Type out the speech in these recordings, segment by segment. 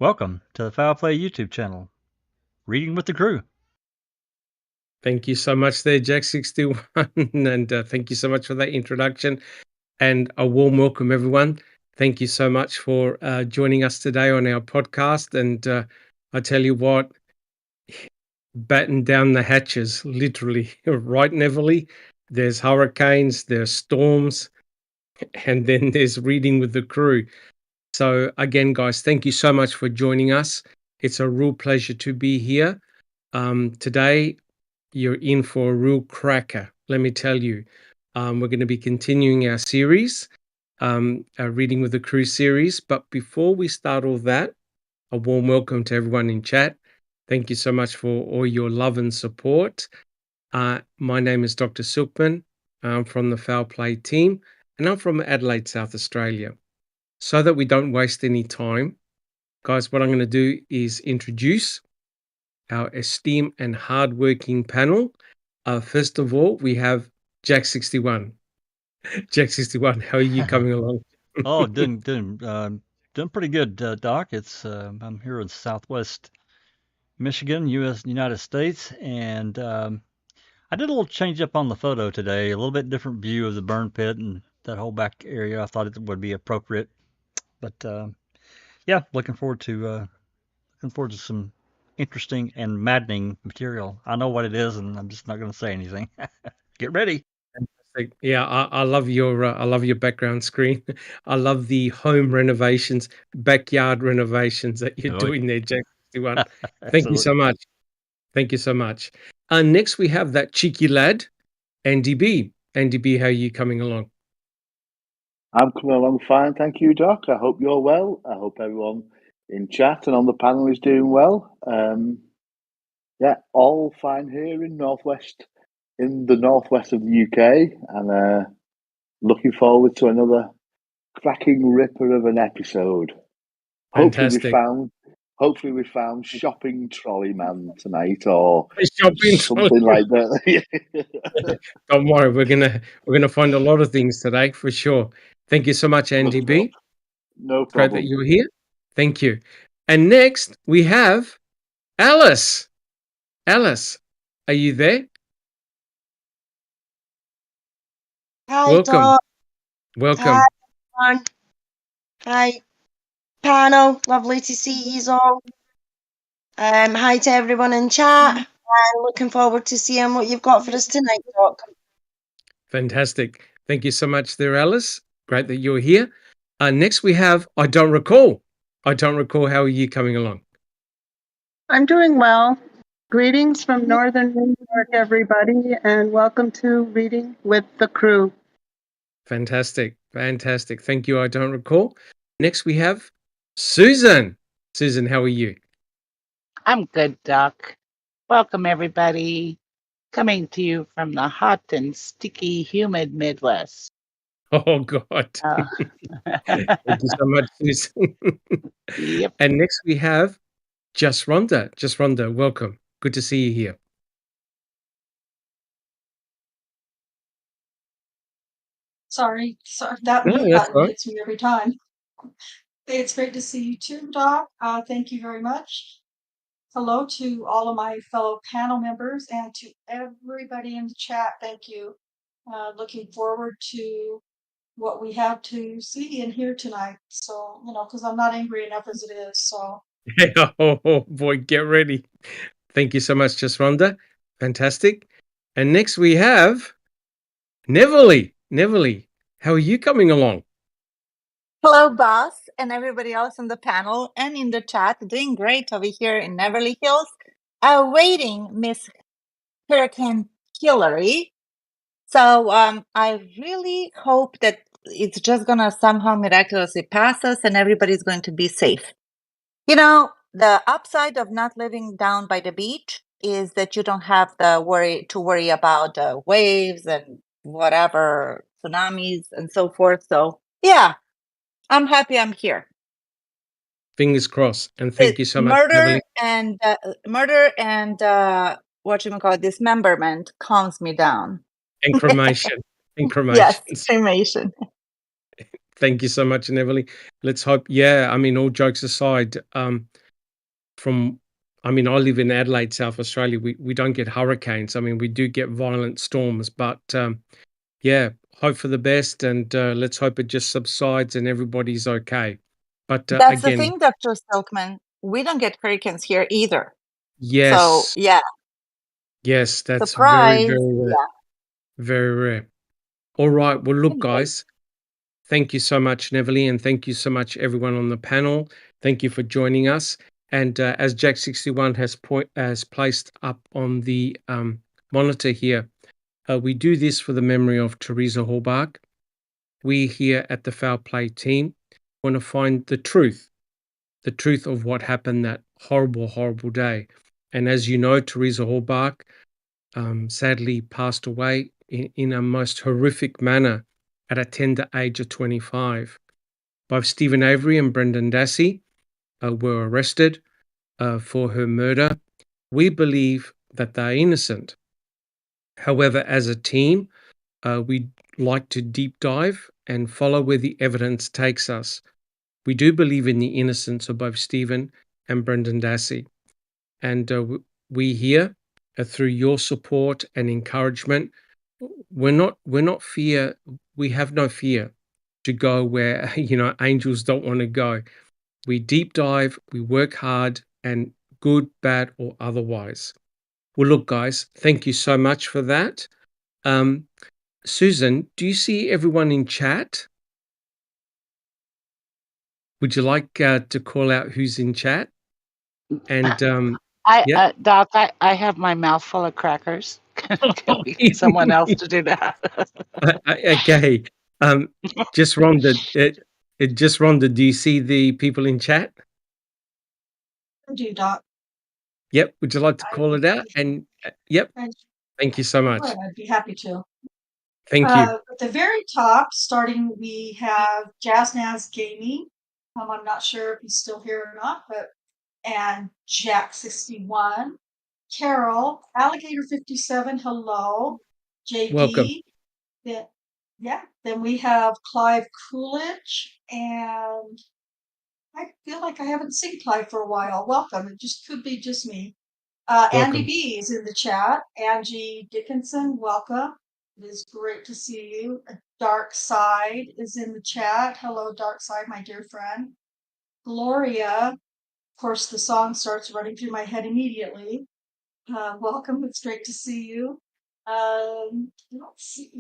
Welcome to the Foul Play YouTube channel, Reading with the Crew. Thank you so much there, Jack61, and thank you so much for that introduction, and a warm welcome, everyone. Thank you so much for joining us today on our podcast, and I tell you what, batten down the hatches, literally, right, Neverly? There's hurricanes, there's storms, and then there's Reading with the Crew. So again, guys, thank you so much for joining us. It's a real pleasure to be here. Today, you're in for a real cracker, let me tell you. We're going to be continuing our series, our Reading with the Crew series. But before we start all that, a warm welcome to everyone in chat. Thank you so much for all your love and support. My name is Dr. Silkman. I'm from the Foul Play team, and I'm from Adelaide, South Australia. So that we don't waste any time, guys, what I'm going to do is introduce our esteemed and hardworking panel. First of all, we have Jack61. Jack61, how are you coming along? Doing pretty good, Doc. I'm here in Southwest Michigan, United States, and I did a little change up on the photo today, a little bit different view of the burn pit and that whole back area. I thought it would be appropriate, but yeah, looking forward to some interesting and maddening material. I know what it is, and I'm just not going to say anything. Get ready. Yeah, I love your background screen. I love the home renovations, backyard renovations that you're doing there, Jack61. Thank you so much. Thank you so much. Next, we have that cheeky lad, Andy B. Andy B, how are you coming along? I'm coming along fine, thank you, Doc. I hope you're well. I hope everyone in chat and on the panel is doing well. Yeah, all fine here in the northwest of the UK, and looking forward to another cracking ripper of an episode. Fantastic. Hopefully we found shopping trolley man tonight, or something like that. Don't worry, we're gonna find a lot of things today for sure. Thank you so much, Andy B. No problem. Great that you're here. Thank you. And next we have Alice. Alice, are you there? Hi, welcome. Doc. Welcome. Hi, everyone. Hi, panel. Lovely to see you all. Hi to everyone in chat. I'm looking forward to seeing what you've got for us tonight, Doc. Fantastic. Thank you so much there, Alice. Great that you're here. Next we have I Don't Recall. I Don't Recall, how are you coming along? I'm doing well. Greetings from Northern New York, everybody, and welcome to Reading with the Crew. Fantastic. Fantastic. Thank you, I Don't Recall. Next we have Susan. Susan, how are you? I'm good, Doc. Welcome, everybody. Coming to you from the hot and sticky, humid Midwest. Oh, God. Thank you so much, Susan. Yep. And next we have Just Rhonda. Just Rhonda, welcome. Good to see you here. Sorry, that mute button hits me every time. It's great to see you too, Doc. Thank you very much. Hello to all of my fellow panel members and to everybody in the chat. Thank you. Looking forward to what we have to see and hear tonight. So, because I'm not angry enough as it is. So. Oh boy, get ready. Thank you so much, Just Rhonda. Fantastic. And next we have Neverly. Neverly, how are you coming along? Hello, boss, and everybody else on the panel and in the chat. Doing great over here in Neverly Hills. Awaiting Miss Hurricane Hillary. So I really hope that it's just going to somehow miraculously pass us and everybody's going to be safe. You know, the upside of not living down by the beach is that you don't have to worry about waves and whatever, tsunamis and so forth. So, yeah, I'm happy I'm here. Fingers crossed, and thank you so much. Murder and dismemberment calms me down. And cremation. Yes, cremation. Thank you so much, Everly. Let's hope. Yeah, I mean, all jokes aside, I live in Adelaide, South Australia. We don't get hurricanes. I mean, we do get violent storms, but yeah, hope for the best, and let's hope it just subsides and everybody's okay. But That's the again, thing, Dr. Silkman. We don't get hurricanes here either. yes, So, yeah, yes, that's very, surprise. very rare. Yeah. Very rare. All right. Well, look, Anyway, guys, thank you so much, Neverly, and thank you so much, everyone on the panel. Thank you for joining us. And as Jack61 has placed up on the monitor here, we do this for the memory of Teresa Hallbach. We here at the Foul Play team want to find the truth of what happened that horrible, horrible day. And as you know, Teresa Hallbach sadly passed away in a most horrific manner at a tender age of 25. Both Stephen Avery and Brendan Dassey were arrested for her murder. We believe that they're innocent. However, as a team, we like to deep dive and follow where the evidence takes us. We do believe in the innocence of both Stephen and Brendan Dassey. And we here, through your support and encouragement, we have no fear to go where angels don't want to go. We deep dive, we work hard, and good, bad, or otherwise. Well, look, guys, thank you so much for that. Susan, do you see everyone in chat? Would you like to call out who's in chat? And yeah. Doc, I have my mouth full of crackers. Can we get someone else to do that? Okay. Just Rhonda, do you see the people in chat? I do, Doc. Yep. Would you like to call it out? And yep. Thank you so much. I'd be happy to. Thank you. At the very top, starting, we have Jazznaz Gaming. I'm not sure if he's still here or not, and Jack61, Carol, Alligator 57, hello, JD. Welcome. Then we have Clive Coolidge, and I feel like I haven't seen Clive for a while. Welcome. It just could be just me. Andy B is in the chat. Angie Dickinson, welcome. It is great to see you. Dark Side is in the chat. Hello, Dark Side, my dear friend. Gloria, of course, the song starts running through my head immediately. Welcome. It's great to see you. Let's see.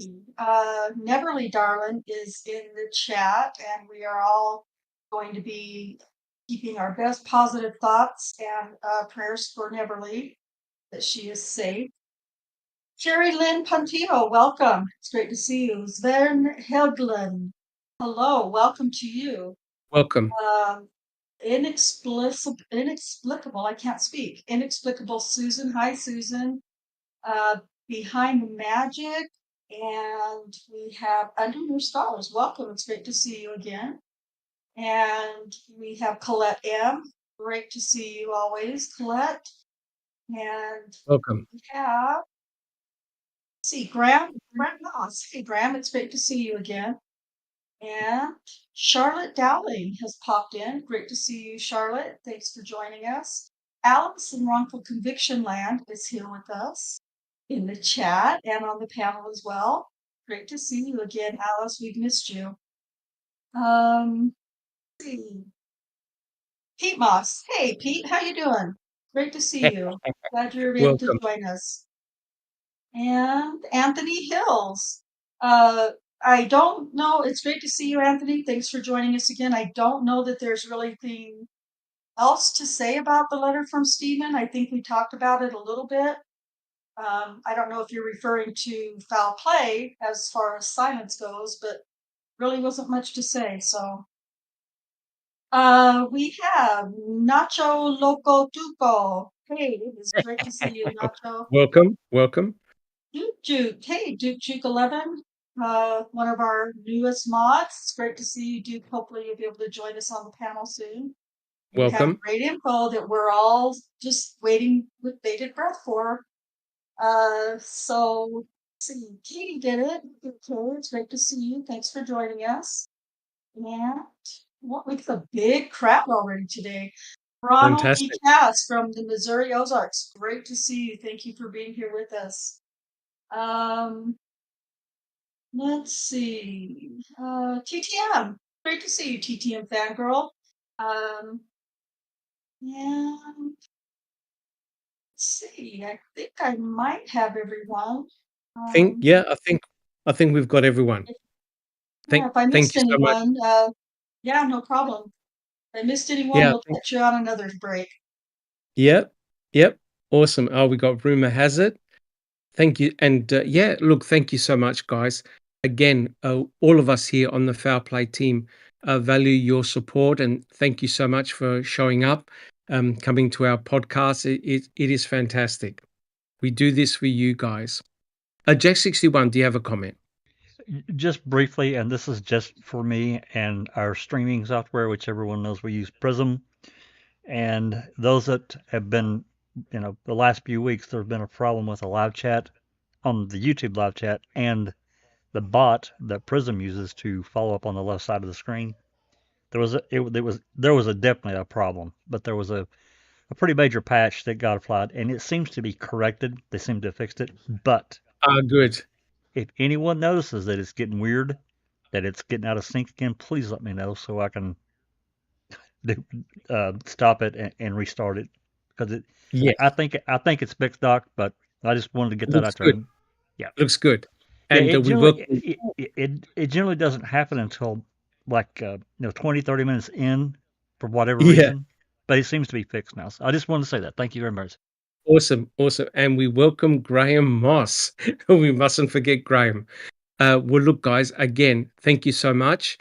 Neverly Darlin is in the chat, and we are all going to be keeping our best positive thoughts and prayers for Neverly, that she is safe. Sherry Lynn Puntino, welcome. It's great to see you. Sven Helglen, hello. Welcome to you. Welcome. Inexplicable, I can't speak. Inexplicable Susan. Hi, Susan. Behind the Magic, and we have Under Your Stars. Welcome. It's great to see you again. And we have Colette M. Great to see you always, Colette. And welcome. We have Graham Moss. Hey, Graham, it's great to see you again. And Charlotte Dowling has popped in. Great to see you, Charlotte. Thanks for joining us. Alice in Wrongful Conviction Land is here with us in the chat and on the panel as well. Great to see you again, Alice. We've missed you. Let's see. Pete Moss. Hey, Pete, how you doing? Great to see you. Glad you're able to join us. And Anthony Hills. I don't know. It's great to see you, Anthony. Thanks for joining us again. I don't know that there's really anything else to say about the letter from Stephen. I think we talked about it a little bit. I don't know if you're referring to foul play as far as silence goes, but really wasn't much to say. So we have Nacho Loco Duco. Hey, it is great to see you, Nacho. Welcome. Duke Juke. Hey, Duke Juke 11. One of our newest mods. It's great to see you, Duke. Hopefully you'll be able to join us on the panel soon. We have great info that we're all just waiting with bated breath for. Let's see, Katie did it. Okay, it's great to see you. Thanks for joining us. And what we got a big crowd already today. Ronald E. Fantastic. Cass from the Missouri Ozarks. Great to see you. Thank you for being here with us. Let's see. TTM. Great to see you, TTM fangirl. And let's see. I think I might have everyone. I think we've got everyone. If I Thank missed you so much. anyone, yeah, no problem. If I missed anyone, Yeah, we'll catch you on another break. Yep. Awesome. Oh, we got rumor has it. Thank you. And yeah, look, thank you so much, guys. Again, all of us here on the Foul Play team value your support, and thank you so much for showing up, coming to our podcast. It is fantastic. We do this for you guys. Jack61, do you have a comment? Just briefly, and this is just for me and our streaming software, which everyone knows we use Prism. And those that have been, the last few weeks, there's been a problem with a live chat on the YouTube live chat and the bot that Prism uses to follow up on the left side of the screen. There was definitely a problem, but there was a pretty major patch that got applied, and it seems to be corrected. They seem to have fixed it. But good. If anyone notices that it's getting weird, that it's getting out of sync again, please let me know so I can stop it and restart it. Because I think it's fixed, Doc. But I just wanted to get that out there. Yeah, looks good. And it generally doesn't happen until like 20, 30 minutes in for whatever reason. But it seems to be fixed now. So I just wanted to say that. Thank you very much. Awesome. And we welcome Graham Moss. We mustn't forget Graham. Well, look, guys, again, thank you so much.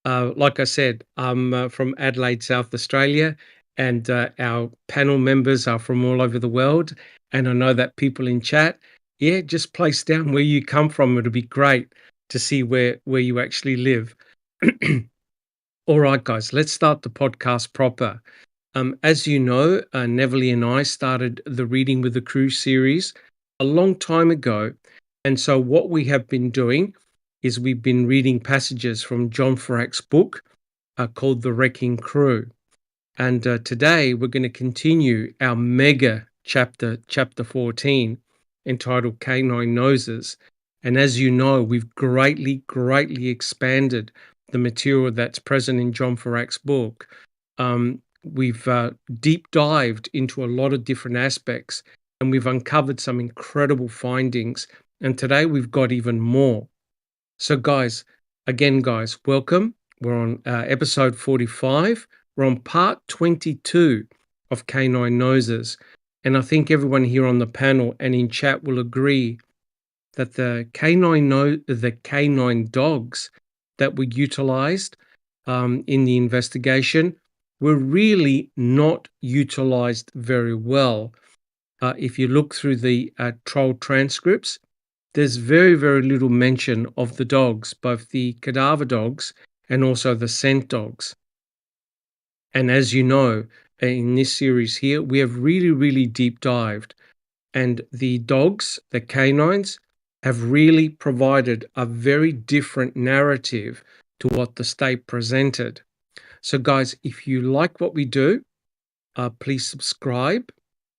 Like I said, I'm from Adelaide, South Australia, and our panel members are from all over the world. And I know that people in chat, just place down where you come from. It'll be great to see where you actually live. All right, guys, let's start the podcast proper. As you know, Neville and I started the Reading with the Crew series a long time ago. And so what we have been doing is we've been reading passages from John Ferak's book called The Wrecking Crew. And today we're going to continue our mega chapter 14, entitled Canine Noses. And as you know, we've greatly expanded the material that's present in John Ferak's book. We've deep dived into a lot of different aspects, and we've uncovered some incredible findings. And today we've got even more. So guys, welcome. We're on episode 45. We're on part 22 of Canine Noses. And I think everyone here on the panel and in chat will agree that the canine dogs that were utilized in the investigation were really not utilized very well. If you look through the trial transcripts, there's very little mention of the dogs, both the cadaver dogs and also the scent dogs. And as you know, in this series here, we have really deep dived, and the dogs, the canines, have really provided a very different narrative to what the state presented. So guys, if you like what we do, please subscribe,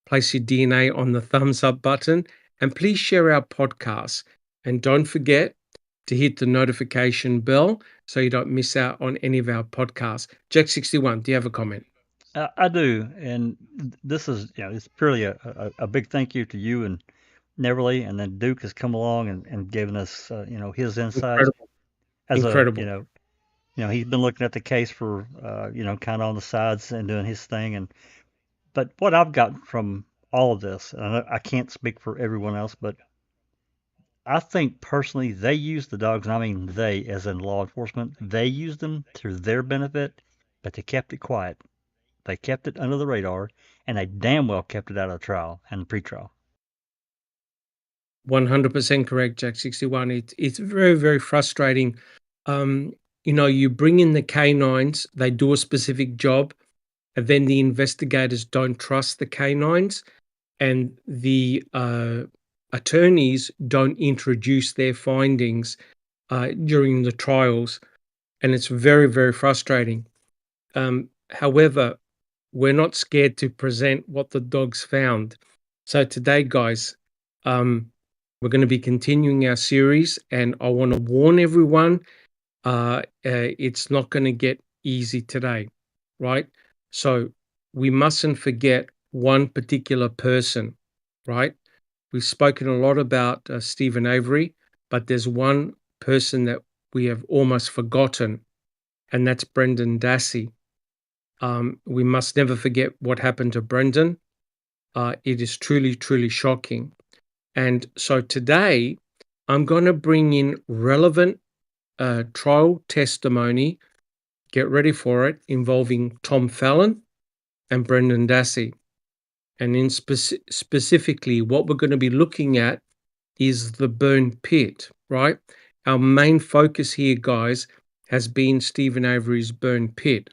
place your DNA on the thumbs up button, and please share our podcast. And don't forget to hit the notification bell so you don't miss out on any of our podcasts. Jack61, do you have a comment? I do. And this is, it's purely a big thank you to you and Neverly, and then Duke has come along and given us, his insights. Incredible. He's been looking at the case for, kind of on the sides and doing his thing. But what I've gotten from all of this, and I can't speak for everyone else, but I think personally they use the dogs, and I mean they as in law enforcement, they used them to their benefit, but they kept it quiet. They kept it under the radar, and they damn well kept it out of trial and pretrial. 100% correct, Jack61. It's very frustrating. You bring in the canines, they do a specific job, and then the investigators don't trust the canines, and the attorneys don't introduce their findings during the trials. and it's very, very frustrating. However, we're not scared to present what the dogs found. So today, guys, we're going to be continuing our series, and I want to warn everyone, it's not going to get easy today, right? So we mustn't forget one particular person, right? We've spoken a lot about Stephen Avery, but there's one person that we have almost forgotten, and that's Brendan Dassey. We must never forget what happened to Brendan. It is truly, truly shocking. And so today, I'm going to bring in relevant trial testimony, get ready for it, involving Tom Fallon and Brendan Dassey. And in specifically, what we're going to be looking at is the burn pit, right? Our main focus here, guys, has been Stephen Avery's burn pit.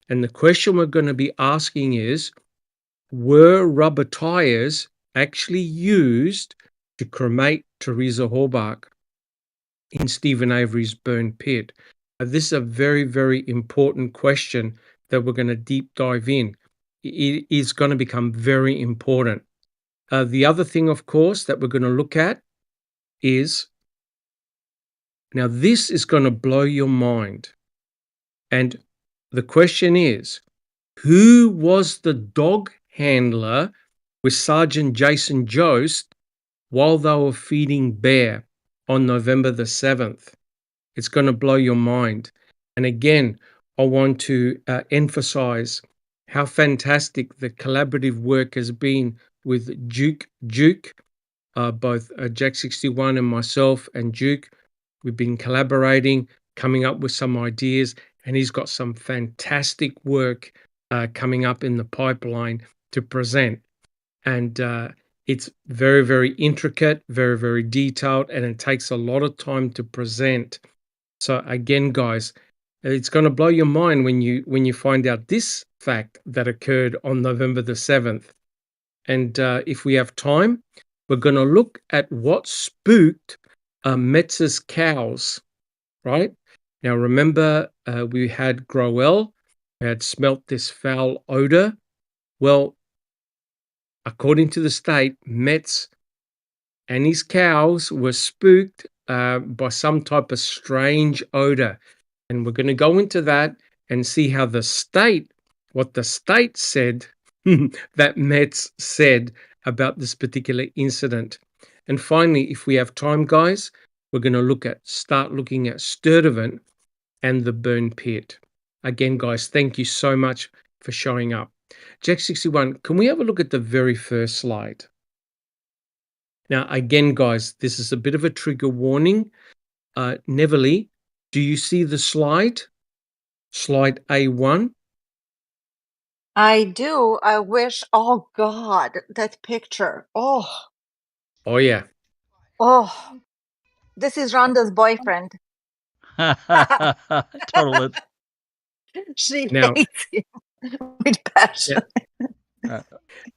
And the question we're going to be asking is, were rubber tires actually used to cremate Teresa Halbach in Stephen Avery's burn pit? This is a very, very important question that we're going to deep dive in. It is going to become very important. The other thing, of course, that we're going to look at is, now this is going to blow your mind. And the question is, who was the dog handler with Sergeant Jason Jost while they were feeding Bear on November the 7th? It's going to blow your mind. And again, I want to emphasize how fantastic the collaborative work has been with Duke, both Jack 61 and myself and Duke. We've been collaborating, coming up with some ideas, and he's got some fantastic work coming up in the pipeline to present. And it's very, very intricate, very, very detailed, and it takes a lot of time to present. So again, guys, it's going to blow your mind when you find out this fact that occurred on November the 7th. And if we have time, we're going to look at what spooked Metz's cows, right? Now, remember, we had Groel, who had smelt this foul odor. Well, according to the state, Metz and his cows were spooked by some type of strange odor. And we're going to go into that and see how what the state said that Metz said about this particular incident. And finally, if we have time, guys, we're going to start looking at Sturtevant and the burn pit. Again, guys, thank you so much for showing up. Jack 61, can we have a look at the very first slide? Now, again, guys, this is a bit of a trigger warning. Neverly, do you see the slide? Slide A1? I do. I wish, oh God, that picture. Oh. Oh, yeah. Oh. This is Rhonda's boyfriend. Total. She hates him with passion.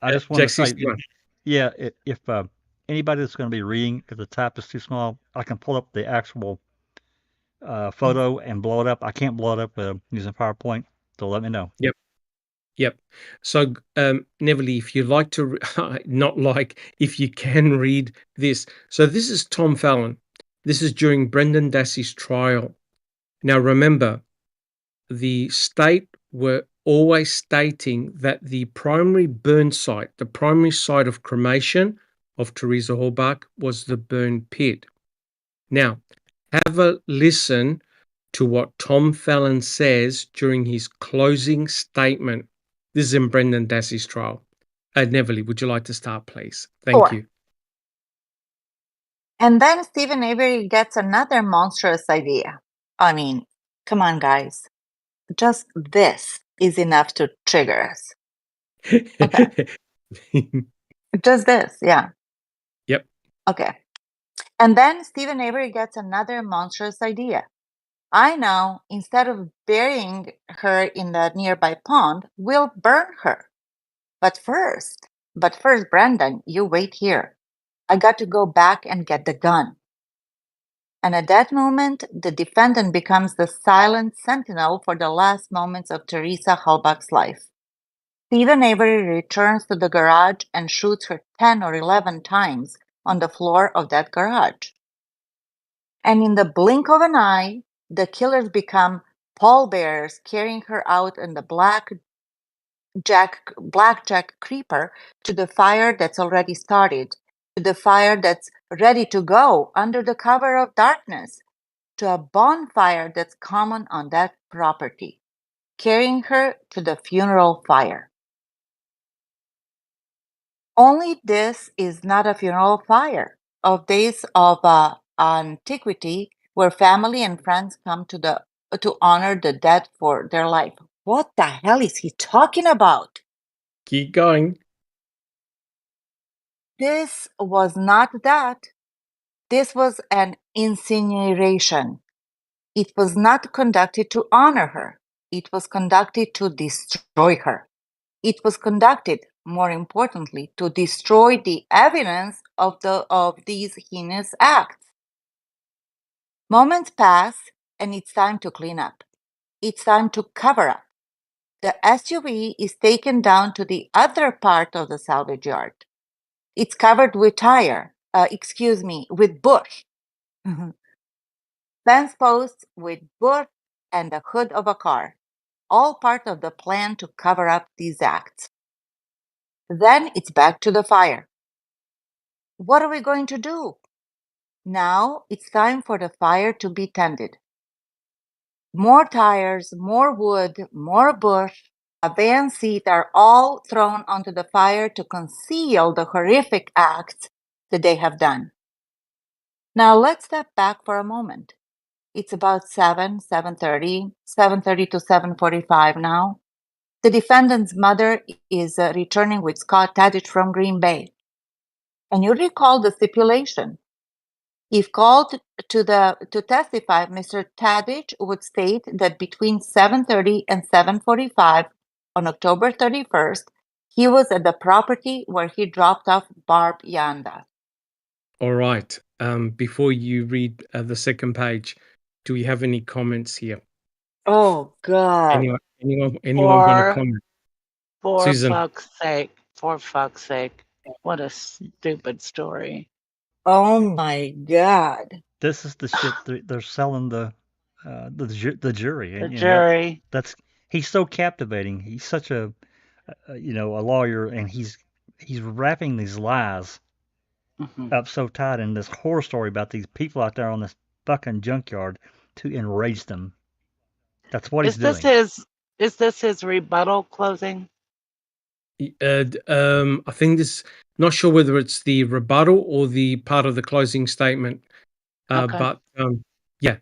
I just want to say, yeah, if anybody that's going to be reading, if the type is too small, I can pull up the actual photo and blow it up. I can't blow it up using PowerPoint, so let me know. Yep. So, Neverly, if you like to, if you can read this. So this is Tom Fallon. This is during Brendan Dassey's trial. Now, remember, the state were always stating that the primary burn site, the primary site of cremation of Teresa Halbach was the burn pit. Now, have a listen to what Tom Fallon says during his closing statement. This is in Brendan Dassey's trial. Neverly, would you like to start, please? Thank you. And then Stephen Avery gets another monstrous idea. I mean, come on, guys. Just this is enough to trigger us. Okay. Just this, yeah. Yep. Okay. And then Stephen Avery gets another monstrous idea. I know, instead of burying her in the nearby pond, we'll burn her. But first, Brendan, you wait here. I got to go back and get the gun. And at that moment, the defendant becomes the silent sentinel for the last moments of Teresa Halbach's life. Stephen Avery returns to the garage and shoots her 10 or 11 times on the floor of that garage. And in the blink of an eye, the killers become pallbearers carrying her out in the blackjack creeper to the fire that's already started, to the fire that's ready to go under the cover of darkness, to a bonfire that's common on that property, carrying her to the funeral fire. Only this is not a funeral fire of days of antiquity where family and friends come to honor the dead for their life. What the hell is he talking about? Keep going. This was not that. This was an incineration. It was not conducted to honor her. It was conducted to destroy her. It was conducted, more importantly, to destroy the evidence of these heinous acts. Moments pass, and it's time to clean up. It's time to cover up. The SUV is taken down to the other part of the salvage yard. It's covered with with bush. Fence posts with bush and the hood of a car, all part of the plan to cover up these acts. Then it's back to the fire. What are we going to do? Now it's time for the fire to be tended. More tires, more wood, more bush, a van seat are all thrown onto the fire to conceal the horrific acts that they have done. Now let's step back for a moment. It's about 7:30 to 7:45 now. The defendant's mother is returning with Scott Tadich from Green Bay. And you recall the stipulation. If called to testify, Mr. Tadich would state that between 7:30 and 7:45 on October 31st, he was at the property where he dropped off Barb Yanda. All right. Before you read the second page, do we have any comments here? Oh, God. Anyone want to comment? For Susan. fuck's sake. What a stupid story. Oh my God. This is the shit they're selling the jury. The jury. He's so captivating. He's such a lawyer, and he's wrapping these lies up so tight in this horror story about these people out there on this fucking junkyard to enrage them. That's what he's doing. Is this his rebuttal closing? I think not sure whether it's the rebuttal or the part of the closing statement. Okay. But yeah.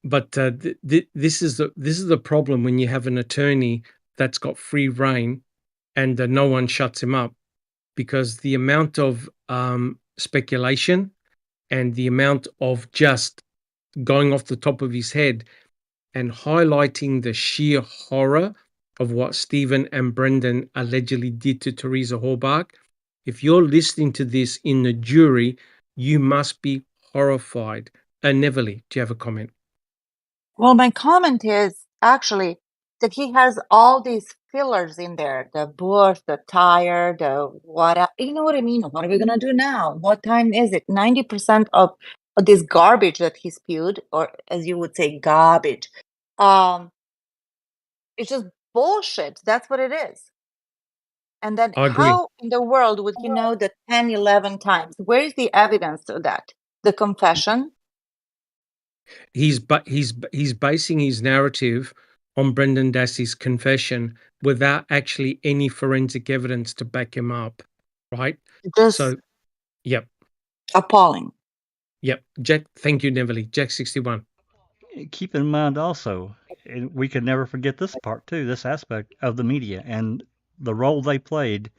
But this is the problem when you have an attorney that's got free reign and no one shuts him up, because the amount of speculation and the amount of just going off the top of his head and highlighting the sheer horror of what Stephen and Brendan allegedly did to Teresa Halbach. If you're listening to this in the jury, you must be horrified. Neverly, do you have a comment? Well, my comment is actually that he has all these fillers in there, the bush, the tire, the what, you know what I mean? What are we going to do now? What time is it? 90% of this garbage that he spewed, or as you would say, garbage, it's just bullshit. That's what it is. And then how in the world would he know that 10, 11 times? Where is the evidence of that? The confession? He's basing his narrative on Brendan Dassey's confession without actually any forensic evidence to back him up, right? Yep. Appalling. Yep. Jack, thank you, Neverly. Jack 61. Keep in mind also, we could never forget this part too, this aspect of the media and the role they played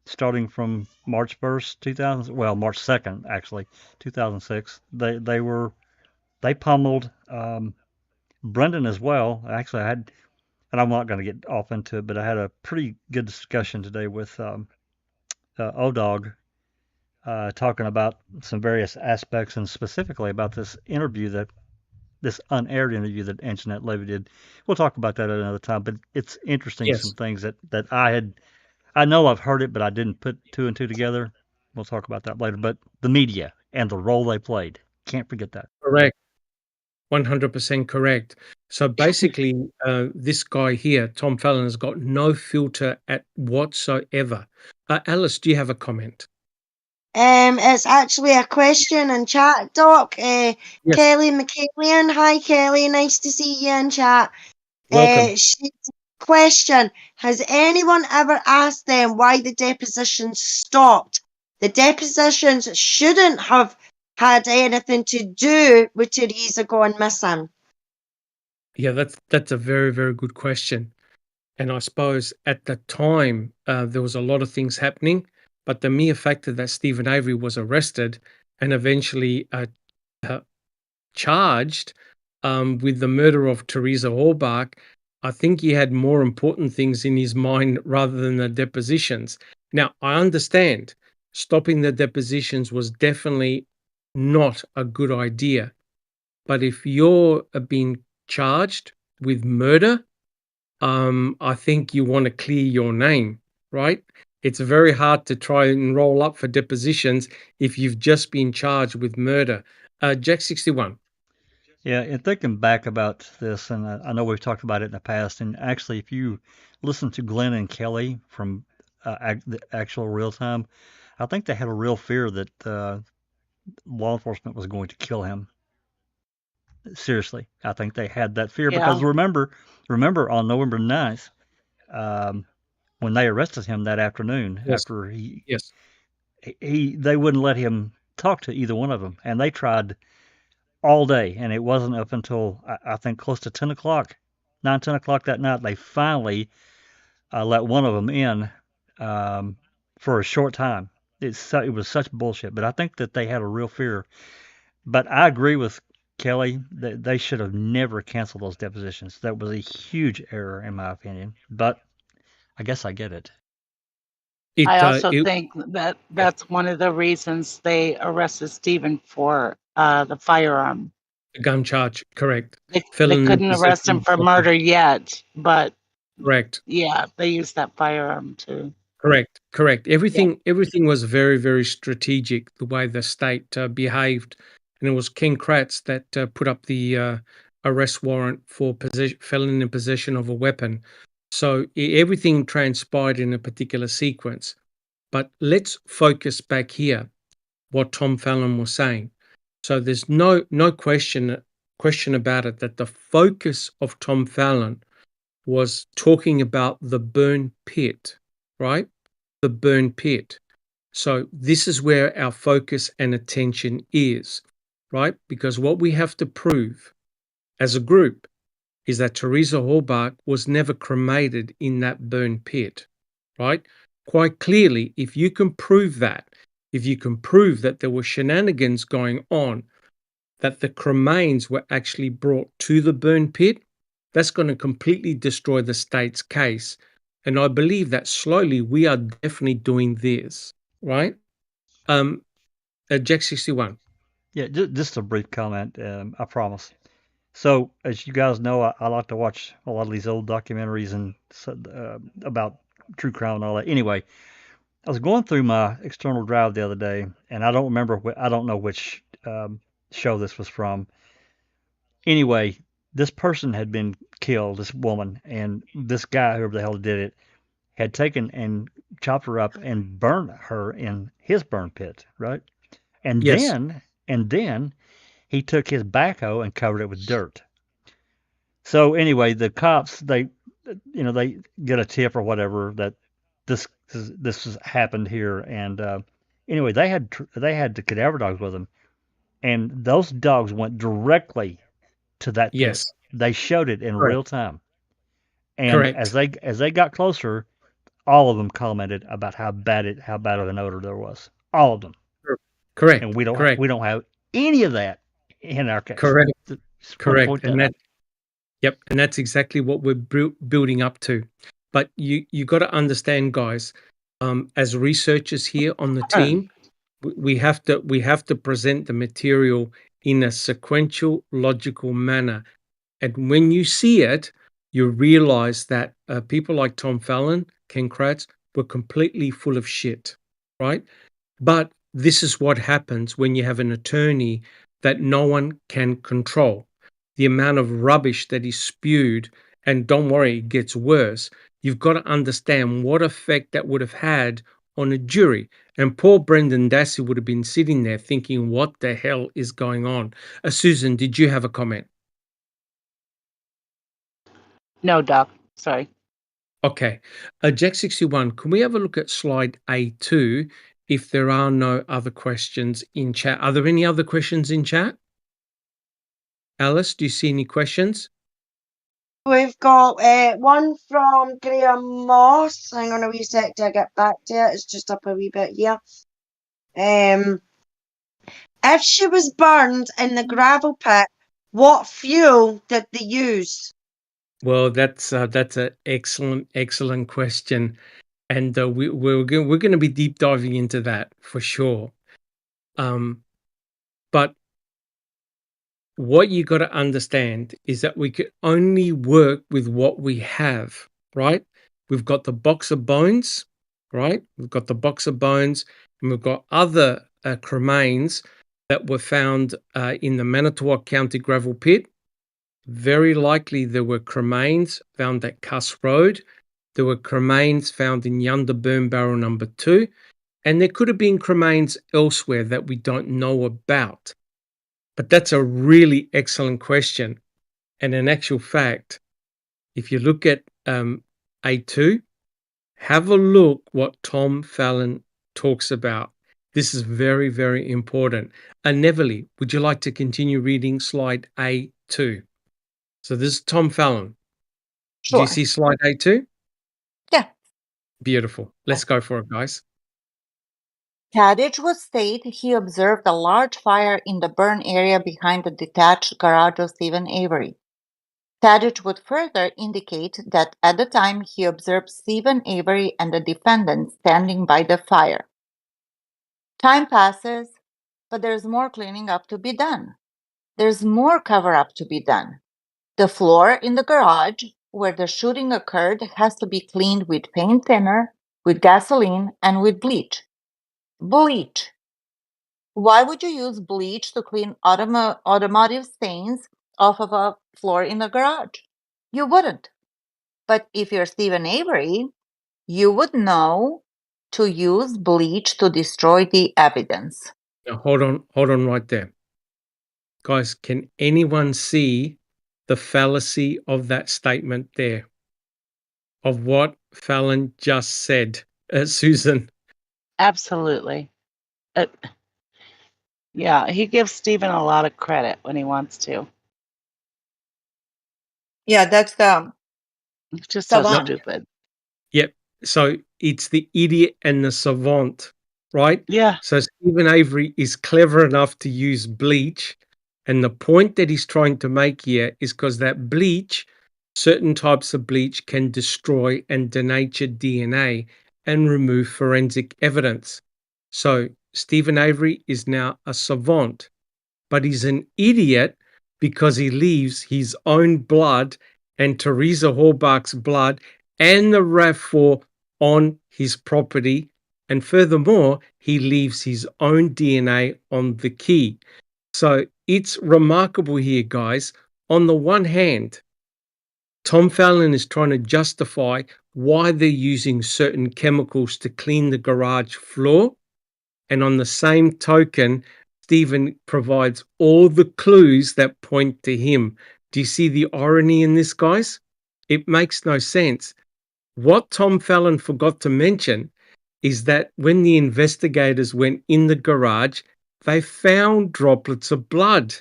starting from March 1st, March 2nd, actually, 2006. They pummeled Brendan as well. Actually, and I'm not going to get off into it, but I had a pretty good discussion today with ODOG talking about some various aspects and specifically about this interview this unaired interview that Anjanette Levy did. We'll talk about that at another time, but it's interesting some Yes. things that I know I've heard it, but I didn't put two and two together. We'll talk about that later. But the media and the role they played, can't forget that. Correct. 100% correct. So basically, this guy here, Tom Fallon, has got no filter at whatsoever. Alice, do you have a comment? It's actually a question in chat, Doc. Yes. Kelly McCallion. Hi, Kelly. Nice to see you in chat. Welcome. Question: has anyone ever asked them why the depositions stopped? The depositions shouldn't have had anything to do with Teresa going missing. Yeah, that's a very, very good question. And I suppose at the time, there was a lot of things happening, but the mere fact that Stephen Avery was arrested and eventually charged with the murder of Teresa Halbach, I think he had more important things in his mind rather than the depositions. Now, I understand stopping the depositions was definitely not a good idea. But if you're being charged with murder, I think you want to clear your name, right? It's very hard to try and roll up for depositions if you've just been charged with murder. Jack 61. Yeah, and thinking back about this, and I know we've talked about it in the past, and actually, if you listen to Glenn and Kelly from the actual real time, I think they had a real fear that law enforcement was going to kill him. Seriously, I think they had that fear because Yeah. remember on November 9th, when they arrested him that afternoon Yes. after Yes. they wouldn't let him talk to either one of them, and they tried all day, and it wasn't up until I think close to 10 o'clock, 10 o'clock that night, they finally let one of them in for a short time. It was such bullshit, but I think that they had a real fear. But I agree with Kelly that they should have never canceled those depositions. That was a huge error, in my opinion. But I guess I get it. I also think that that's one of the reasons they arrested Stephen for the firearm. The gun charge, correct. They couldn't arrest him for murder yet, but correct. Yeah, they used that firearm too. Correct. Everything was very, very strategic, the way the state behaved. And it was Ken Kratz that put up the arrest warrant for felon in possession of a weapon. So everything transpired in a particular sequence. But let's focus back here, what Tom Fallon was saying. So there's no question about it that the focus of Tom Fallon was talking about the burn pit, right? The burn pit. So this is where our focus and attention is, right? Because what we have to prove as a group is that Teresa Halbach was never cremated in that burn pit, right? Quite clearly, if you can prove that, if you can prove that there were shenanigans going on, that the cremains were actually brought to the burn pit, that's going to completely destroy the state's case. And I believe that slowly we are definitely doing this, right? Jack 61. Yeah, just a brief comment, I promise. So, as you guys know, I like to watch a lot of these old documentaries and about true crime and all that. Anyway, I was going through my external drive the other day, and I don't know which show this was from. Anyway, this person had been killed, this woman, and this guy, whoever the hell did it, had taken and chopped her up and burned her in his burn pit, right? And Yes. then he took his backhoe and covered it with dirt. So anyway, the cops they get a tip or whatever that this has happened here, and anyway they had the cadaver dogs with them, and those dogs went directly to that pit. Yes. They showed it in real time, and Correct. as they got closer, all of them commented about how bad of an odor there was. All of them. Correct. And we don't have any of that in our case. Correct. Correct. And that's exactly what we're building up to. But you got to understand, guys, as researchers here on the team, We have to present the material in a sequential, logical manner. And when you see it, you realize that people like Tom Fallon, Ken Kratz, were completely full of shit, right? But this is what happens when you have an attorney that no one can control. The amount of rubbish that is spewed, and don't worry, it gets worse. You've got to understand what effect that would have had on a jury. And poor Brendan Dassey would have been sitting there thinking, what the hell is going on? Susan, did you have a comment? No, Doc. Sorry. Okay. Jack 61, can we have a look at slide A2 if there are no other questions in chat? Are there any other questions in chat? Alice, do you see any questions? We've got one from Graham Moss. Hang on a wee sec till I get back to it. It's just up a wee bit here. If she was burned in the gravel pit, what fuel did they use? Well, that's an excellent question, and we're going to be deep diving into that for sure. But what you got to understand is that we can only work with what we have, right? We've got the box of bones, right? We've got the box of bones, and we've got other cremains that were found in the Manitowoc County gravel pit. Very likely there were cremains found at Cuss Road. There were cremains found in Yunda Burn Barrel number 2. And there could have been cremains elsewhere that we don't know about. But that's a really excellent question. And in actual fact, if you look at A2, have a look what Tom Fallon talks about. This is very, very important. Neverly, would you like to continue reading slide A2? So this is Tom Fallon. Sure. Do you see slide A2? Yeah. Beautiful. Let's go for it, guys. Tadich would state he observed a large fire in the burn area behind the detached garage of Stephen Avery. Tadich would further indicate that at the time he observed Stephen Avery and the defendant standing by the fire. Time passes, but there's more cleaning up to be done. There's more cover-up to be done. The floor in the garage where the shooting occurred has to be cleaned with paint thinner, with gasoline, and with bleach. Bleach. Why would you use bleach to clean automotive stains off of a floor in the garage? You wouldn't. But if you're Stephen Avery, you would know to use bleach to destroy the evidence. Now, hold on right there. Guys, can anyone see the fallacy of that statement there? Of what Fallon just said, Susan? Absolutely. Yeah, he gives Stephen a lot of credit when he wants to. Yeah, that's It's just so savant. stupid. Yep. So it's the idiot and the savant, right? Yeah. So Stephen Avery is clever enough to use bleach. And the point that he's trying to make here is because that bleach, certain types of bleach can destroy and denature DNA and remove forensic evidence. So Stephen Avery is now a savant, but he's an idiot because he leaves his own blood and Teresa Horbach's blood and the RAV4 on his property. And furthermore, he leaves his own DNA on the key. So it's remarkable here, guys. On the one hand, Tom Fallon is trying to justify why they're using certain chemicals to clean the garage floor. And on the same token, Stephen provides all the clues that point to him. Do you see the irony in this, guys? It makes no sense. What Tom Fallon forgot to mention is that when the investigators went in the garage, they found droplets of blood,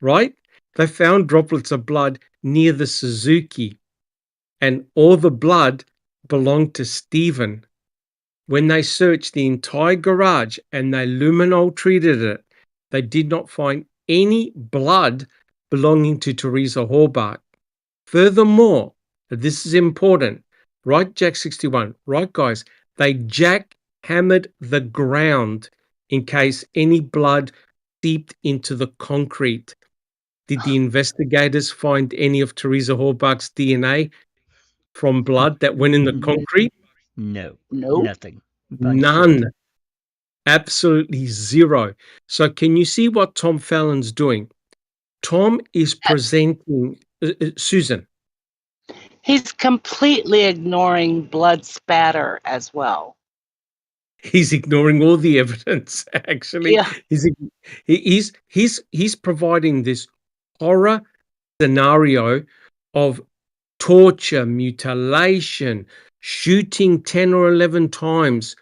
right? They found droplets of blood near the Suzuki, and all the blood belonged to Stephen. When they searched the entire garage and they luminol treated it, they did not find any blood belonging to Teresa Horbach. Furthermore, this is important, right, Jack 61, right, guys? They jackhammered the ground in case any blood seeped into the concrete. Did the investigators find any of Teresa Horbach's DNA from blood that went in the concrete? No, Nope. nothing. None. Absolutely zero. So can you see what Tom Fallon's doing? Tom is presenting, Susan. He's completely ignoring blood spatter as well. He's ignoring all the evidence. Actually, Yeah. he's providing this horror scenario of torture, mutilation, shooting 10 or 11 times,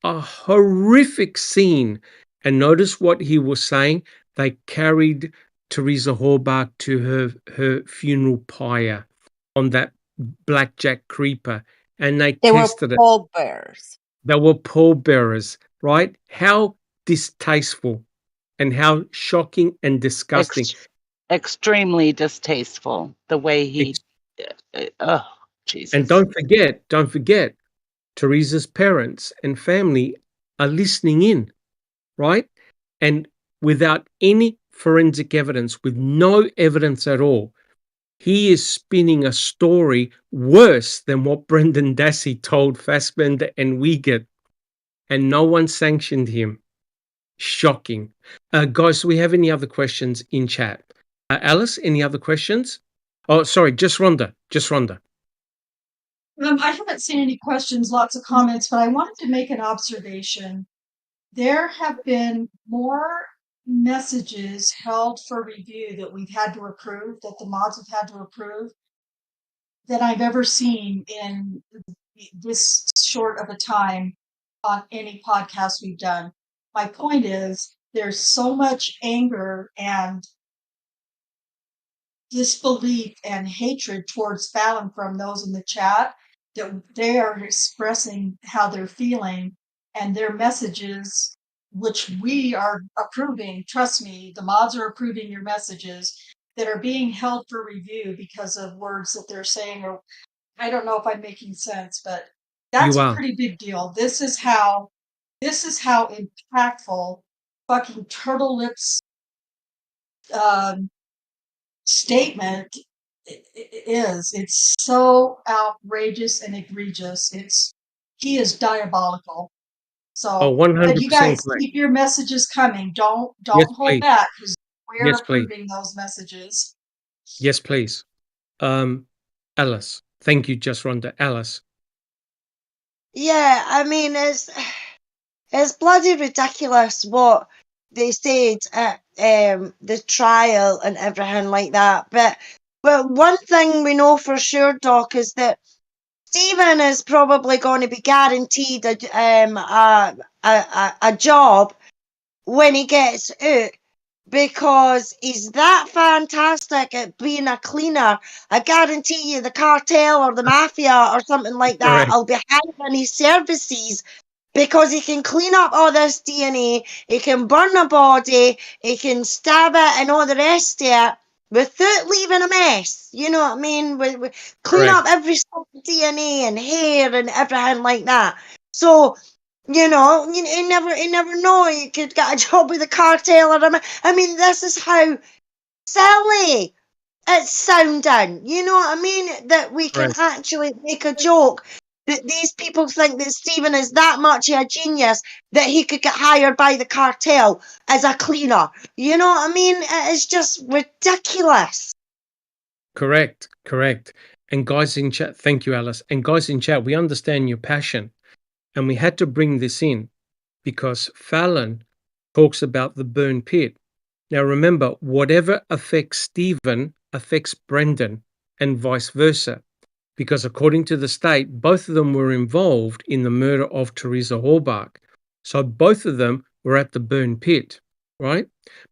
a horrific scene. And notice what he was saying. They carried Teresa Horbach to her funeral pyre on that blackjack creeper, and they tested were it. pallbearers. They were pallbearers, right? How distasteful and how shocking and disgusting. Extremely distasteful, the way he... oh, Jesus. And don't forget, Teresa's parents and family are listening in, right? And without any forensic evidence, with no evidence at all, he is spinning a story worse than what Brendan Dassey told Fassbender and Wiegert, and no one sanctioned him. Shocking. Guys, do we have any other questions in chat? Alice, any other questions? Oh, sorry, just Rhonda. I haven't seen any questions, lots of comments, but I wanted to make an observation. There have been more messages held for review that we've had to approve, that the mods have had to approve, than I've ever seen in this short of a time on any podcast we've done. My point is, there's so much anger and disbelief and hatred towards Fallon from those in the chat that they are expressing how they're feeling, and their messages, which we are approving, trust me, the mods are approving your messages, that are being held for review because of words that they're saying, or I don't know if I'm making sense, but that's a pretty big deal. This is how impactful fucking turtle lips statement is. It's so outrageous and egregious. He is diabolical. So, 100% you guys correct. keep your messages coming. Don't Yes, hold please. back, because we're Yes, please. approving those messages. Yes, please. Alice. Thank you, just Rhonda. Alice. Yeah, I mean, it's bloody ridiculous what they said at the trial and everything like that. But one thing we know for sure, Doc, is that Stephen is probably going to be guaranteed a job when he gets out, because he's that fantastic at being a cleaner. I guarantee you the cartel or the mafia or something like that will be hiring his services, because he can clean up all this DNA, he can burn a body, he can stab it and all the rest of it without leaving a mess. You know what I mean? We clean up every DNA and hair and everything like that. So, you never know. You could get a job with a cartel or I mean, this is how silly it's sounding. You know what I mean? That we can actually make a joke that these people think that Stephen is that much of a genius that he could get hired by the cartel as a cleaner. You know what I mean? It is just ridiculous. Correct. And guys in chat, thank you, Alice. And guys in chat, we understand your passion. And we had to bring this in because Fallon talks about the burn pit. Now remember, whatever affects Stephen affects Brendan and vice versa. Because according to the state, both of them were involved in the murder of Teresa Horbach. So both of them were at the burn pit, right?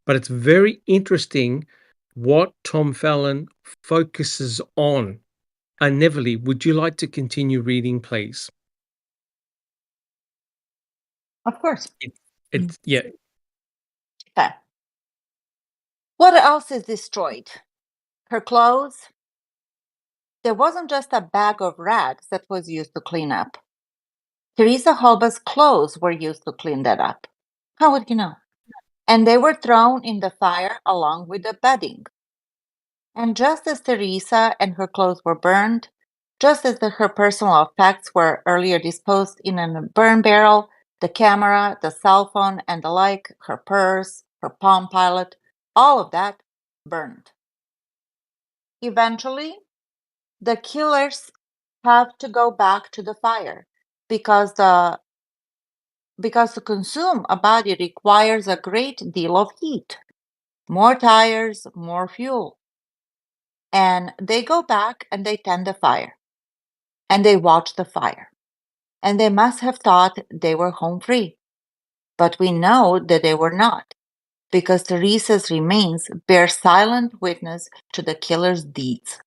But it's very interesting what Tom Fallon focuses on. Neverly, would you like to continue reading, please? Of course. Yeah. Okay. What else is destroyed? Her clothes. There wasn't just a bag of rags that was used to clean up. Teresa Horbach's clothes were used to clean that up. How would you know? And they were thrown in the fire along with the bedding. And just as Teresa and her clothes were burned, just as her personal effects were earlier disposed in a burn barrel, the camera, the cell phone, and the like, her purse, her Palm Pilot, all of that burned. Eventually, the killers have to go back to the fire because to consume a body requires a great deal of heat. More tires, more fuel. And they go back and they tend the fire. And they watch the fire. And they must have thought they were home free. But we know that they were not, because Teresa's remains bear silent witness to the killer's deeds.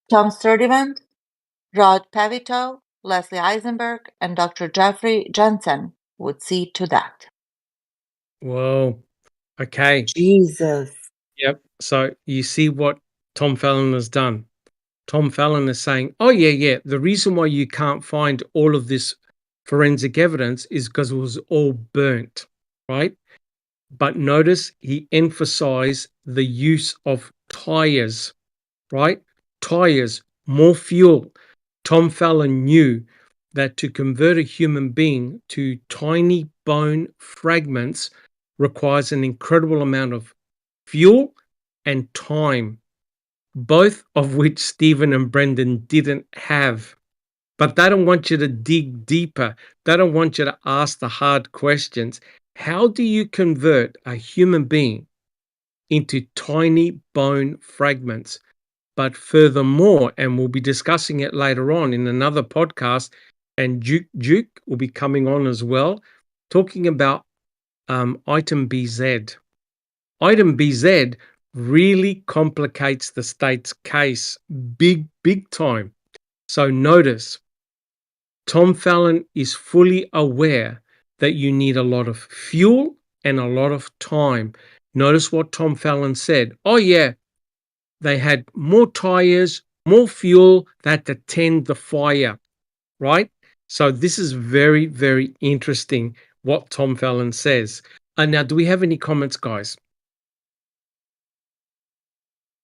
Tom Sturdivant, Rod Pevito, Leslie Eisenberg, and Dr. Jeffrey Jensen would see to that. Whoa. Okay. Jesus. Yep. So you see what Tom Fallon has done. Tom Fallon is saying, oh, yeah. The reason why you can't find all of this forensic evidence is because it was all burnt, right? But notice he emphasized the use of tires, right? Tires, more fuel. Tom Fallon knew that to convert a human being to tiny bone fragments requires an incredible amount of fuel and time, both of which Stephen and Brendan didn't have. But they don't want you to dig deeper. They don't want you to ask the hard questions. How do you convert a human being into tiny bone fragments? But furthermore, and we'll be discussing it later on in another podcast, and Duke will be coming on as well, talking about item BZ. Item BZ really complicates the state's case big time. So notice, Tom Fallon is fully aware that you need a lot of fuel and a lot of time. Notice what Tom Fallon said. Oh, yeah, they had more tires, more fuel, they had to tend the fire, right? So this is very, very interesting what Tom Fallon says. Now, do we have any comments, guys?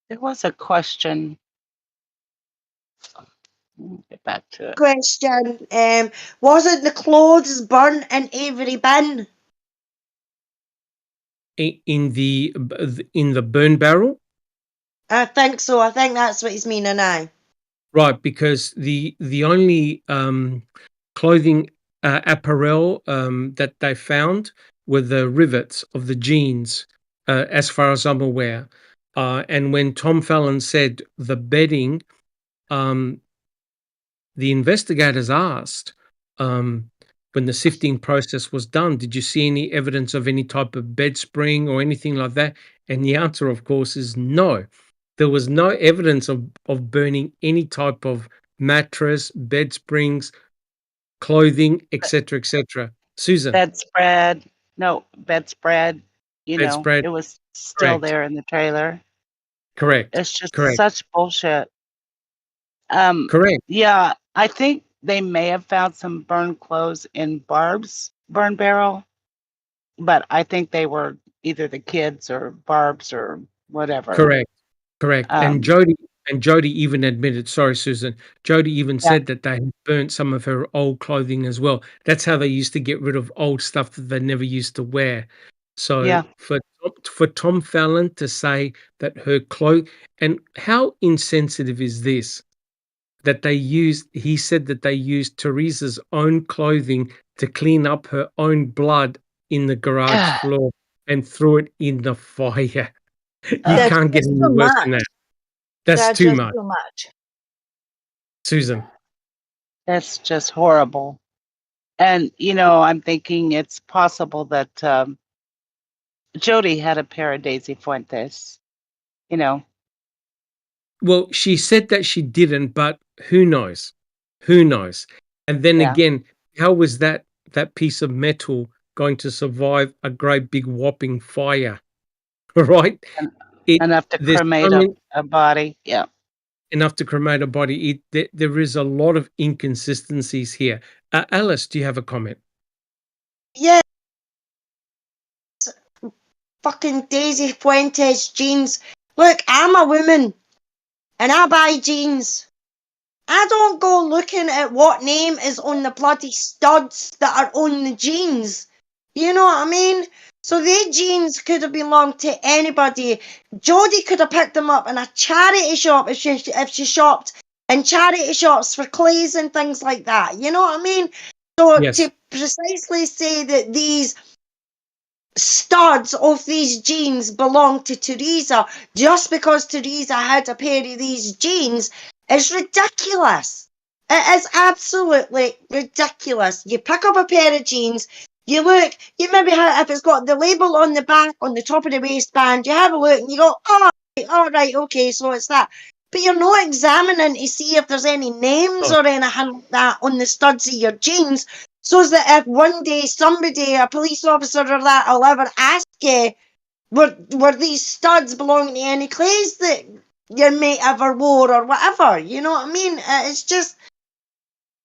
There was a question. Get back to it. Question: wasn't the clothes burnt in Avery bin? In the burn barrel? I think so. I think that's what he's meaning now. Right, because the only clothing apparel that they found were the rivets of the jeans, as far as I'm aware. And when Tom Fallon said the bedding, the investigators asked, when the sifting process was done, did you see any evidence of any type of bed spring or anything like that? And the answer, of course, is no. There was no evidence of burning any type of mattress, bed springs, clothing, etc., etc. Susan. Bedspread. No, bedspread. Bedspread. It was still there in the trailer. Correct. It's just Correct. such bullshit. Correct. Yeah, I think they may have found some burned clothes in Barb's burn barrel, but I think they were either the kids or Barb's or whatever. Correct. And Jody even admitted, sorry, Susan, Jody even said that they had burnt some of her old clothing as well. That's how they used to get rid of old stuff that they never used to wear. So for Tom Fallon to say that her clothes, and how insensitive is this? That he said that they used Teresa's own clothing to clean up her own blood in the garage floor and threw it in the fire. You can't get any worse than that. That's too much. Susan. That's just horrible. And, I'm thinking it's possible that Jody had a pair of Daisy Fuentes, Well, she said that she didn't, but who knows? Who knows? And then again, how was that piece of metal going to survive a great big whopping fire? Right? Enough to cremate a body. Yeah. Enough to cremate a body. There is a lot of inconsistencies here. Alice, do you have a comment? Yeah. fucking Daisy Fuentes jeans. Look, I'm a woman and I buy jeans. I don't go looking at what name is on the bloody studs that are on the jeans. You know what I mean? So the jeans could have belonged to anybody. Jodie could have picked them up in a charity shop if she shopped in charity shops for clays and things like that. You know what I mean? So Yes. to precisely say that these studs of these jeans belong to Teresa just because Teresa had a pair of these jeans is ridiculous. It is absolutely ridiculous. You pick up a pair of jeans, you look, you maybe have, if it's got the label on the back, on the top of the waistband, you have a look and you go, oh, all right, okay, so it's that. But you're not examining to see if there's any names or anything like that on the studs of your jeans, so that if one day somebody, a police officer or that, will ever ask you, were these studs belonging to any clays that your mate ever wore or whatever? You know what I mean? It's just,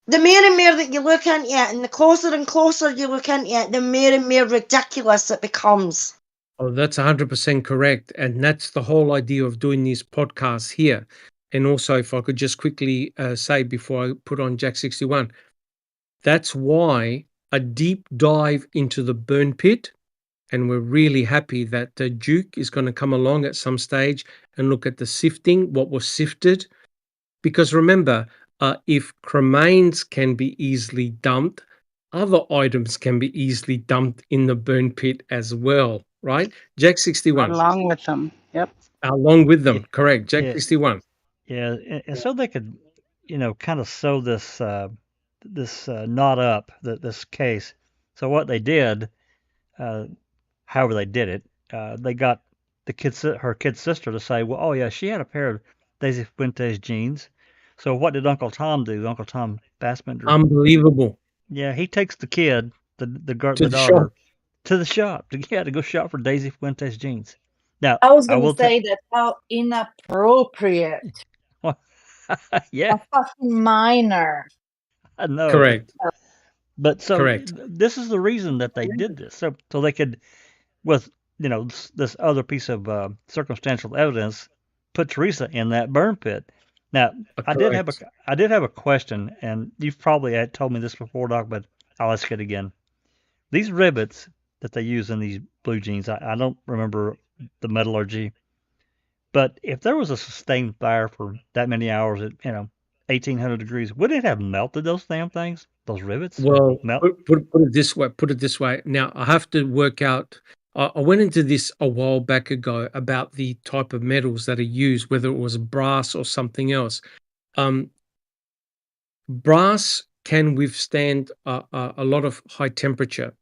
the more and more that you look into it, and the closer and closer you look into it, the more and more ridiculous it becomes. Oh, that's 100% correct. And that's the whole idea of doing these podcasts here. And also, if I could just quickly say before I put on Jack 61, that's why a deep dive into the burn pit, and we're really happy that Duke is going to come along at some stage and look at the sifting, what was sifted. Because remember, if cremains can be easily dumped, other items can be easily dumped in the burn pit as well, right? Jack 61. Along with them. Yep. Along with them, Yeah, correct. Jack yeah, 61. yeah, and so they could, kind of sew this knot up, this case. So what they did, however they did it, they got her kid sister to say, well, oh yeah, she had a pair of Daisy Fuentes jeans. So what did Uncle Tom do? Uncle Tom Bassbender. Unbelievable. Yeah, he takes the kid, the To the daughter, shop. to the shop to go shop for Daisy Fuentes jeans. Now I was going will to say that how inappropriate. Yeah, A fucking minor. I know. Correct. But so Correct. this is the reason that they did this. So they could, with this other piece of circumstantial evidence, put Teresa in that burn pit. Now I did have a question, and you've probably had told me this before, Doc, but I'll ask it again. These rivets that they use in these blue jeans, I don't remember the metallurgy, but if there was a sustained fire for that many hours at 1800 degrees, would it have melted those damn things? Those rivets? Well, Melt? put it this way. Put it this way. Now I have to work out. I went into this a while back ago about the type of metals that are used, whether it was brass or something else. Brass can withstand a lot of high temperature,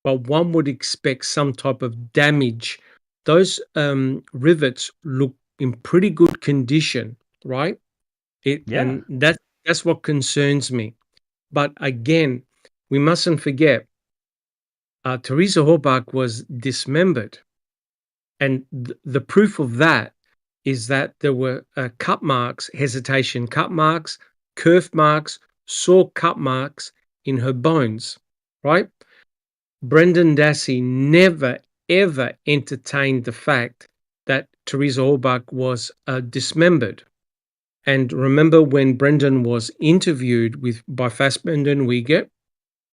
but one would expect some type of damage. Those rivets look in pretty good condition, right? And that's what concerns me. But again, we mustn't forget, Teresa Horbach was dismembered. And the proof of that is that there were cut marks, hesitation cut marks, curve marks, saw cut marks in her bones, right? Brendan Dassey never, ever entertained the fact that Teresa Horbach was dismembered. And remember when Brendan was interviewed by Fassbender and Wiegert,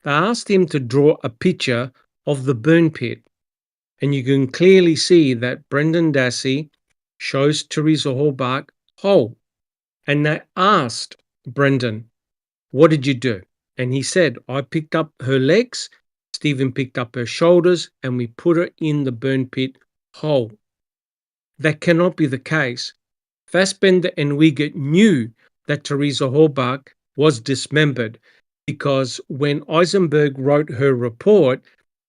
they asked him to draw a picture of the burn pit. And you can clearly see that Brendan Dassey shows Teresa Horbach whole. And they asked Brendan, what did you do? And he said, I picked up her legs, Stephen picked up her shoulders, and we put her in the burn pit whole. That cannot be the case. Fassbender and Wiegert knew that Teresa Horbach was dismembered because when Eisenberg wrote her report,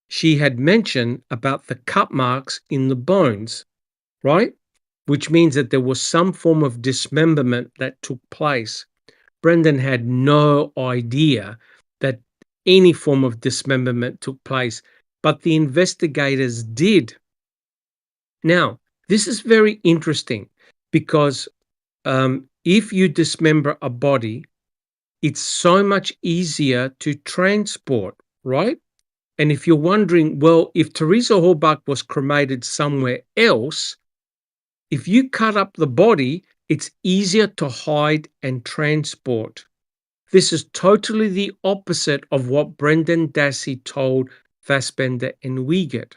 she had mentioned about the cut marks in the bones, right? Which means that there was some form of dismemberment that took place. Brendan had no idea that any form of dismemberment took place, but the investigators did. Now, this is very interesting because if you dismember a body, it's so much easier to transport, right? And if you're wondering, well, if Teresa Halbach was cremated somewhere else, if you cut up the body, it's easier to hide and transport. This is totally the opposite of what Brendan Dassey told Fassbender and Wiegert,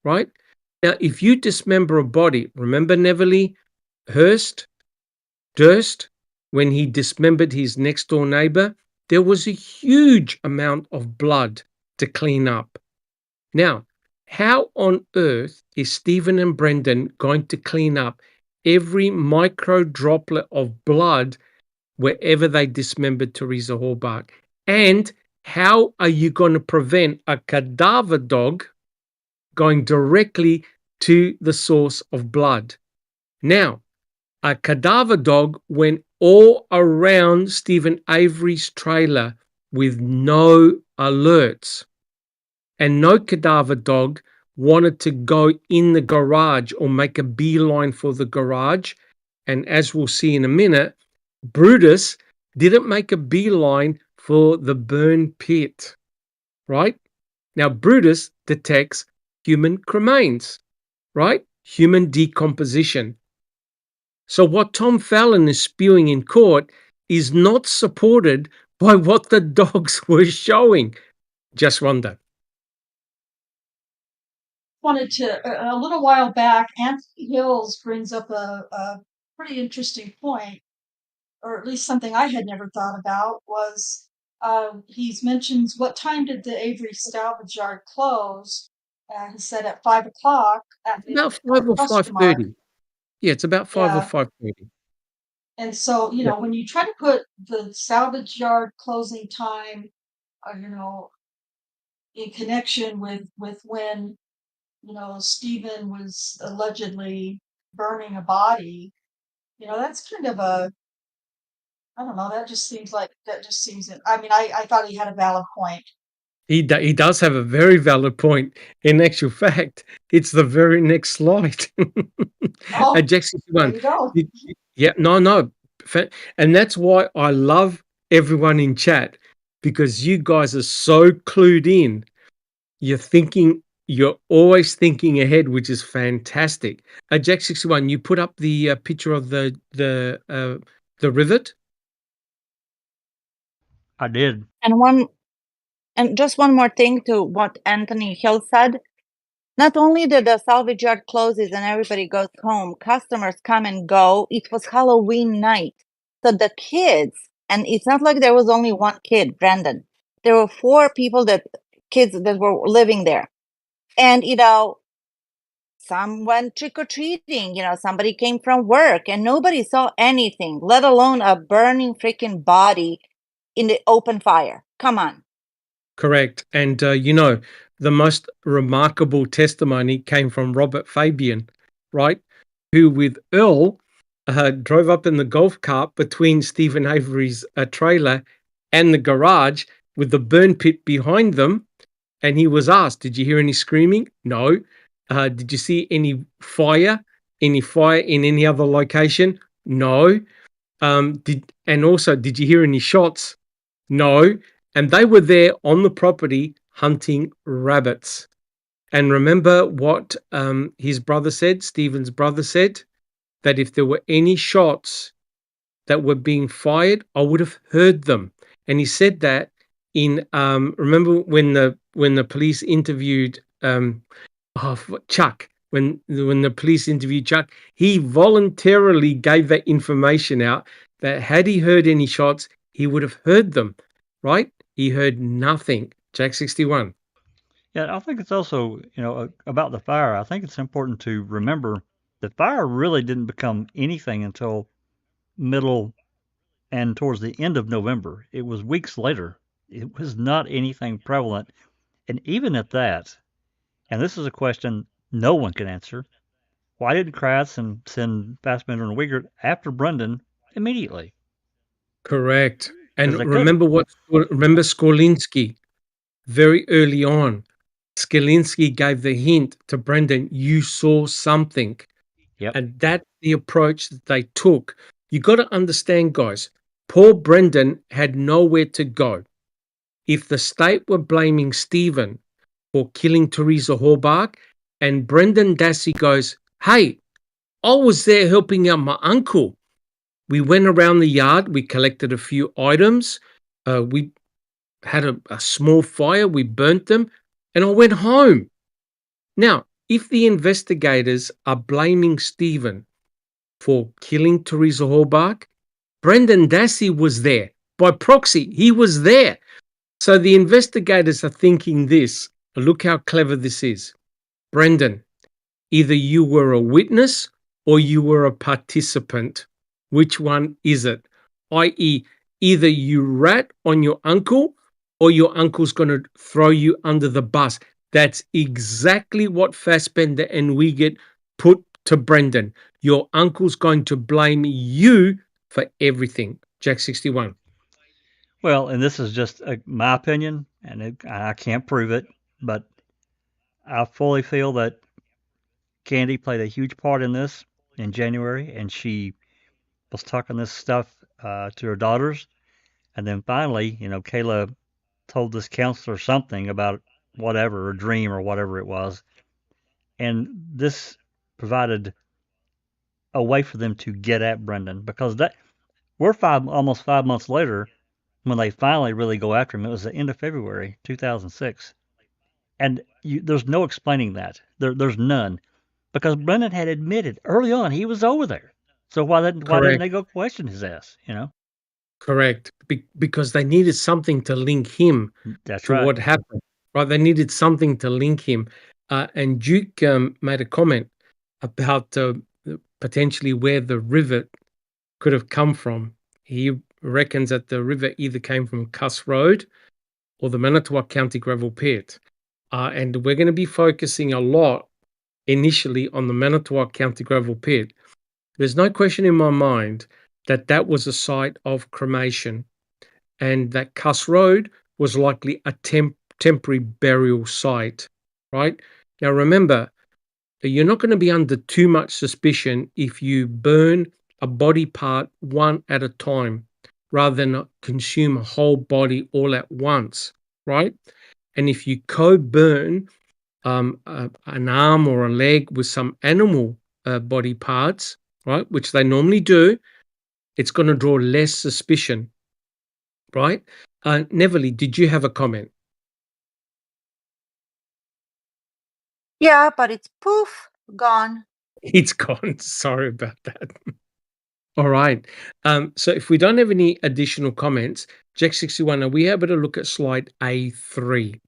right? Now, if you dismember a body, remember Neverly Durst, when he dismembered his next door neighbor, there was a huge amount of blood to clean up. Now, how on earth is Stephen and Brendan going to clean up every micro droplet of blood wherever they dismembered Teresa Halbach? And how are you going to prevent a cadaver dog going directly to the source of blood? Now, a cadaver dog went all around Stephen Avery's trailer with no alerts. And no cadaver dog wanted to go in the garage or make a beeline for the garage. And as we'll see in a minute, Brutus didn't make a beeline for the burn pit, right? Now, Brutus detects human cremains, right? Human decomposition. So what Tom Fallon is spewing in court is not supported by what the dogs were showing. Just wonder. Wanted to, a little while back, Anthony Hills brings up a pretty interesting point, or at least something I had never thought about, was he mentions, what time did the Avery salvage yard close? He said at 5 o'clock. About 5 or 5:30. Yeah, it's about 5 or 5:30. And so, you know, when you try to put the salvage yard closing time, you know, in connection with when, you know, Stephen was allegedly burning a body, you know, that's kind of a, I don't know, that just seems, I mean, I thought he had a valid point. He does have a very valid point. In actual fact, it's the very next slide. Oh, Jackson, there you go. Yeah, no. And that's why I love everyone in chat, because you guys are so clued in. You're always thinking ahead, which is fantastic. Jack 61, you put up the picture of the rivet. I did. And just one more thing to what Anthony Hill said. Not only did the salvage yard closes and everybody goes home, customers come and go. It was Halloween night. So the kids, and it's not like there was only one kid, Brandon. There were 4 kids that were living there. And, you know, some went trick-or-treating, you know, somebody came from work and nobody saw anything, let alone a burning freaking body in the open fire. Come on. Correct. And, you know, the most remarkable testimony came from Robert Fabian, right? Who with Earl drove up in the golf cart between Stephen Avery's trailer and the garage with the burn pit behind them. And he was asked, did you hear any screaming? No. Did you see any fire? Any fire in any other location? No. Did you hear any shots? No. And they were there on the property hunting rabbits. And remember what his brother said, Stephen's brother said, that if there were any shots that were being fired, I would have heard them. And he said that in remember when the police interviewed Chuck, when the police interviewed Chuck, he voluntarily gave that information out, that had he heard any shots, he would have heard them, right? He heard nothing. Jack 61. Yeah, I think it's also, you know, about the fire. I think it's important to remember the fire really didn't become anything until middle and towards the end of November. It was weeks later. It was not anything prevalent. And even at that, and this is a question no one can answer, why didn't Kratz and send Fassbender and Wiegert after Brendan immediately? Correct. And remember Skolinski, very early on, Skolinski gave the hint to Brendan, you saw something. Yep. And that's the approach that they took. You got to understand, guys, poor Brendan had nowhere to go. If the state were blaming Stephen for killing Teresa Hallbark. And Brendan Dassey goes, hey, I was there helping out my uncle. We went around the yard. We collected a few items. We had a small fire. We burnt them. And I went home. Now, if the investigators are blaming Stephen for killing Teresa Hallbark, Brendan Dassey was there. By proxy, he was there. So the investigators are thinking this. Look how clever this is. Brendan, either you were a witness or you were a participant. Which one is it? I.e., either you rat on your uncle or your uncle's going to throw you under the bus. That's exactly what Fassbender and Wiegert put to Brendan. Your uncle's going to blame you for everything. Jack 61. Well, and this is just my opinion, and I can't prove it, but I fully feel that Candy played a huge part in this in January, and she was talking this stuff to her daughters. And then finally, Kayla told this counselor something about whatever, a dream or whatever it was. And this provided a way for them to get at Brendan, because we're almost 5 months later when they finally really go after him. It was the end of February 2006. And there's no explaining that. There's none. Because Brendan had admitted early on he was over there. So why didn't they go question his ass, Correct. Because they needed something to link him to what happened. Right? They needed something to link him. And Duke made a comment about potentially where the rivet could have come from. He reckons that the river either came from Cuss Road or the Manitowoc County gravel pit. And we're going to be focusing a lot initially on the Manitowoc County gravel pit. There's no question in my mind that was a site of cremation, and that Cuss Road was likely a temporary burial site, right? Now remember, you're not going to be under too much suspicion if you burn a body part one at a time rather than consume a whole body all at once, right? And if you co-burn an arm or a leg with some animal body parts, right, which they normally do, it's going to draw less suspicion, right? Neverly, did you have a comment? Yeah, but it's poof, gone. It's gone. Sorry about that. All right. So if we don't have any additional comments, Jack 61, are we able to look at slide A3?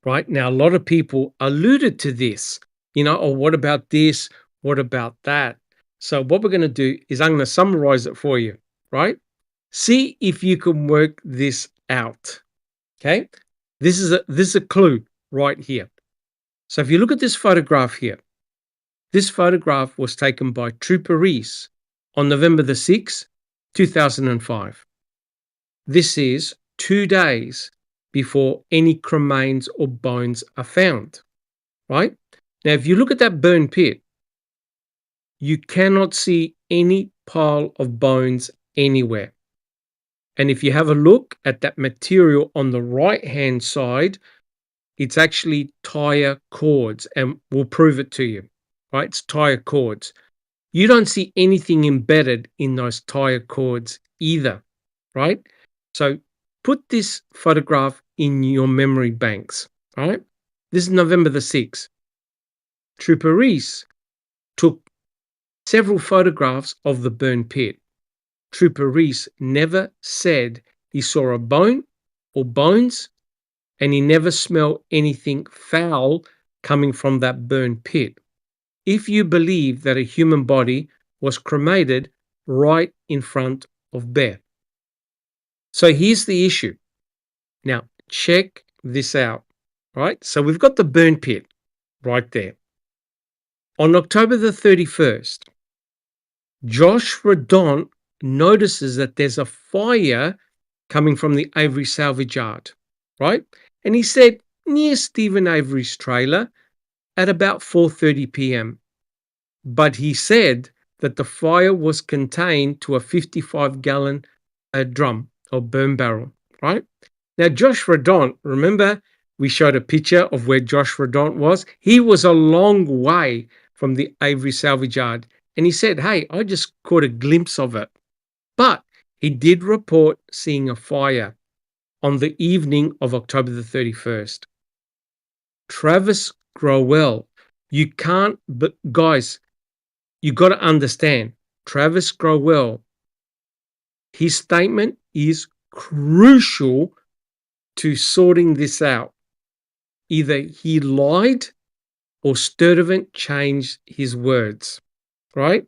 Right now, a lot of people alluded to this, oh, what about this? What about that? So what we're going to do is I'm going to summarize it for you, right? See if you can work this out. Okay. This is a clue right here. So if you look at this photograph here, this photograph was taken by Trooper Reese on November the 6th, 2005. This is 2 days before any cremains or bones are found, right? Now, if you look at that burn pit, you cannot see any pile of bones anywhere. And if you have a look at that material on the right-hand side, it's actually tire cords, and we'll prove it to you, right? It's tire cords. You don't see anything embedded in those tire cords either, right? So put this photograph in your memory banks, right? This is November the 6th. Trooper Reese took several photographs of the burn pit. Trooper Reese never said he saw a bone or bones, and he never smelled anything foul coming from that burn pit. If you believe that a human body was cremated right in front of Beth. So here's the issue. Now, check this out, right? So we've got the burn pit right there. On October the 31st, Josh Redon notices that there's a fire coming from the Avery salvage yard, right? And he said near Stephen Avery's trailer at about 4:30 p.m. But he said that the fire was contained to a 55-gallon drum or burn barrel, right? Now, Josh Redon, remember, we showed a picture of where Josh Redont was. He was a long way from the Avery salvage yard, and he said, "Hey, I just caught a glimpse of it." But he did report seeing a fire on the evening of October the 31st. Travis Growell, you can't, but guys, you got to understand, Travis Growell, his statement is crucial to sorting this out. Either he lied or Sturtevant changed his words, right?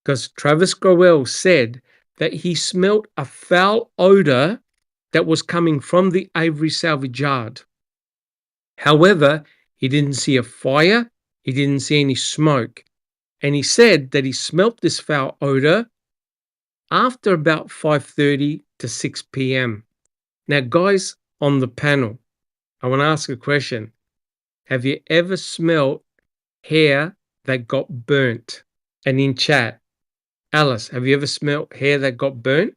Because Travis Growell said that he smelt a foul odor that was coming from the Avery salvage yard. However, he didn't see a fire, he didn't see any smoke, and he said that he smelt this foul odor after about 5:30 to 6 p.m. Now, guys on the panel, I want to ask a question. Have you ever smelled hair that got burnt? And in chat, Alice, have you ever smelled hair that got burnt?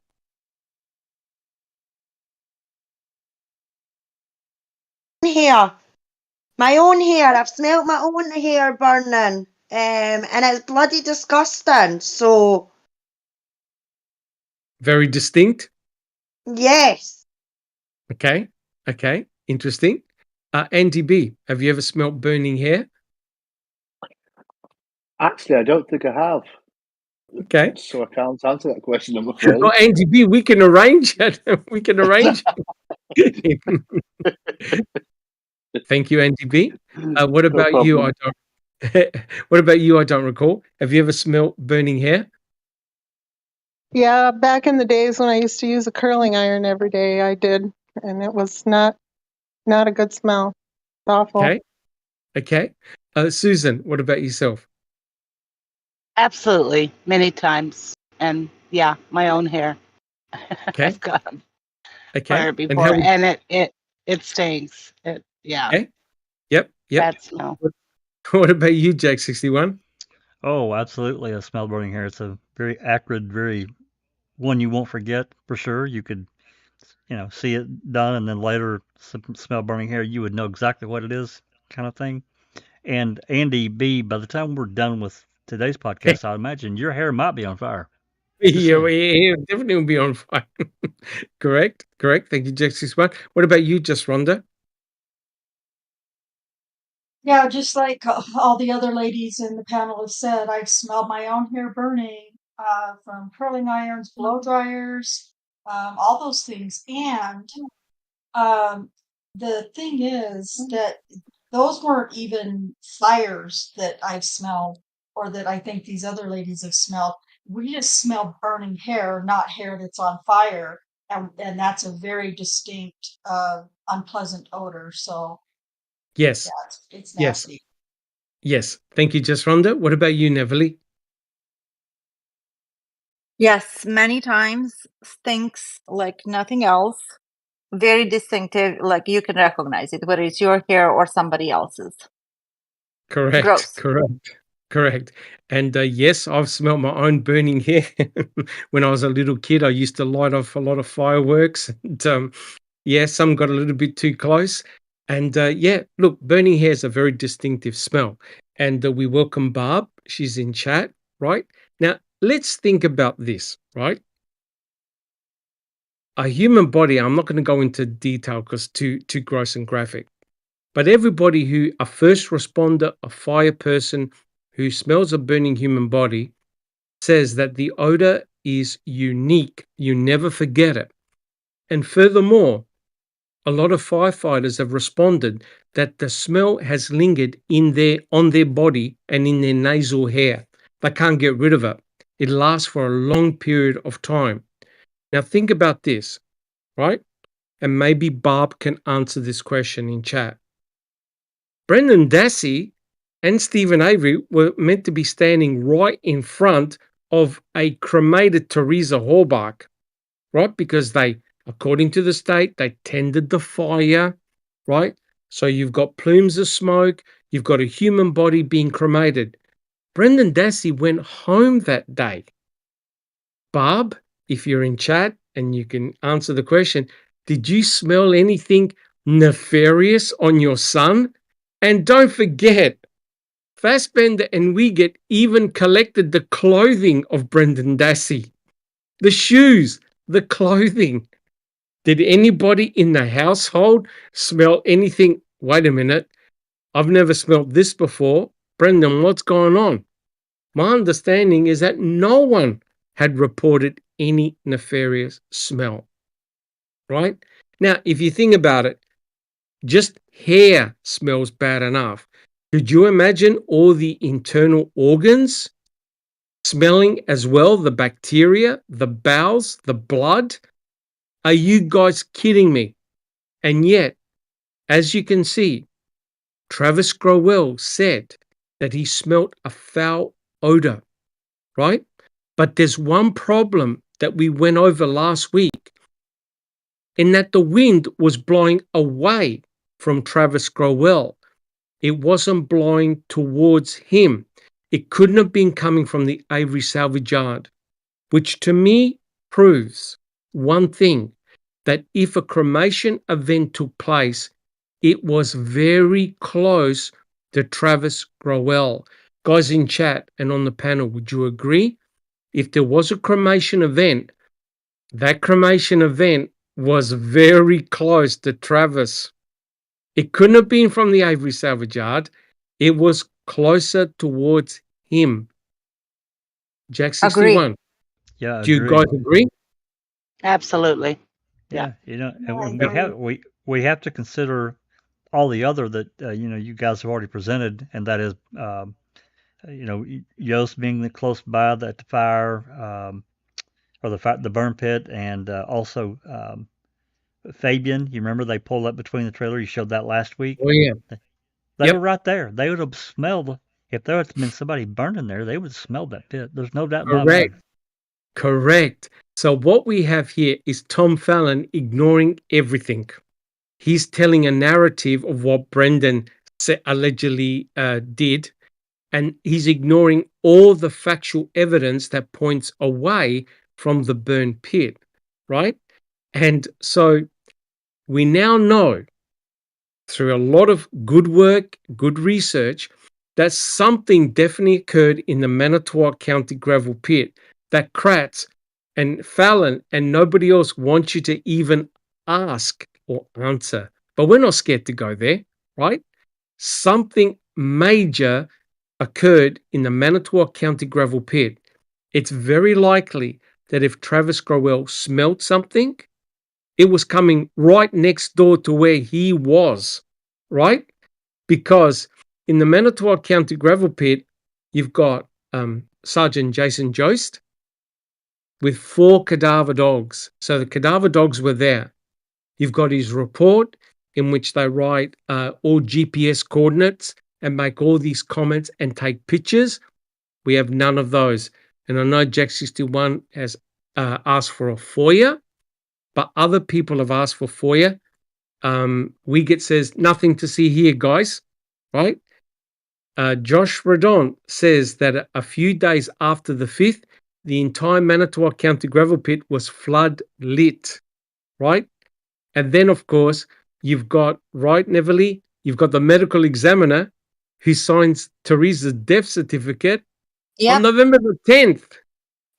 Hair. My own hair. I've smelt my own hair burning. And it's bloody disgusting. So. Very distinct? Yes. Okay. Interesting. Andy B, have you ever smelt burning hair? Actually, I don't think I have. Okay. So I can't answer that question, I'm afraid. Well, Andy B, we can arrange it. We can arrange it. Thank you, Andy B. What about No you? What about you? I don't recall. Have you ever smelt burning hair? Yeah, back in the days when I used to use a curling iron every day, I did, and it was not a good smell. It's awful. Okay. Susan, what about yourself? Absolutely, many times, and yeah, my own hair. Okay. I've got Okay. fire before, and it stings. Yeah. Okay. Yep. Bad smell. What about you, Jack 61? Oh, absolutely. I smell burning hair. It's a very acrid, very one you won't forget for sure. You could, see it done and then later smell burning hair. You would know exactly what it is, kind of thing. And Andy B, by the time we're done with today's podcast, I imagine your hair might be on fire. Yeah, definitely will be on fire. Correct. Thank you, Jack 61. What about you, Just Rhonda? Yeah, just like all the other ladies in the panel have said, I've smelled my own hair burning from curling irons, blow dryers, all those things. And the thing is that those weren't even fires that I've smelled or that I think these other ladies have smelled. We just smell burning hair, not hair that's on fire. And that's a very distinct, unpleasant odor. So, Yes. yeah, it's nasty. Yes. Thank you, Just Rhonda. What about you, Neverly? Yes, many times stinks like nothing else. Very distinctive, like you can recognize it, whether it's your hair or somebody else's. Correct. Gross. Correct. And yes, I've smelled my own burning hair. When I was a little kid, I used to light off a lot of fireworks. And some got a little bit too close. And look, burning hair is a very distinctive smell. And we welcome Barb. She's in chat, right? Now, let's think about this, right? A human body, I'm not going to go into detail because too gross and graphic. But everybody who, a first responder, a fire person who smells a burning human body says that the odor is unique. You never forget it. And furthermore, a lot of firefighters have responded that the smell has lingered on their body and in their nasal hair. They can't get rid of it. It lasts for a long period of time. Now think about this, right? And maybe Barb can answer this question in chat. Brendan Dassey and Stephen Avery were meant to be standing right in front of a cremated Teresa Halbach, right? Because they, according to the state, they tended the fire, right? So you've got plumes of smoke, you've got a human body being cremated. Brendan Dassey went home that day. Barb, if you're in chat and you can answer the question, did you smell anything nefarious on your son? And don't forget, Fassbender and Wiegert even collected the clothing of Brendan Dassey. The shoes, the clothing. Did anybody in the household smell anything? Wait a minute, I've never smelled this before. Brendan, what's going on? My understanding is that no one had reported any nefarious smell, right? Now, if you think about it, just hair smells bad enough. Could you imagine all the internal organs smelling as well? The bacteria, the bowels, the blood? Are you guys kidding me? And yet, as you can see, Travis Growell said that he smelt a foul odor, right? But there's one problem that we went over last week, in that the wind was blowing away from Travis Growell. It wasn't blowing towards him. It couldn't have been coming from the Avery salvage yard, which to me proves one thing, that if a cremation event took place, it was very close to Travis Growell. Guys in chat and on the panel, would you agree? If there was a cremation event, that cremation event was very close to Travis. It couldn't have been from the Avery salvage yard. It was closer towards him. Jack 61. Agree. Yeah, Do you agree. guys agree? Absolutely. Yeah, you know, Yeah, I and we have agree. we have to consider all the other that you know you guys have already presented, and that is you know Yost being the close by the fire or the burn pit, and also Fabian. You remember they pulled up between the trailer. You showed that last week. Oh, yeah. They Yep. were right there. They would have smelled if there had been somebody burning there. They would have smelled that pit. There's no doubt in my Correct. mind. Correct. So what we have here is Tom Fallon ignoring everything. He's telling a narrative of what Brendan allegedly did, and he's ignoring all the factual evidence that points away from the burn pit, right? And so we now know, through a lot of good work, good research, that something definitely occurred in the Manitowoc County gravel pit that Kratz and Fallon and nobody else wants you to even ask or answer. But we're not scared to go there, right? Something major occurred in the Manitowoc County gravel pit. It's very likely that if Travis Growell smelled something, it was coming right next door to where he was, right? Because in the Manitowoc County gravel pit, you've got Sergeant Jason Jost with 4 cadaver dogs. So the cadaver dogs were there. You've got his report in which they write all GPS coordinates and make all these comments and take pictures. We have none of those. And I know Jack 61 has asked for a FOIA, but other people have asked for FOIA. Wiegert says, nothing to see here, guys, right? Josh Redon says that a few days after the 5th, the entire Manitowoc County gravel pit was flood lit, right? And then, of course, you've got, right, Neverly, you've got the medical examiner who signs Teresa's death certificate on Yep. November the 10th.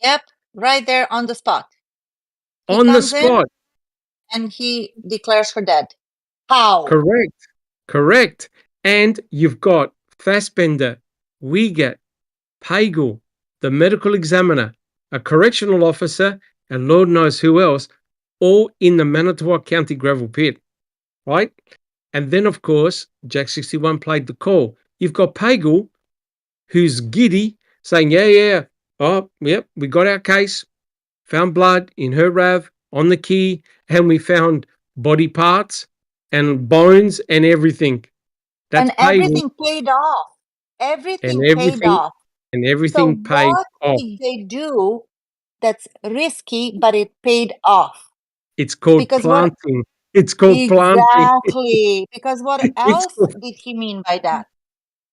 Yep. Right there on the spot. He On the comes in spot. and he declares her dead. How? Correct. Correct. And you've got Fassbender, Wiegert, Pagel, the medical examiner, a correctional officer, and Lord knows who else, all in the Manitowoc County gravel pit, right? And then, of course, Jack 61 played the call. You've got Pagel, who's giddy, saying, yeah, oh, yep, we got our case, found blood in her RAV, on the key, and we found body parts and bones and everything. That's and everything paid off. Everything paid off. And everything So paid what off. did they do that's risky, but it paid off? It's called Because planting. It's called planting. Exactly. Because what else did he mean by that?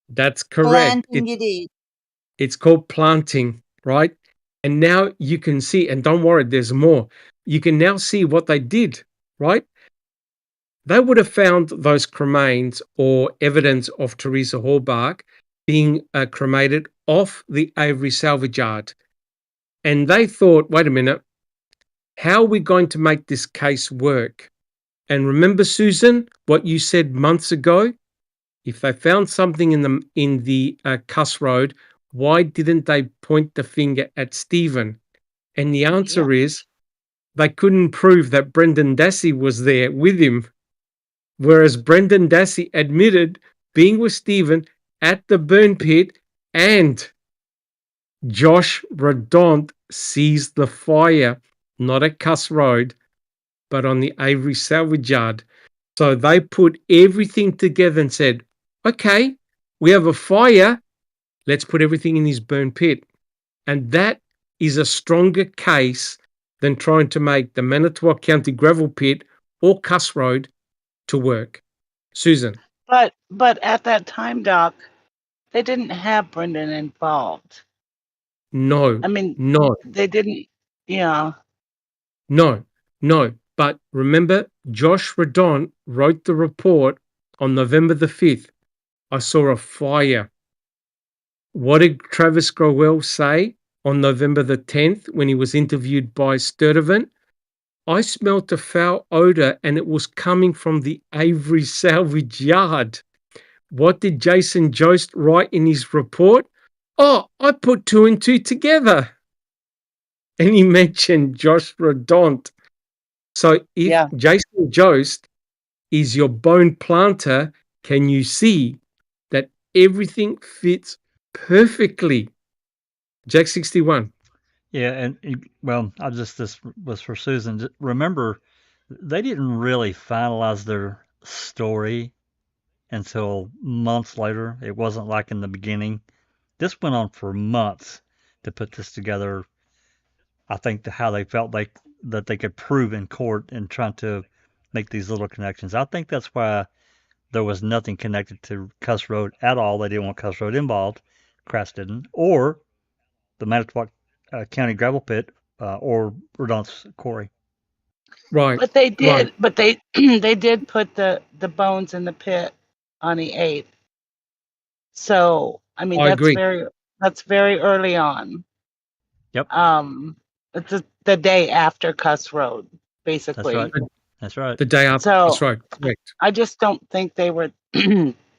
That's correct. Planting it is. It's called planting, right? And now you can see, and don't worry, there's more. You can now see what they did, right? they would have found those cremains or evidence of Teresa Halbach being cremated off the Avery salvage yard. And they thought, wait a minute, how are we going to make this case work? And remember, Susan, what you said months ago? If they found something in the Cuss Road, why didn't they point the finger at Stephen? And the answer is they couldn't prove that Brendan Dassey was there with him, whereas Brendan Dassey admitted being with Stephen at the burn pit, and Josh Redont sees the fire, not at Cuss Road, but on the Avery salvage yard. So they put everything together and said, okay, we have a fire, let's put everything in his burn pit. And that is a stronger case than trying to make the Manitowoc County gravel pit or Cuss Road to work. Susan. But at that time, Doc, they didn't have Brendan involved. No. I mean, no. They didn't, yeah. No. But remember, Josh Redont wrote the report on November the 5th. I saw a fire. What did Travis Growell say on November the 10th when he was interviewed by Sturtevant? I smelt a foul odor and it was coming from the Avery salvage yard. What did Jason Jost write in his report? Oh, I put 2 and 2 together. And he mentioned Josh Redont. So if Jason Jost is your bone planter, can you see that everything fits perfectly? Jack 61. Yeah, and well, this was for Susan. Remember, they didn't really finalize their story until months later. It wasn't like in the beginning. This went on for months to put this together. I think how they felt that they could prove in court and trying to make these little connections. I think that's why there was nothing connected to Cuss Road at all. They didn't want Cuss Road involved. Kratz didn't, or the Manitowoc County gravel pit, or Redont's quarry. Right. But they did. Right. But they they did put the bones in the pit on the 8th. So I mean, that's very early on. Yep. It's the day after Cuss Road, basically. That's right. The day after Cuss Road. Correct. I just don't think they were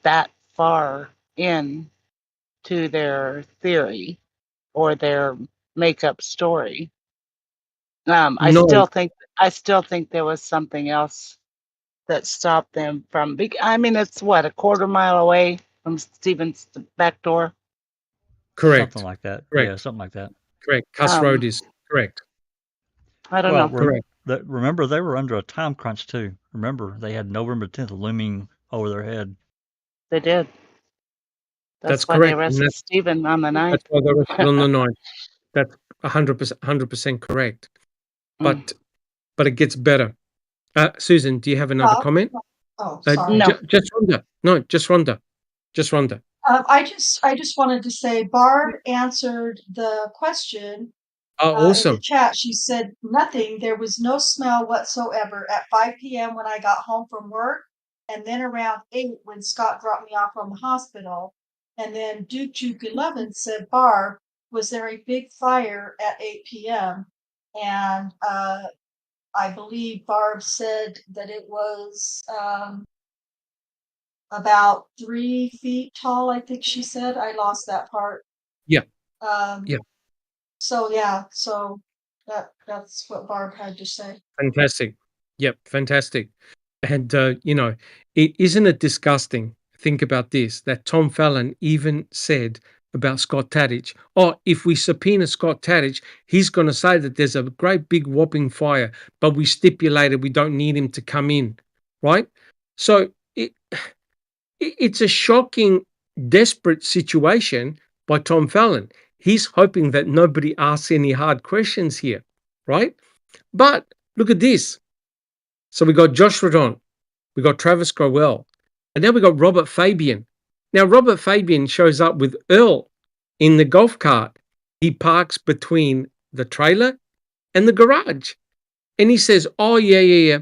that far in to their theory or their makeup story. I still think there was something else that stopped them from. I mean, it's what, a quarter mile away from Stephen's back door. Correct. Something like that. Correct. Yeah, something like that. Correct. Cuss Road is correct. I don't know. Correct. Remember, they were under a time crunch too. Remember, they had November 10th looming over their head. They did. That's why correct. they arrested Stephen on the 9th. That's why they arrested on the 9th. That's 100% correct. But it gets better. Susan, do you have another comment? Oh, sorry. No. Just Rhonda. No, just Rhonda. I just wanted to say Barb answered the question. Awesome. In the chat, she said nothing. There was no smell whatsoever at 5 p.m. when I got home from work, and then around 8 when Scott dropped me off from the hospital. And then Duke 11 said, Barb, was there a big fire at 8 p.m.? And I believe Barb said that it was about 3 feet tall, I think she said. I lost that part. Yeah. Yeah. So that's what Barb had to say. Fantastic. Yep, fantastic. And isn't it disgusting? Think about this, that Tom Fallon even said about Scott Tadich. Oh, if we subpoena Scott Tadich, he's going to say that there's a great big whopping fire, but we stipulated we don't need him to come in, right? So it's a shocking, desperate situation by Tom Fallon. He's hoping that nobody asks any hard questions here, right? But look at this. So we got Josh Redont, we got Travis Growell, and now we got Robert Fabian. Now, Robert Fabian shows up with Earl in the golf cart. He parks between the trailer and the garage. And he says, oh, yeah.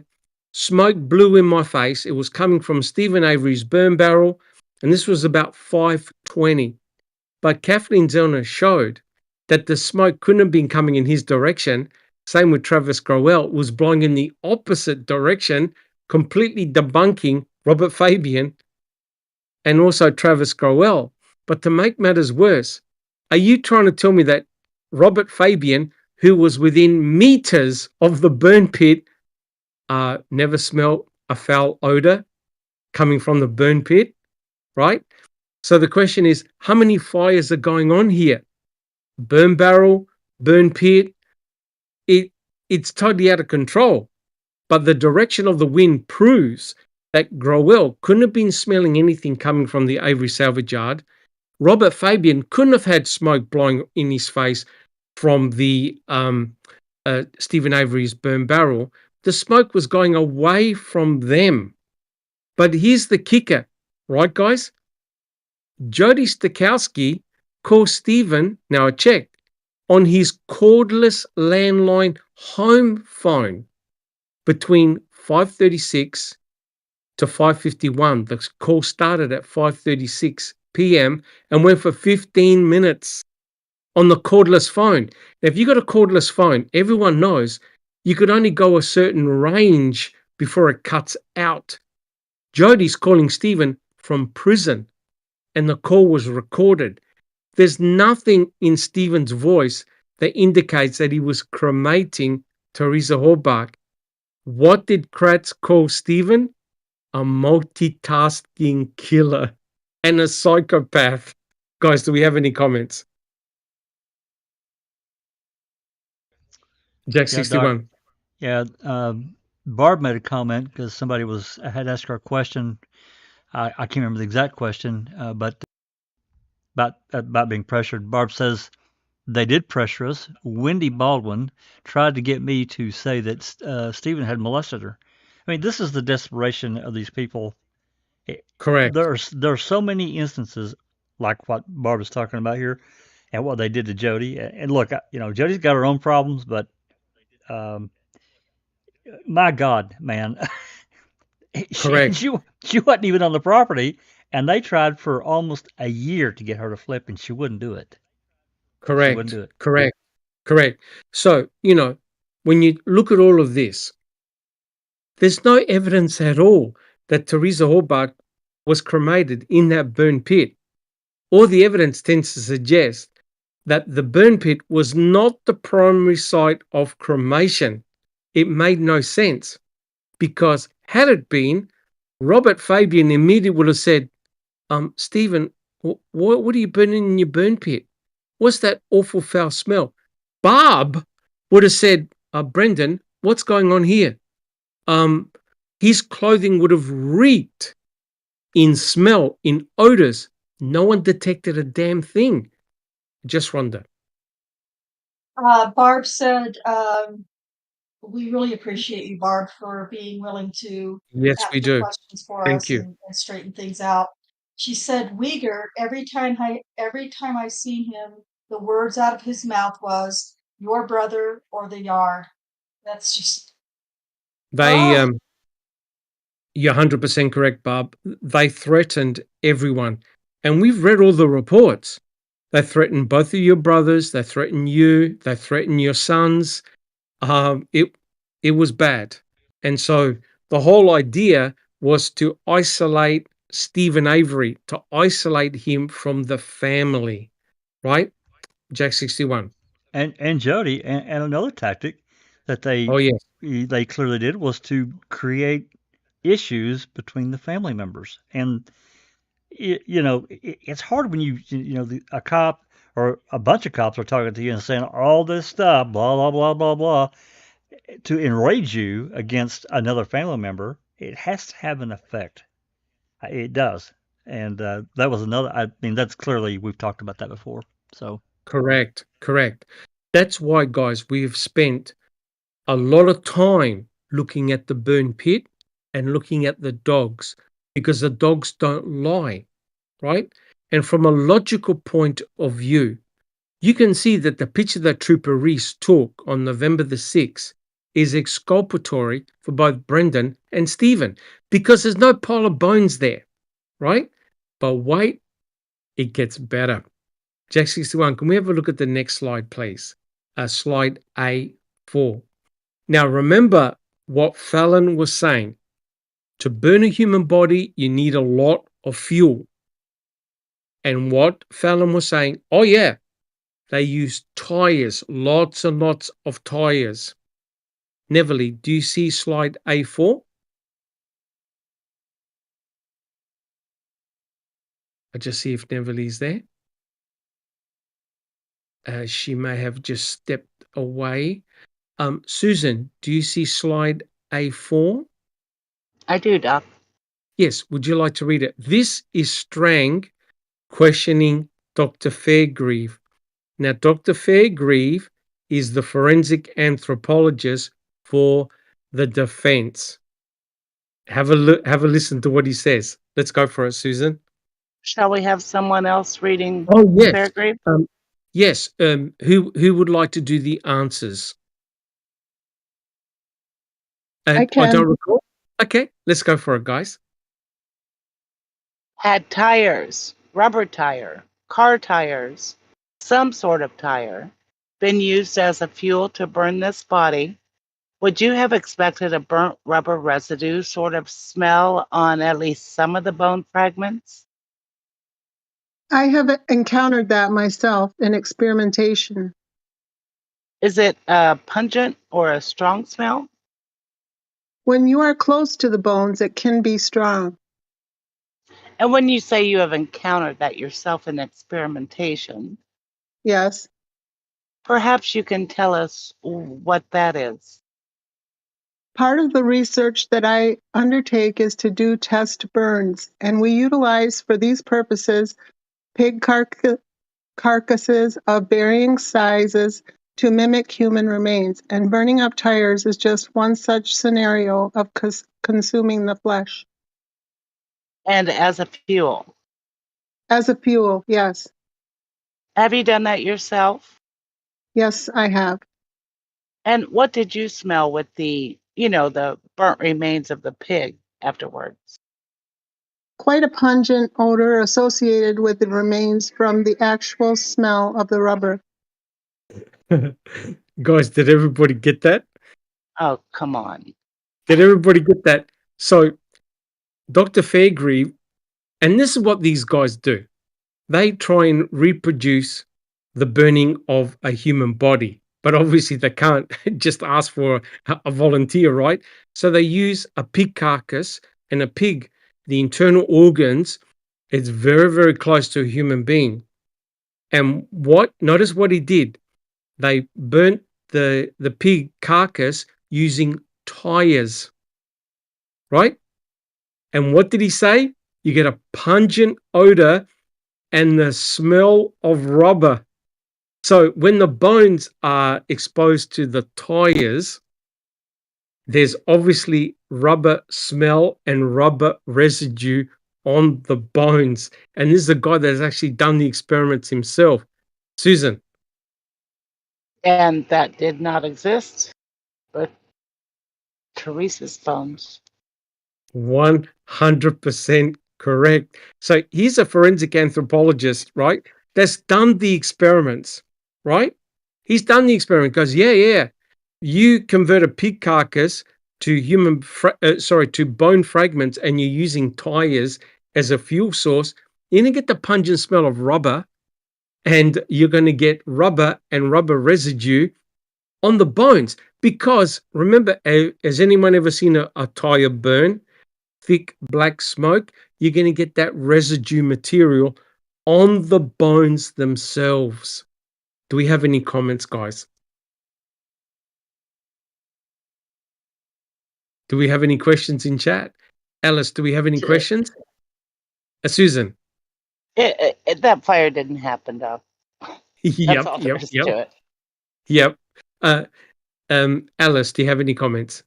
Smoke blew in my face. It was coming from Stephen Avery's burn barrel, and this was about 5:20. But Kathleen Zellner showed that the smoke couldn't have been coming in his direction. Same with Travis Growell, it was blowing in the opposite direction, completely debunking Robert Fabian and also Travis Growell. But to make matters worse, are you trying to tell me that Robert Fabian, who was within meters of the burn pit, never smelled a foul odor coming from the burn pit, right? So the question is, how many fires are going on here? Burn barrel, burn pit, it's totally out of control. But the direction of the wind proves that Growell couldn't have been smelling anything coming from the Avery salvage yard. Robert Fabian couldn't have had smoke blowing in his face from the Stephen Avery's burn barrel. The smoke was going away from them. But here's the kicker, right, guys? Jody Stokowski called Stephen, now I checked, on his cordless landline home phone between 5:36 to 5:51. The call started at 5:36 p.m. and went for 15 minutes on the cordless phone. Now, if you got a cordless phone, everyone knows you could only go a certain range before it cuts out. Jody's calling Stephen from prison, and the call was recorded. There's nothing in Stephen's voice that indicates that he was cremating Teresa Horbach. What did Kratz call Stephen? A multitasking killer and a psychopath. Guys, do we have any comments? Jack 61. Yeah, Barb made a comment because somebody had asked her a question. I can't remember the exact question, but about being pressured. Barb says they did pressure us. Wendy Baldwin tried to get me to say that Stephen had molested her. I mean, this is the desperation of these people. Correct. There are so many instances like what Barb is talking about here, and what they did to Jody. And look, Jody's got her own problems, but my God, man, Correct. she wasn't even on the property, and they tried for almost a year to get her to flip, and she wouldn't do it. Correct. She wouldn't do it. Correct. So, when you look at all of this, there's no evidence at all that Teresa Horbach was cremated in that burn pit. All the evidence tends to suggest that the burn pit was not the primary site of cremation. It made no sense, because had it been, Robert Fabian immediately would have said, Stephen, what are you burning in your burn pit? What's that awful foul smell? Barb would have said, Brendan, what's going on here? His clothing would have reeked in smell, in odors. No one detected a damn thing. Just Rhonda. Barb said, we really appreciate you, Barb, for being willing to Yes, we ask do. questions for Thank us you. and straighten things out. She said, Uyghur, every time I seen him, the words out of his mouth was your brother or the yard. That's just You're 100% correct, Barb. They threatened everyone. And we've read all the reports. They threatened both of your brothers. They threatened you. They threatened your sons. It was bad. And so the whole idea was to isolate Stephen Avery, to isolate him from the family, right? Jack 61. And Jody, and another tactic that they clearly did was to create issues between the family members. And it's hard when a cop or a bunch of cops are talking to you and saying all this stuff, blah blah blah blah blah, to enrage you against another family member. It has to have an effect. It does. And that was another. I mean, that's clearly, we've talked about that before. So correct. That's why, guys, we've spent a lot of time looking at the burn pit and looking at the dogs, because the dogs don't lie, right? And from a logical point of view, you can see that the picture that Trooper Reese took on November the 6th is exculpatory for both Brendan and Stephen because there's no pile of bones there, right? But wait, it gets better. Jack 61, can we have a look at the next slide, please? Slide A4. Now, remember what Fallon was saying. To burn a human body, you need a lot of fuel. And what Fallon was saying, oh yeah, they use tires, lots and lots of tires. Neverly, do you see slide A4? I just see if Neverly's there. She may have just stepped away. Susan, do you see slide A4? I do, Doc. Yes, would you like to read it? This is Strang questioning Dr. Fairgrieve. Now, Dr. Fairgrieve is the forensic anthropologist for the defense. Have a listen to what he says. Let's go for it, Susan. Shall we have someone else reading? Oh, yes. Fairgrave? Yes. Who would like to do the answers? I can. I don't recall. Okay, let's go for it, guys. Had tires, rubber tire, car tires, some sort of tire, been used as a fuel to burn this body, would you have expected a burnt rubber residue sort of smell on at least some of the bone fragments? I have encountered that myself in experimentation. Is it a pungent or a strong smell? When you are close to the bones, it can be strong. And when you say you have encountered that yourself in experimentation, Yes. perhaps you can tell us what that is. Part of the research that I undertake is to do test burns, and we utilize for these purposes pig carcasses of varying sizes to mimic human remains, and burning up tires is just one such scenario of consuming the flesh. And as a fuel? As a fuel, yes. Have you done that yourself? Yes, I have. And what did you smell with the burnt remains of the pig afterwards? Quite a pungent odor associated with the remains from the actual smell of the rubber. Guys, did everybody get that? Oh, come on. Did everybody get that? So, Dr. Fairgrieve, and this is what these guys do. They try and reproduce the burning of a human body, but obviously they can't just ask for a volunteer, right? So they use a pig carcass, and a pig, the internal organs, it's very, very close to a human being. And notice what he did. They burnt the pig carcass using tires, right? And what did he say? You get a pungent odor and the smell of rubber. So when the bones are exposed to the tires, there's obviously rubber smell and rubber residue on the bones. And this is a guy that has actually done the experiments himself. Susan. And that did not exist with Teresa's bones. 100% correct. So he's a forensic anthropologist, right? That's done the experiments, right? He's done the experiment because, yeah, you convert a pig carcass to to bone fragments, and you're using tires as a fuel source. You're going to get the pungent smell of rubber, and you're going to get rubber and rubber residue on the bones. Because remember, has anyone ever seen a tire burn? Thick black smoke, you're going to get that residue material on the bones themselves. Do we have any comments, guys? Do we have any questions in chat? Alice, do we have any questions? Susan? That fire didn't happen, Doc. That's all there is to it. Yep. Alice, do you have any comments?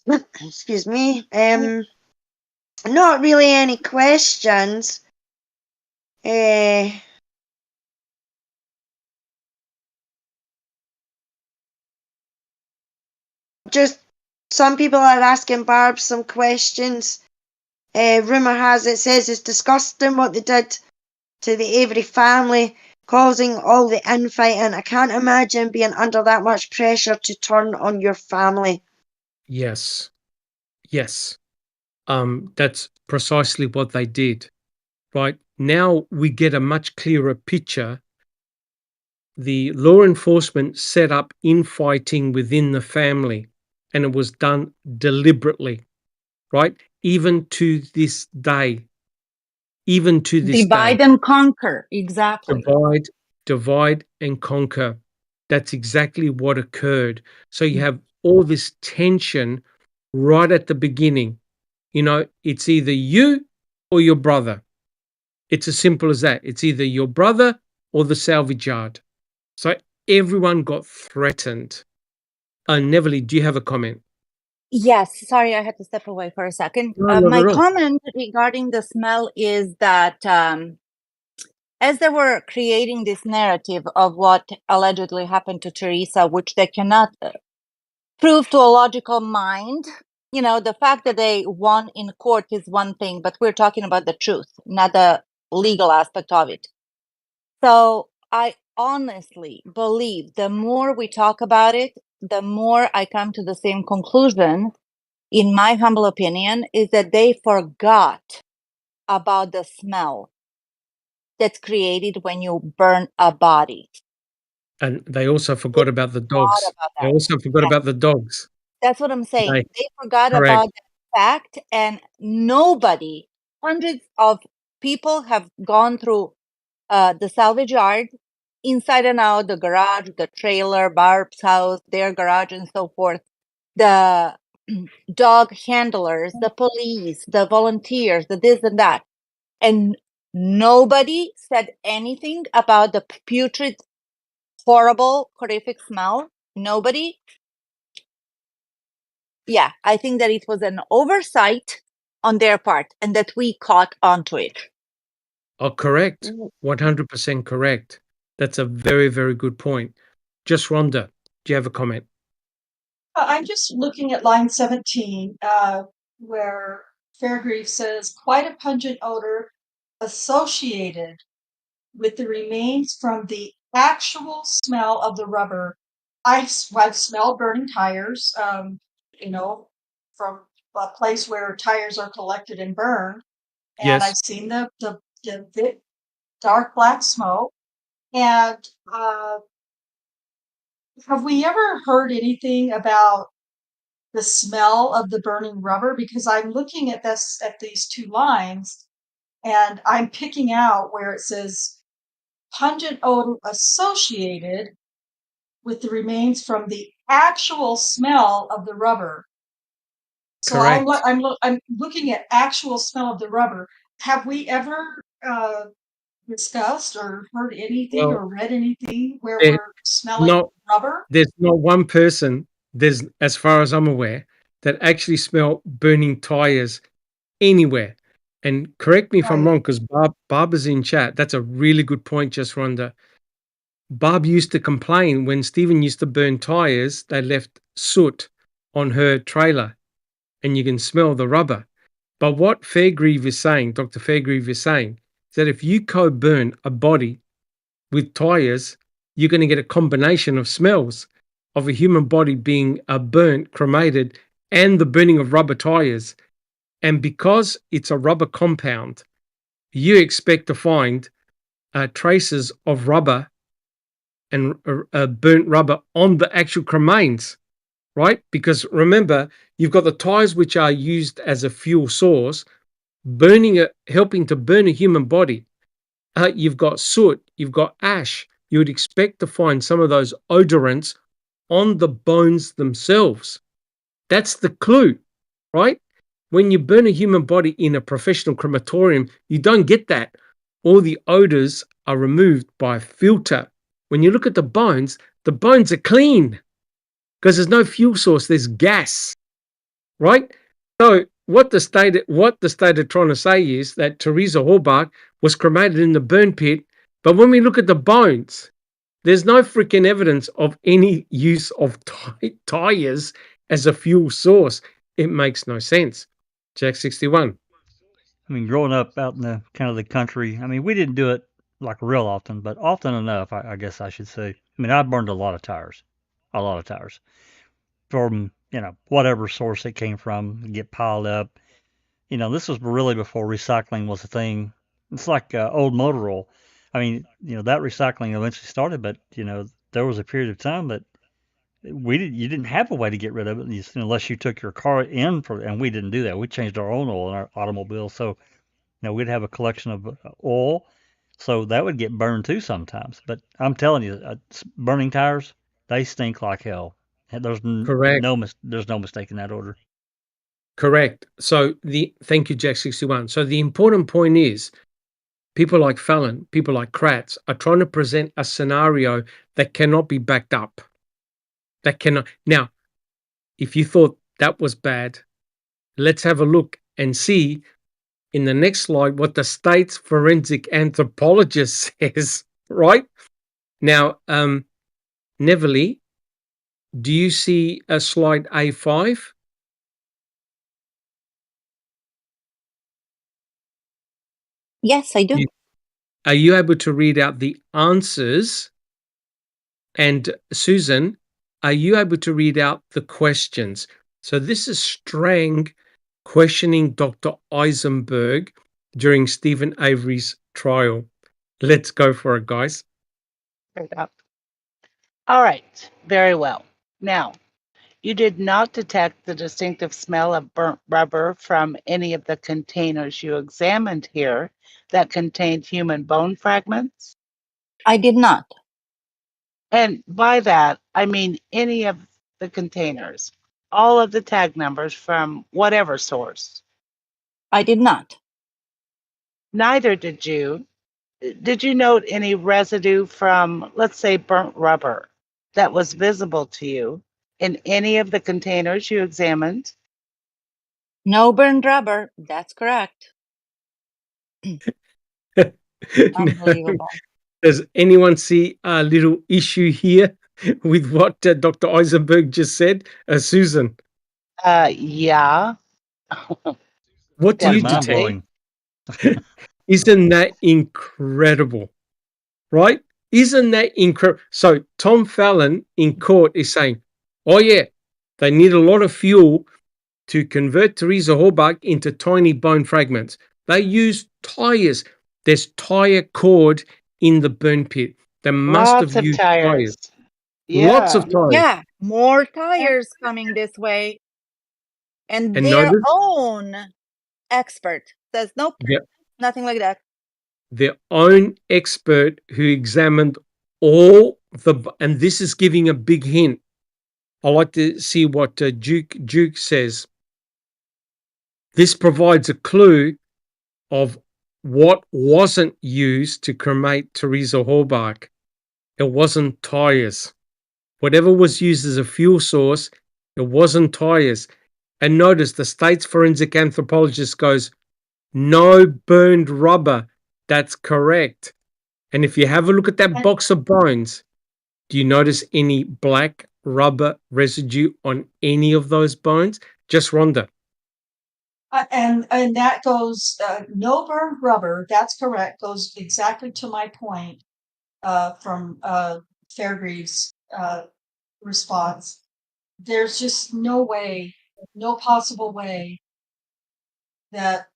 Excuse me. Not really any questions. just some people are asking Barb some questions. Rumour has it says it's disgusting what they did to the Avery family, causing all the infighting. I can't imagine being under that much pressure to turn on your family. Yes. Yes. That's precisely what they did. Right now, we get a much clearer picture. The law enforcement set up infighting within the family, and it was done deliberately, right? Even to this day. Even to this Divide day. and conquer, exactly. Divide and conquer. That's exactly what occurred. So you have all this tension right at the beginning. You know, it's either you or your brother. It's as simple as that. It's either your brother or the salvage yard. So everyone got threatened. Neverly, do you have a comment? Yes, sorry, I had to step away for a second. No, not My at all. comment regarding the smell is that as they were creating this narrative of what allegedly happened to Teresa, which they cannot prove to a logical mind, you know, the fact that they won in court is one thing, but we're talking about the truth, not the legal aspect of it. So I honestly believe the more we talk about it, the more I come to the same conclusion, in my humble opinion, is that they forgot about the smell that's created when you burn a body. And they also forgot about the dogs. They also forgot about the dogs. That's what I'm saying. They forgot correct. about that fact, and nobody, hundreds of people have gone through the salvage yard, inside and out, the garage, the trailer, Barb's house, their garage, and so forth. The dog handlers, the police, the volunteers, the this and that. And nobody said anything about the putrid, horrible, horrific smell. Nobody. Yeah, I think that it was an oversight on their part and that we caught onto it. Oh, correct. 100% correct. That's a very, very good point. Just Rhonda, do you have a comment? I'm just looking at line 17, where Fairgrieve says, quite a pungent odor associated with the remains from the actual smell of the rubber. I've smelled burning tires, you know, from a place where tires are collected and burned. And I've Yes. seen the thick, dark black smoke. And have we ever heard anything about the smell of the burning rubber? Because I'm looking at these two lines, and I'm picking out where it says pungent odor associated with the remains from the actual smell of the rubber. So Correct. I'm looking at actual smell of the rubber. Have we ever discussed or heard anything or read anything where we're smelling rubber? There's not one person, there's, as far as I'm aware, that actually smell burning tires anywhere. And correct me if I'm wrong, because Barb is in chat. That's a really good point, just Rhonda. Barb used to complain when Stephen used to burn tires, they left soot on her trailer and you can smell the rubber. But what Fairgrieve is saying, Dr. Fairgrieve is saying, is that if you co-burn a body with tires, you're going to get a combination of smells of a human body being burnt, cremated, and the burning of rubber tires. And because it's a rubber compound, you expect to find traces of rubber and burnt rubber on the actual cremains, right? Because remember, you've got the tires which are used as a fuel source, helping to burn a human body. You've got soot, you've got ash. You would expect to find some of those odorants on the bones themselves. That's the clue, right? When you burn a human body in a professional crematorium, you don't get that. All the odors are removed by filter. When you look at the bones are clean because there's no fuel source, there's gas, right? So what the state are trying to say is that Teresa Halbach was cremated in the burn pit, but when we look at the bones, there's no freaking evidence of any use of tires as a fuel source. It makes no sense. Jack 61. I mean, growing up out in the kind of the country, I mean, we didn't do it like real often, but often enough, I guess I should say. I mean, I burned a lot of tires from, whatever source it came from, get piled up. This was really before recycling was a thing. It's like old motor oil. I mean, that recycling eventually started, but, there was a period of time that you didn't have a way to get rid of it unless you took your car in and we didn't do that. We changed our own oil in our automobile. So, we'd have a collection of oil. So that would get burned too sometimes. But I'm telling you, burning tires, they stink like hell. There's Correct. there's no mistake in that order. Correct. So thank you, Jack 61. So the important point is people like Fallon, people like Kratz are trying to present a scenario that cannot be backed up. That cannot. Now, if you thought that was bad, let's have a look and see in the next slide what the state's forensic anthropologist says, right? Now, Neverly, do you see a slide A5? Yes, I do. Are you able to read out the answers? And Susan, are you able to read out the questions? So this is Strang questioning Dr. Eisenberg during Stephen Avery's trial. Let's go for it, guys. All right, very well. Now, you did not detect the distinctive smell of burnt rubber from any of the containers you examined here that contained human bone fragments? I did not. And by that, I mean any of the containers, all of the tag numbers from whatever source. I did not. Neither did you. Did you note any residue from, let's say, burnt rubber that was visible to you in any of the containers you examined? No burned rubber. That's correct. Unbelievable. Does anyone see a little issue here with what Dr. Eisenberg just said? Susan? Yeah. What do you Mind-blowing. detect? Isn't that incredible? Right? Isn't that incredible? So Tom Fallon in court is saying, oh yeah, they need a lot of fuel to convert Teresa Horbach into tiny bone fragments. They use tires. There's tire cord in the burn pit. They must Lots have of used tires. Yeah. Lots of tires. Yeah, more tires coming this way. And their notice, own expert says, nope, nothing like that. Their own expert who examined all and this is giving a big hint. I like to see what Duke says. This provides a clue of what wasn't used to cremate Teresa Horbach. It wasn't tires. Whatever was used as a fuel source, it wasn't tires. And notice the state's forensic anthropologist goes, no burned rubber. That's correct. And if you have a look at that box of bones, do you notice any black rubber residue on any of those bones? Just Rhonda. And that goes, no burned rubber, that's correct, goes exactly to my point from Fairgreaves' response. There's just no way, no possible way that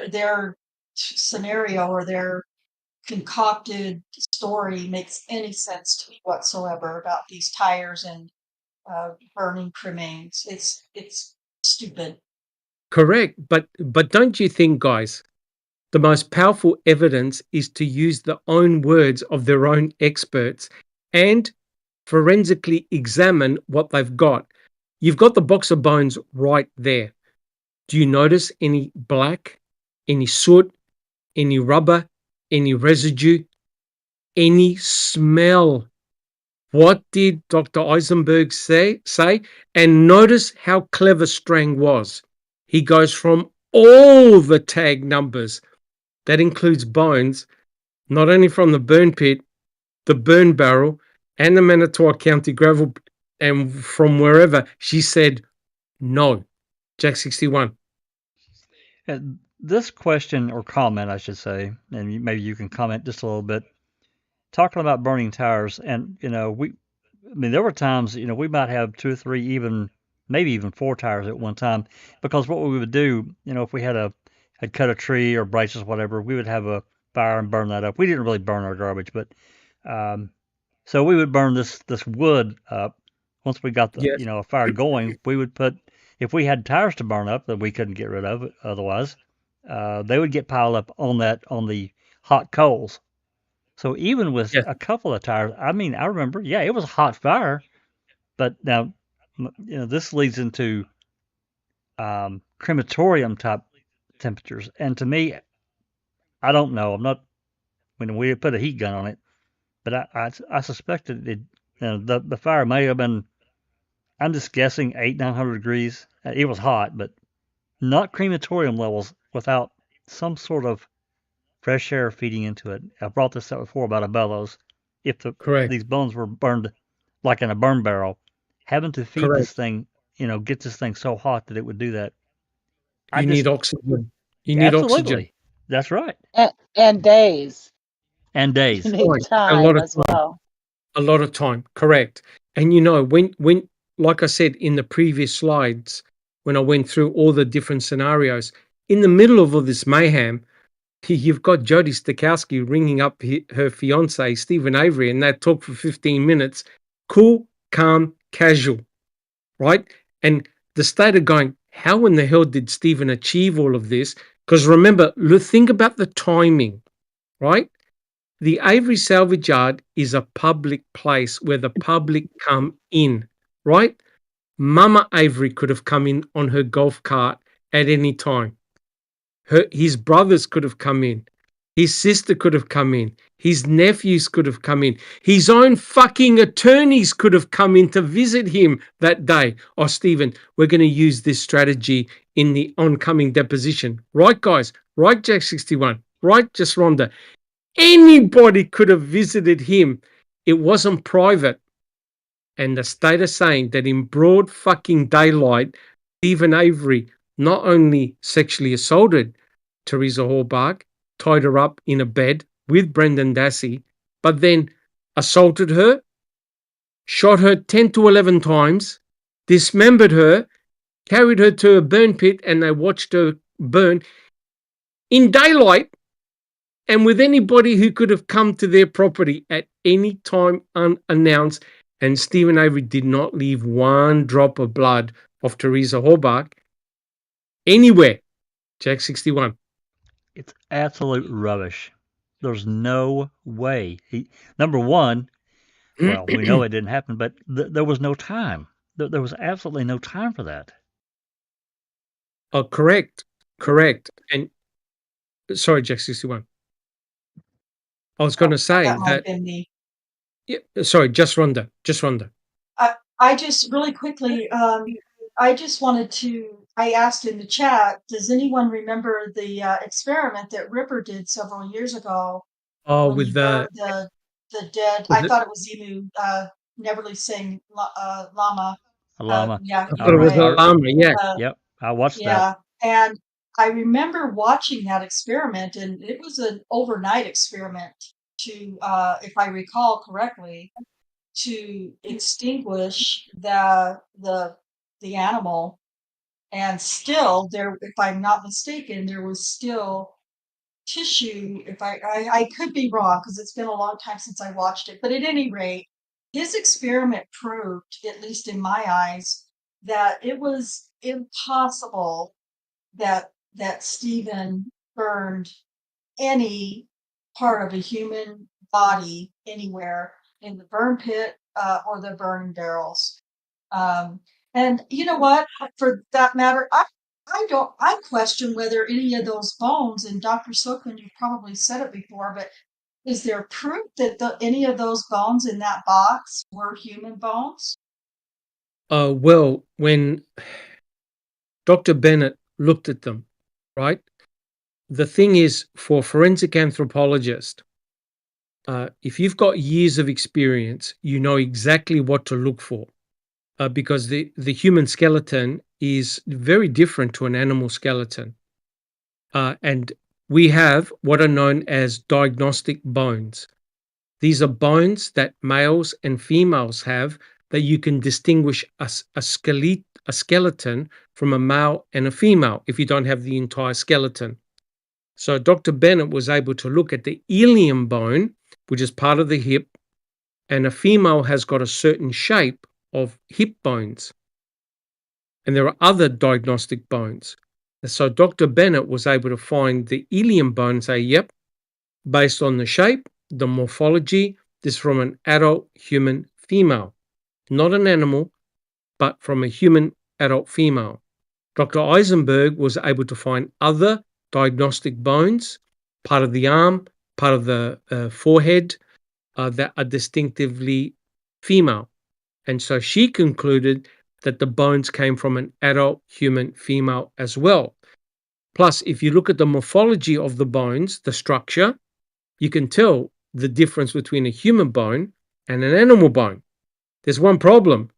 their scenario or their concocted story makes any sense to me whatsoever about these tires and burning cremains. It's stupid. Correct. But don't you think, guys, the most powerful evidence is to use the own words of their own experts and forensically examine what they've got. You've got the box of bones right there. Do you notice any black, any soot, any rubber, any residue, any smell? What did Dr. Eisenberg say? And notice how clever Strang was. He goes from all the tag numbers, that includes bones, not only from the burn pit, the burn barrel, and the Manitowoc County gravel and from wherever, she said no. Jack 61. This question or comment, I should say, and maybe you can comment just a little bit, talking about burning tires. And, there were times, we might have 2 or 3, maybe even 4 tires at one time, because what we would do, if we had cut a tree or branches, whatever, we would have a fire and burn that up. We didn't really burn our garbage, but so we would burn this wood up. Once we got Yes. a fire going, we would put, if we had tires to burn up that we couldn't get rid of it otherwise, they would get piled up on the hot coals. So even with Yes. a couple of tires, I remember, yeah, it was a hot fire, but now, this leads into crematorium type temperatures. And to me, I don't know. I'm not, we put a heat gun on it, but I suspected it, the fire may have been, I'm just guessing 800-900 degrees. It was hot, but not crematorium levels without some sort of fresh air feeding into it. I brought this up before about a bellows. If Correct. these bones were burned like in a burn barrel, having to feed this thing, get this thing so hot that it would do that. You need oxygen. You need absolutely. oxygen. That's right. And days. And days. You need Right. time A lot of as time. well. A lot of time. Correct. And when like I said in the previous slides, when I went through all the different scenarios, in the middle of all this mayhem, you've got Jody Stokowski ringing up her fiance, Stephen Avery, and they talk for 15 minutes. Cool, calm, casual, right? And the state of going, how in the hell did Stephen achieve all of this? Because remember, think about the timing, right? The Avery Salvage Yard is a public place where the public come in, right? Mama Avery could have come in on her golf cart at any time. His brothers could have come in. His sister could have come in. His nephews could have come in. His own fucking attorneys could have come in to visit him that day. Oh, Stephen, we're going to use this strategy in the oncoming deposition. Right, guys? Right, Jack 61? Right, Just Rhonda? Anybody could have visited him. It wasn't private. And the state is saying that in broad fucking daylight, Stephen Avery not only sexually assaulted Teresa Hallbark, tied her up in a bed with Brendan Dassey, but then assaulted her, shot her 10 to 11 times, dismembered her, carried her to a burn pit, and they watched her burn in daylight and with anybody who could have come to their property at any time unannounced. And Stephen Avery did not leave one drop of blood of Teresa Hallbark anywhere. Jack 61. It's absolute rubbish. There's no way. Number one, well, we know it didn't happen, but there was no time. There was absolutely no time for that. Oh, correct. And sorry, Jack 61. I was going to say that might have been me. Yeah, sorry, just Rhonda. I just really quickly, I just wanted to, I asked in the chat, does anyone remember the experiment that Ripper did several years ago? Oh, with the dead, I thought it was Emu, Neverly Singh llama. A llama. Yeah, I thought it was a llama, yeah. Yep, I watched that. Yeah, and I remember watching that experiment, and it was an overnight experiment to, if I recall correctly, to extinguish the animal, and still there, if I'm not mistaken, there was still tissue. If I could be wrong because it's been a long time since I watched it, but at any rate, his experiment proved, at least in my eyes, that it was impossible that Stephen burned any part of a human body anywhere in the burn pit or the burning barrels. And you know what? For that matter, I question whether any of those bones, and Dr. Silkman, you've probably said it before, but is there proof that any of those bones in that box were human bones? Well, when Dr. Bennett looked at them, right? The thing is, for forensic anthropologist, if you've got years of experience, you know exactly what to look for. because the human skeleton is very different to an animal skeleton. And we have what are known as diagnostic bones. These are bones that males and females have that you can distinguish a skeleton from a male and a female if you don't have the entire skeleton. So Dr. Bennett was able to look at the ilium bone, which is part of the hip, and a female has got a certain shape of hip bones. And there are other diagnostic bones. So Dr. Bennett was able to find the ilium bone and say, yep, based on the shape, the morphology, this is from an adult human female, not an animal, but from a human adult female. Dr. Eisenberg was able to find other diagnostic bones, part of the arm, part of the forehead, that are distinctively female. And so she concluded that the bones came from an adult human female as well. Plus, if you look at the morphology of the bones, the structure, you can tell the difference between a human bone and an animal bone. There's one problem.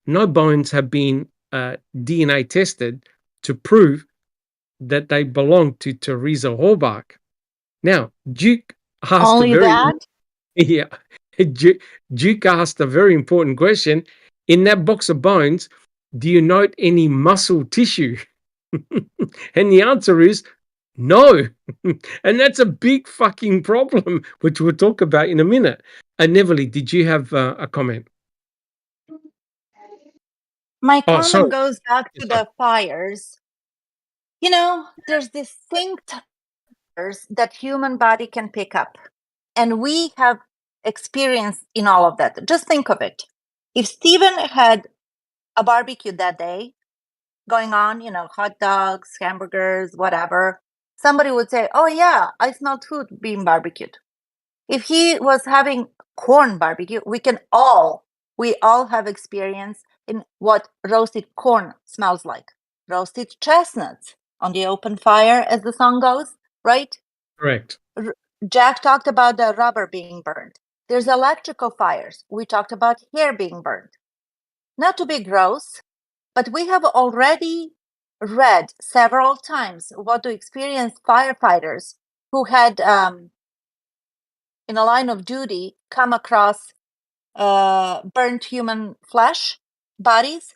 No bones have been DNA tested to prove that they belong to Teresa Horbach. Now, Duke asked Only that? Yeah. Duke asked a very important question. In that box of bones, do you note any muscle tissue? And the answer is no. And that's a big fucking problem, which we'll talk about in a minute. Neverly, did you have a comment? My Oh, comment sorry. goes back to the fires. You know, there's distinct fires that human body can pick up. And we have experience in all of that. Just think of it. If Stephen had a barbecue that day going on, you know, hot dogs, hamburgers, whatever, somebody would say, oh yeah, I smelled food being barbecued. If he was having corn barbecue, we all have experience in what roasted corn smells like. Roasted chestnuts on the open fire, as the song goes, right? Correct. Jack talked about the rubber being burned. There's electrical fires. We talked about hair being burned. Not to be gross, but we have already read several times what do experienced firefighters who had in a line of duty come across burnt human flesh bodies.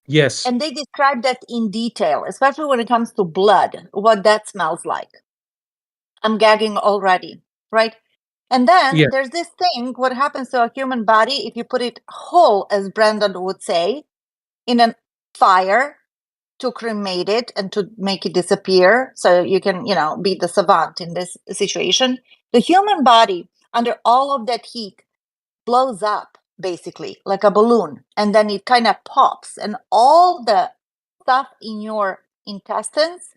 Yes. And they describe that in detail, especially when it comes to blood, what that smells like. I'm gagging already, right? And then there's this thing, what happens to a human body if you put it whole, as Brandon would say, in a fire to cremate it and to make it disappear so you can, you know, be the savant in this situation. The human body, under all of that heat, blows up basically like a balloon, and then it kind of pops, and all the stuff in your intestines,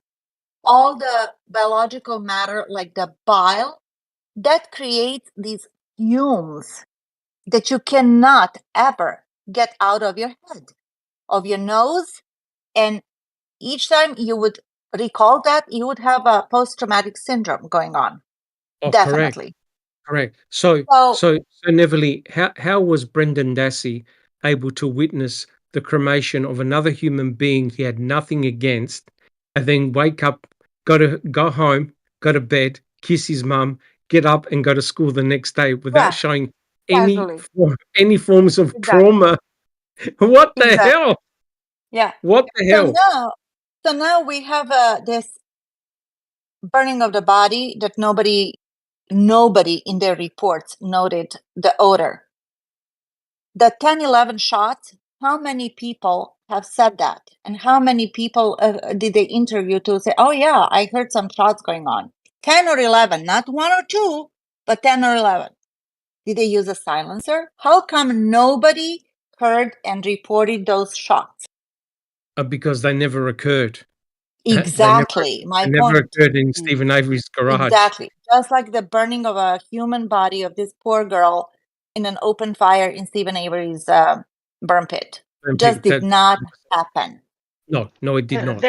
all the biological matter like the bile, that creates these fumes that you cannot ever get out of your head, of your nose. And each time you would recall that, you would have a post-traumatic syndrome going on. Oh, definitely. Correct. So Neverly, how was Brendan Dassey able to witness the cremation of another human being he had nothing against, and then wake up, go home, go to bed, kiss his mum, get up and go to school the next day without showing any forms of trauma? What the hell? Yeah. What the hell? So now we have this burning of the body that nobody in their reports noted the odor. The 10-11 shots, how many people have said that? And how many people did they interview to say, oh yeah, I heard some shots going on? 10 or 11, not 1 or 2, but 10 or 11. Did they use a silencer? How come nobody heard and reported those shots? Because they never occurred. Exactly. They never occurred in Stephen Avery's garage. Exactly. Just like the burning of a human body of this poor girl in an open fire in Stephen Avery's burn pit. Just did not happen. No, it did not.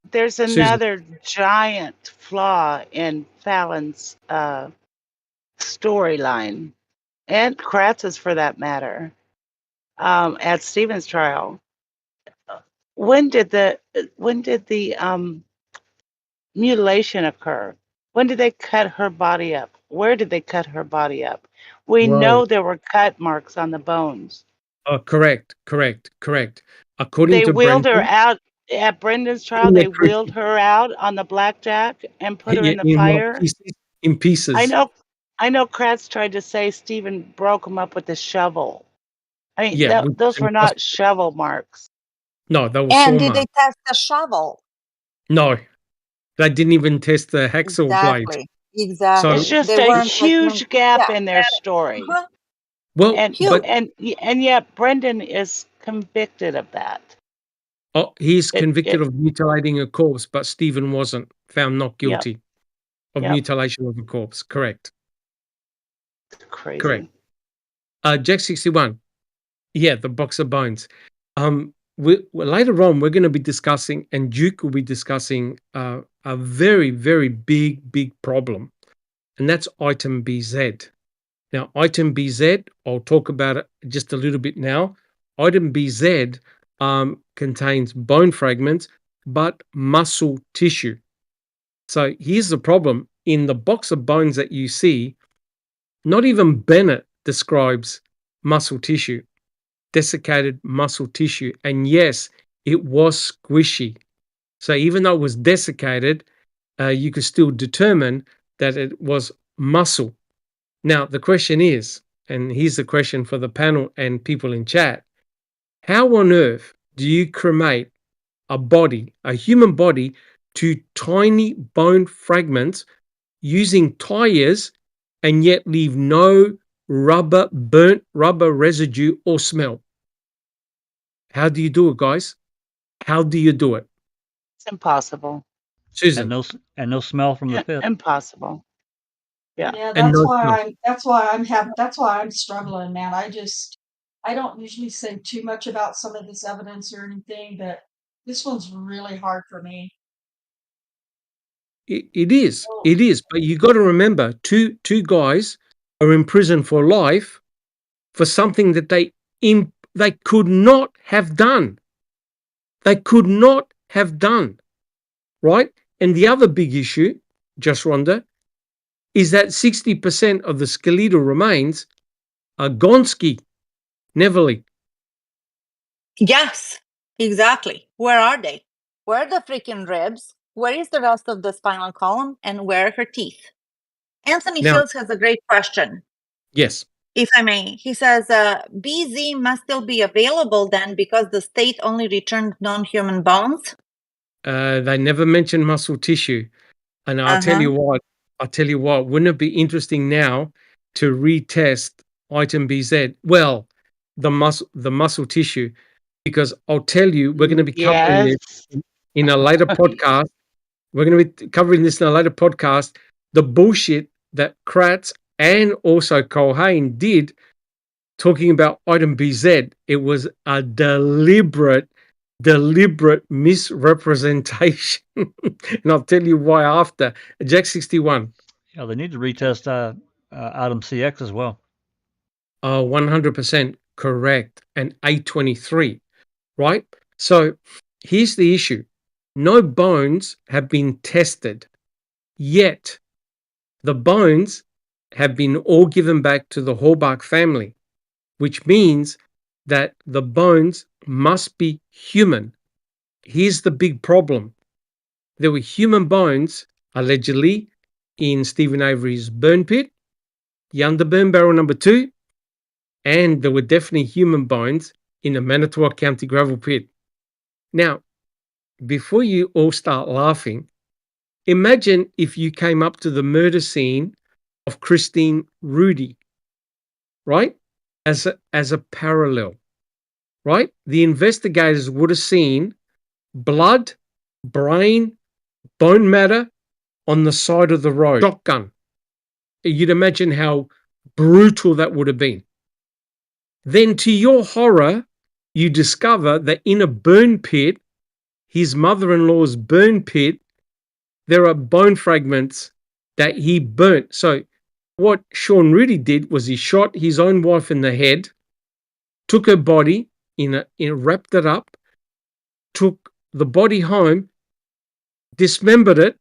There's another giant flaw in Fallon's storyline, and Kratz's for that matter. at Stephen's trial. When did the mutilation occur? When did they cut her body up? Where did they cut her body up? We know there were cut marks on the bones. Correct. According They to wheeled her Brendan, out at Brendan's trial. They wheeled her out on the blackjack and put her in the fire. In pieces. I know Kratz tried to say Stephen broke him up with a shovel. I mean, those were not shovel marks. No, they were And saw did they marks. test the shovel? No, they didn't even test the hacksaw blade. Exactly. It's just a huge gap in their story. Well, and yet Brendan is convicted of that. Oh, he's convicted of mutilating a corpse, but Stephen wasn't found not guilty of mutilation of a corpse. Correct. Crazy. Correct. Jack 61. Yeah, the box of bones. Later on, we're going to be discussing, and Duke will be discussing a very, very big problem, and that's item BZ. Now, item BZ, I'll talk about it just a little bit now. Item BZ contains bone fragments, but muscle tissue. So here's the problem. In the box of bones that you see, not even Bennett describes muscle tissue, desiccated muscle tissue. And yes, it was squishy. So even though it was desiccated, you could still determine that it was muscle. Now, the question is, and here's the question for the panel and people in chat, how on earth do you cremate a body, a human body, to tiny bone fragments using tires and yet leave no burnt rubber residue or smell? How do you do it, guys? How do you do it? It's impossible. Susan. And no smell from the pit. Impossible. Yeah, that's why I'm struggling, man. I don't usually say too much about some of this evidence or anything, but this one's really hard for me. It is, but you got to remember, two guys are in prison for life for something that they could not have done. They could not have done, right? And the other big issue, just Rhonda, is that 60% of the skeletal remains are Gonski, Neverly. Yes, exactly. Where are they? Where are the freaking ribs? Where is the rest of the spinal column? And where are her teeth? Anthony Fields has a great question. Yes. If I may. He says, BZ must still be available then because the state only returned non-human bones? They never mentioned muscle tissue. And I'll tell you what, wouldn't it be interesting now to retest item BZ? Well, the muscle tissue, because I'll tell you, we're going to be covering this in a later podcast. We're going to be covering this in a later podcast. The bullshit that Kratz and also Colhane did talking about item BZ, it was a deliberate misrepresentation. And I'll tell you why after. Jack 61. Yeah, they need to retest item CX as well. 100% correct. And A23, right? So here's the issue. No bones have been tested, yet the bones have been all given back to the Horbach family, which means that the bones must be human. Here's the big problem. There were human bones, allegedly, in Stephen Avery's burn pit, the underburn barrel number 2, and there were definitely human bones in the Manitowoc County gravel pit. Now, before you all start laughing, imagine if you came up to the murder scene of Christine Rudy, right? As a parallel, right? The investigators would have seen blood, brain, bone matter on the side of the road. Shotgun. You'd imagine how brutal that would have been. Then to your horror, you discover that in a burn pit, his mother-in-law's burn pit, there are bone fragments that he burnt. So what Sean Rudy did was he shot his own wife in the head, took her body wrapped it up, took the body home, dismembered it,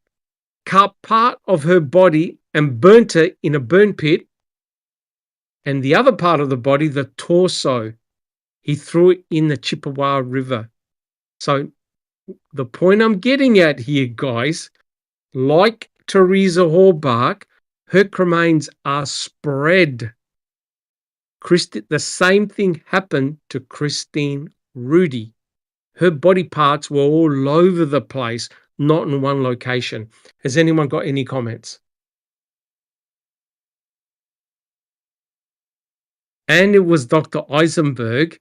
cut part of her body and burnt it in a burn pit, and the other part of the body, the torso, he threw it in the Chippewa River. So the point I'm getting at here, guys, like Teresa Halbach, her cremains are spread. The same thing happened to Christine Rudy. Her body parts were all over the place, not in one location. Has anyone got any comments? And it was Dr. Eisenberg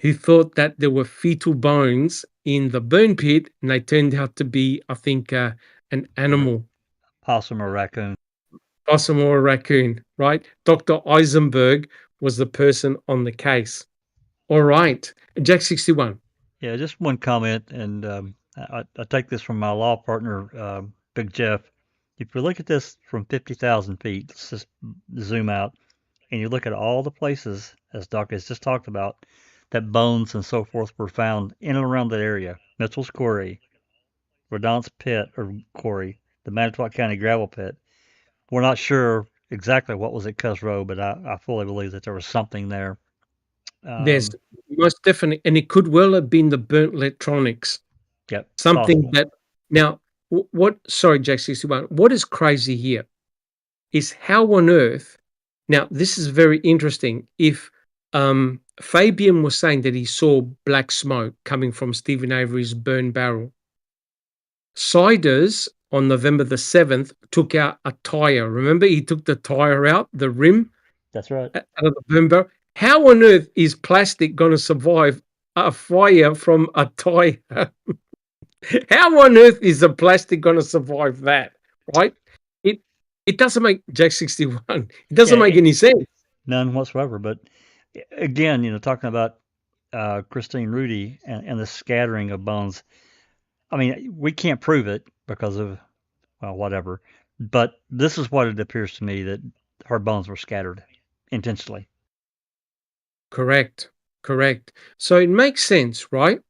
who thought that there were fetal bones in the burn pit, and they turned out to be, I think, an animal. Possum or raccoon. Possum or a raccoon, right? Dr. Eisenberg was the person on the case. All right. Jack 61. Yeah, just one comment, and I take this from my law partner, Big Jeff. If you look at this from 50,000 feet, let's just zoom out, and you look at all the places, as Doc has just talked about, that bones and so forth were found in and around that area. Mitchell's Quarry, Redon's Pit or Quarry, the Manitowoc County Gravel Pit. We're not sure exactly what was at Cuss Road, but I fully believe that there was something there. There's most definitely, and it could well have been the burnt electronics. Yep. Something that, now, sorry, Jack 61, what is crazy here is how on earth, now this is very interesting. If Fabian was saying that he saw black smoke coming from Stephen Avery's burn barrel, Siders on November the 7th took out a tire. Remember, he took the tire out, the rim? That's right. Out of the burn barrel. How on earth is plastic going to survive a fire from a tire? How on earth is the plastic going to survive that, right? It doesn't make, Jack 61, it doesn't make any sense. None whatsoever. But again, talking about Christine Rudy and the scattering of bones, I mean, we can't prove it because of, well, whatever. But this is what it appears to me, that her bones were scattered intentionally. Correct. So it makes sense, right?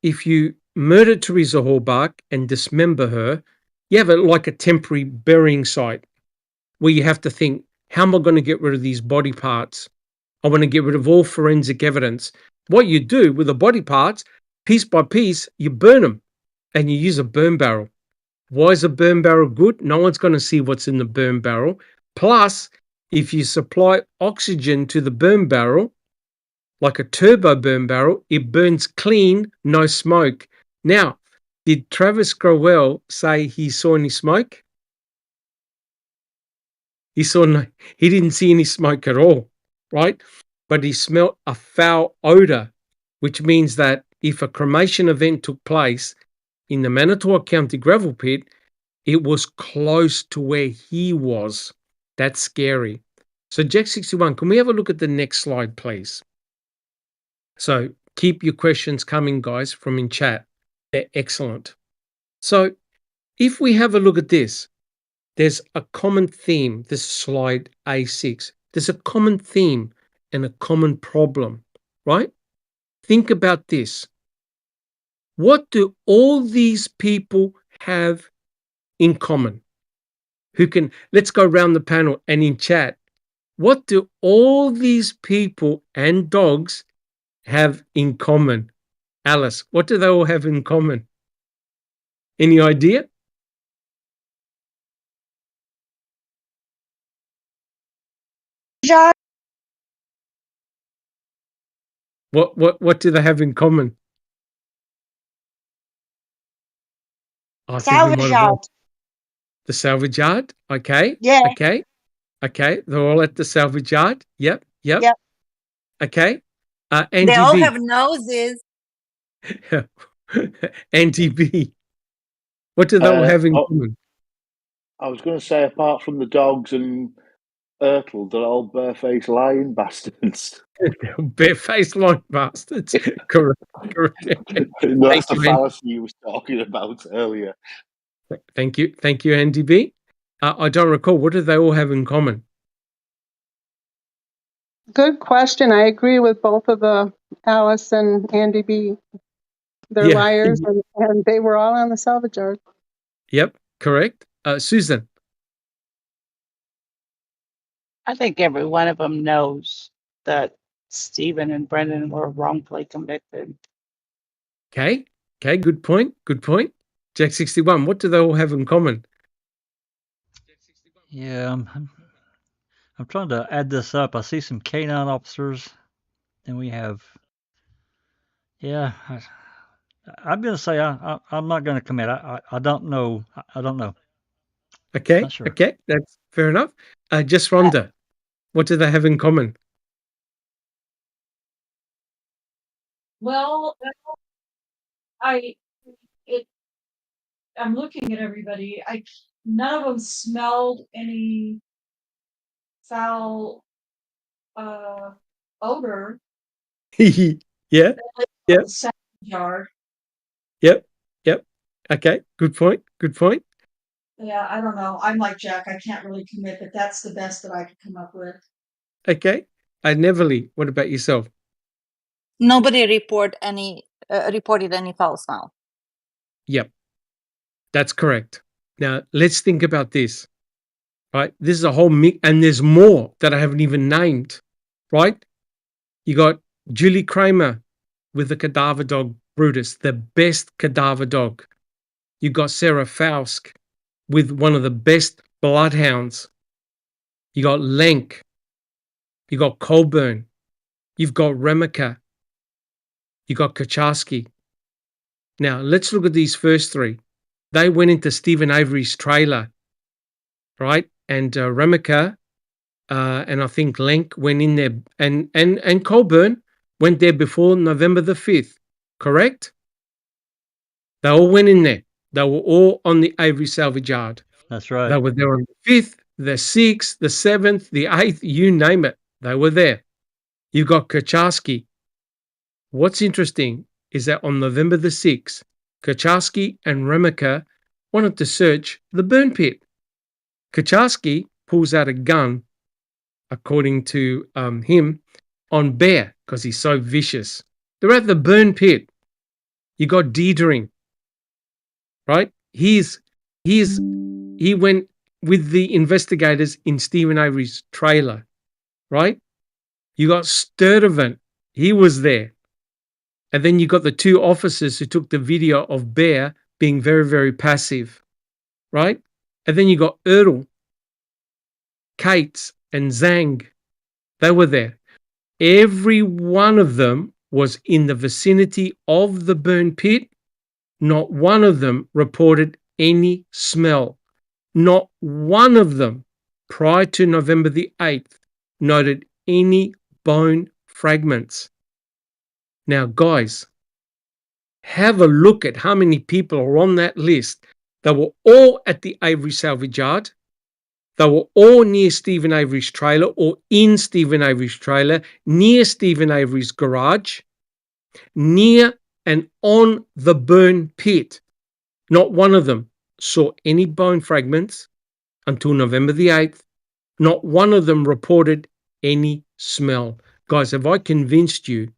If you murder Teresa Halbach and dismember her, you have like a temporary burying site where you have to think, how am I going to get rid of these body parts? I want to get rid of all forensic evidence. What you do with the body parts, piece by piece, you burn them and you use a burn barrel. Why is a burn barrel good? No one's going to see what's in the burn barrel. Plus, if you supply oxygen to the burn barrel, like a turbo burn barrel, it burns clean, no smoke. Now, did Travis Crowell say he saw any smoke? He didn't see any smoke at all, right? But he smelled a foul odor, which means that if a cremation event took place in the Manitowoc County gravel pit, it was close to where he was. That's scary. So Jack 61, can we have a look at the next slide, please? So keep your questions coming, guys, from in chat. They're excellent. So if we have a look at this, there's a common theme. This is slide A6. There's a common theme and a common problem, right? Think about this. What do all these people have in common? Let's go around the panel and in chat. What do all these people and dogs have in common? Alice, what do they all have in common? Any idea? What do they have in common? Salvage yard. The salvage yard? Okay. Yeah. Okay. They're all at the salvage yard? Yep. Okay. They all have noses. Andy B. What do they all have in common? I was going to say, apart from the dogs and Ertl, they're all barefaced lying bastards. Barefaced lying bastards. Correct. That's the fallacy you was talking about earlier. Thank you, Andy B. I don't recall. What do they all have in common? Good question. I agree with both of the Alice and Andy B. They're liars, and they were all on the salvage yard. Yep, correct. Susan. I think every one of them knows that Stephen and Brendan were wrongfully convicted. Okay, good point. Jack 61, what do they all have in common? Yeah, I'm trying to add this up. I see some canine officers, and we have. Yeah, I'm gonna say I'm not gonna commit. I don't know. I don't know. Okay, Not sure. okay, that's fair enough. Just Rhonda, what do they have in common? Well, I'm looking at everybody. None of them smelled any foul odor. Yeah. Salvage yard. Yep. Okay, good point. Yeah, I don't know. I'm like Jack. I can't really commit, but that's the best that I could come up with. Okay. Neverly, what about yourself? Nobody reported any foul smell. Yep, that's correct. Now let's think about this. Right, this is a whole mix, and there's more that I haven't even named. Right, you got Julie Kramer with the cadaver dog Brutus, the best cadaver dog. You got Sarah Fausk with one of the best bloodhounds. You got Lenk. You got Colburn. You've got Remica. You got Kacharsky. Now let's look at these first three. They went into Stephen Avery's trailer, right? And Remica and I think Lenk went in there, and Colburn went there before November the 5th, correct? They all went in there. They were all on the Avery salvage yard. That's right. They were there on the 5th, the 6th, the 7th, the 8th, you name it. They were there. You got Kacharsky. What's interesting is that on November the 6th, Kacharsky and Remica wanted to search the burn pit. Kacharsky pulls out a gun, according to him, on Bear because he's so vicious. They're at the burn pit. You got Diedering, right? He went with the investigators in Stephen Avery's trailer, right? You got Sturdivant. He was there. And then you got the two officers who took the video of Bear being very, very passive, right? And then you got Erdl, Cates, and Zhang. They were there. Every one of them was in the vicinity of the burn pit. Not one of them reported any smell. Not one of them, prior to November the 8th, noted any bone fragments. Now, guys, have a look at how many people are on that list. They were all at the Avery salvage yard. They were all near Stephen Avery's trailer or in Stephen Avery's trailer, near Stephen Avery's garage, near and on the burn pit. Not one of them saw any bone fragments until November the 8th. Not one of them reported any smell. Guys, have I convinced you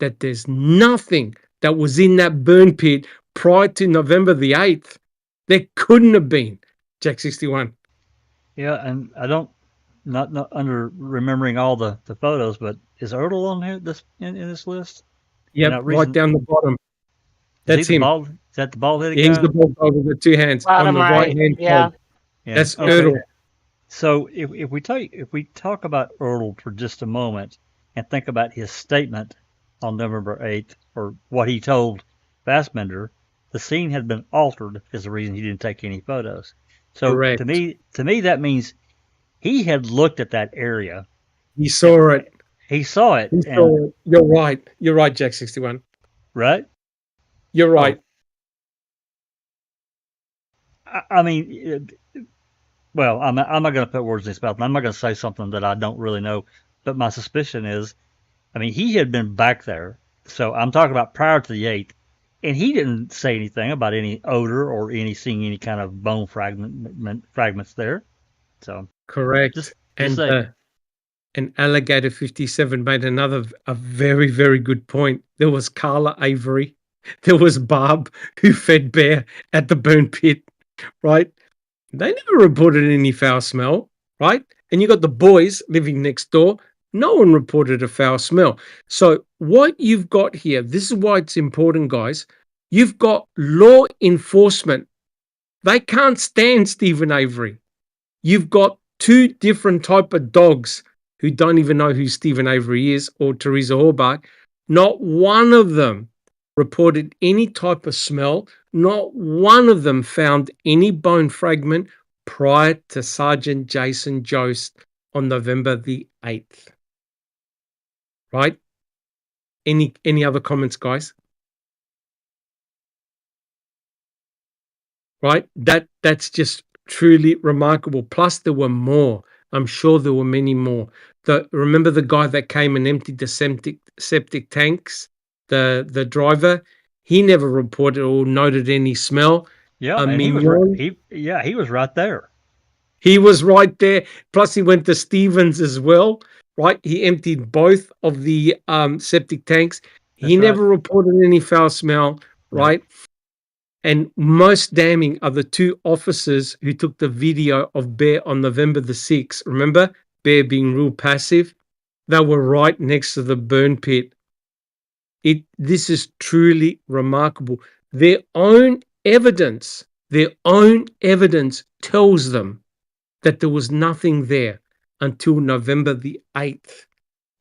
that there's nothing that was in that burn pit prior to November the 8th? There couldn't have been. Jack 61. Yeah, and I don't not under remembering all the photos, but is Erdl on here in this list? Yep, right down the bottom. That's him. Is that the bald-headed guy? He's the bald dog with the two hands Bottom on the right hand side. That's Erdl. So if we talk about Erdl for just a moment and think about his statement on November 8th, or what he told Fassbender, the scene had been altered as the reason he didn't take any photos. So Correct. to me that means he had looked at that area. He saw it. He saw it. You're right. You're right, Jack 61. Right? You're right. I mean, well, I'm not going to put words in his mouth. I'm not going to say something that I don't really know. But my suspicion is, I mean, he had been back there. So I'm talking about prior to the 8th. And he didn't say anything about any odor or seeing any kind of bone fragments there. So correct. Just and And Alligator 57 made a very, very good point. There was Carla Avery. There was Barb, who fed Bear at the burn pit, right? They never reported any foul smell, right? And you got the boys living next door. No one reported a foul smell. So what you've got here, this is why it's important, guys. You've got law enforcement. They can't stand Stephen Avery. You've got two different type of dogs who don't even know who Stephen Avery is or Teresa Horbach. Not one of them reported any type of smell. Not one of them found any bone fragment prior to Sergeant Jason Jost on November the 8th. Right? Any other comments, guys? Right? That's just truly remarkable. Plus, there were more. I'm sure there were many more. Remember the guy that came and emptied the septic tanks? The driver, he never reported or noted any smell. Yeah, and he was right there. He was right there. Plus, he went to Stevens as well. Right, he emptied both of the septic tanks. He never reported any foul smell. Right. And most damning are the two officers who took the video of Bear on November the 6th. Remember, Bear being real passive? They were right next to the burn pit. This is truly remarkable. Their own evidence tells them that there was nothing there until November the 8th.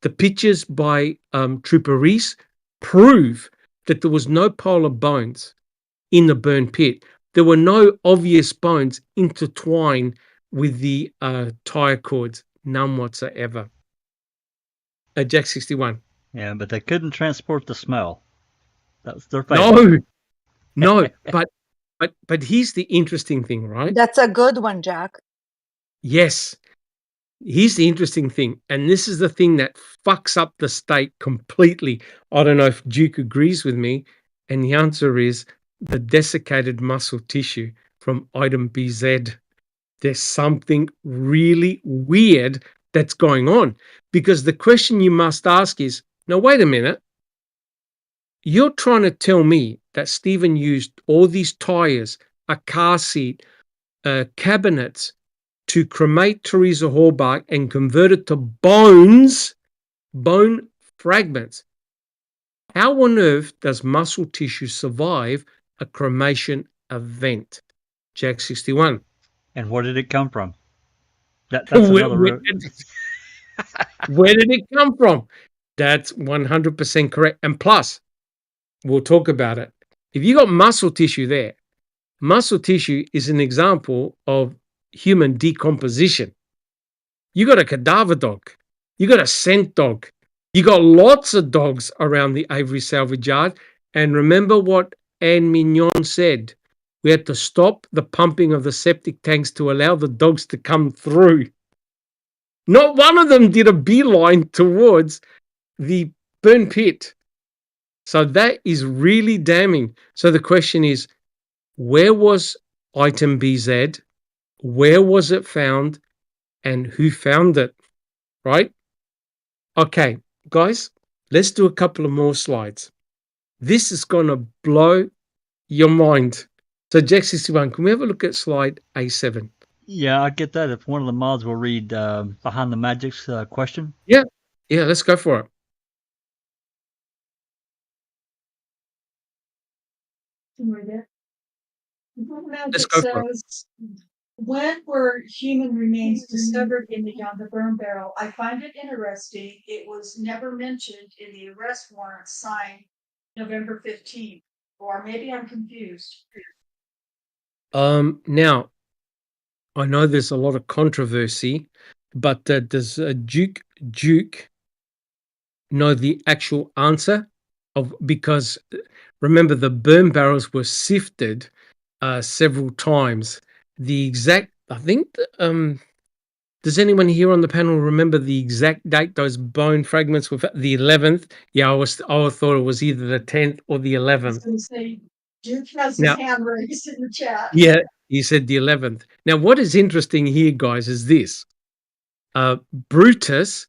The pictures by Trooper Reese prove that there was no polar bones in the burn pit. There were no obvious bones intertwined with the tire cords, none whatsoever. Jack 61. Yeah, but they couldn't transport the smell. That was their favorite. No, but here's the interesting thing, right? That's a good one, Jack. Yes. Here's the interesting thing, and this is the thing that fucks up the state completely. I don't know if Duke agrees with me, and the answer is the desiccated muscle tissue from item BZ. There's something really weird that's going on, because the question you must ask is, now wait a minute, you're trying to tell me that Stephen used all these tires, a car seat, cabinets to cremate Teresa Horbach and convert it to bone fragments. How on earth does muscle tissue survive a cremation event? Jack 61. And where did it come from? That's another. Where did it come from? That's 100% correct. And plus, we'll talk about it. If you got muscle tissue there, muscle tissue is an example of human decomposition. You got a cadaver dog. You got a scent dog. You got lots of dogs around the Avery salvage yard. And remember what Anne Mignon said. We had to stop the pumping of the septic tanks to allow the dogs to come through. Not one of them did a beeline towards the burn pit. So that is really damning. So the question is, where was item BZ? Where was it found? And who found it? Right? Okay, guys, let's do a couple of more slides. This is going to blow your mind. So Jack 61, can we have a look at slide A7? Yeah, I get that. If one of the mods will read Behind the Magic's question. Yeah, let's go for it. Let's go for it. When were human remains discovered in the burn barrel? I find it interesting. It was never mentioned in the arrest warrant signed November 15th. Or maybe I'm confused. Now, I know there's a lot of controversy, but does Duke know the actual answer? Because remember, the burn barrels were sifted several times. The exact, I think, does anyone here on the panel remember the exact date those bone fragments were? The 11th? Yeah, I thought it was either the 10th or the 11th. I was going to say, Duke has his hand raised in the chat. Yeah, he said the 11th. Now, what is interesting here, guys, is this. Brutus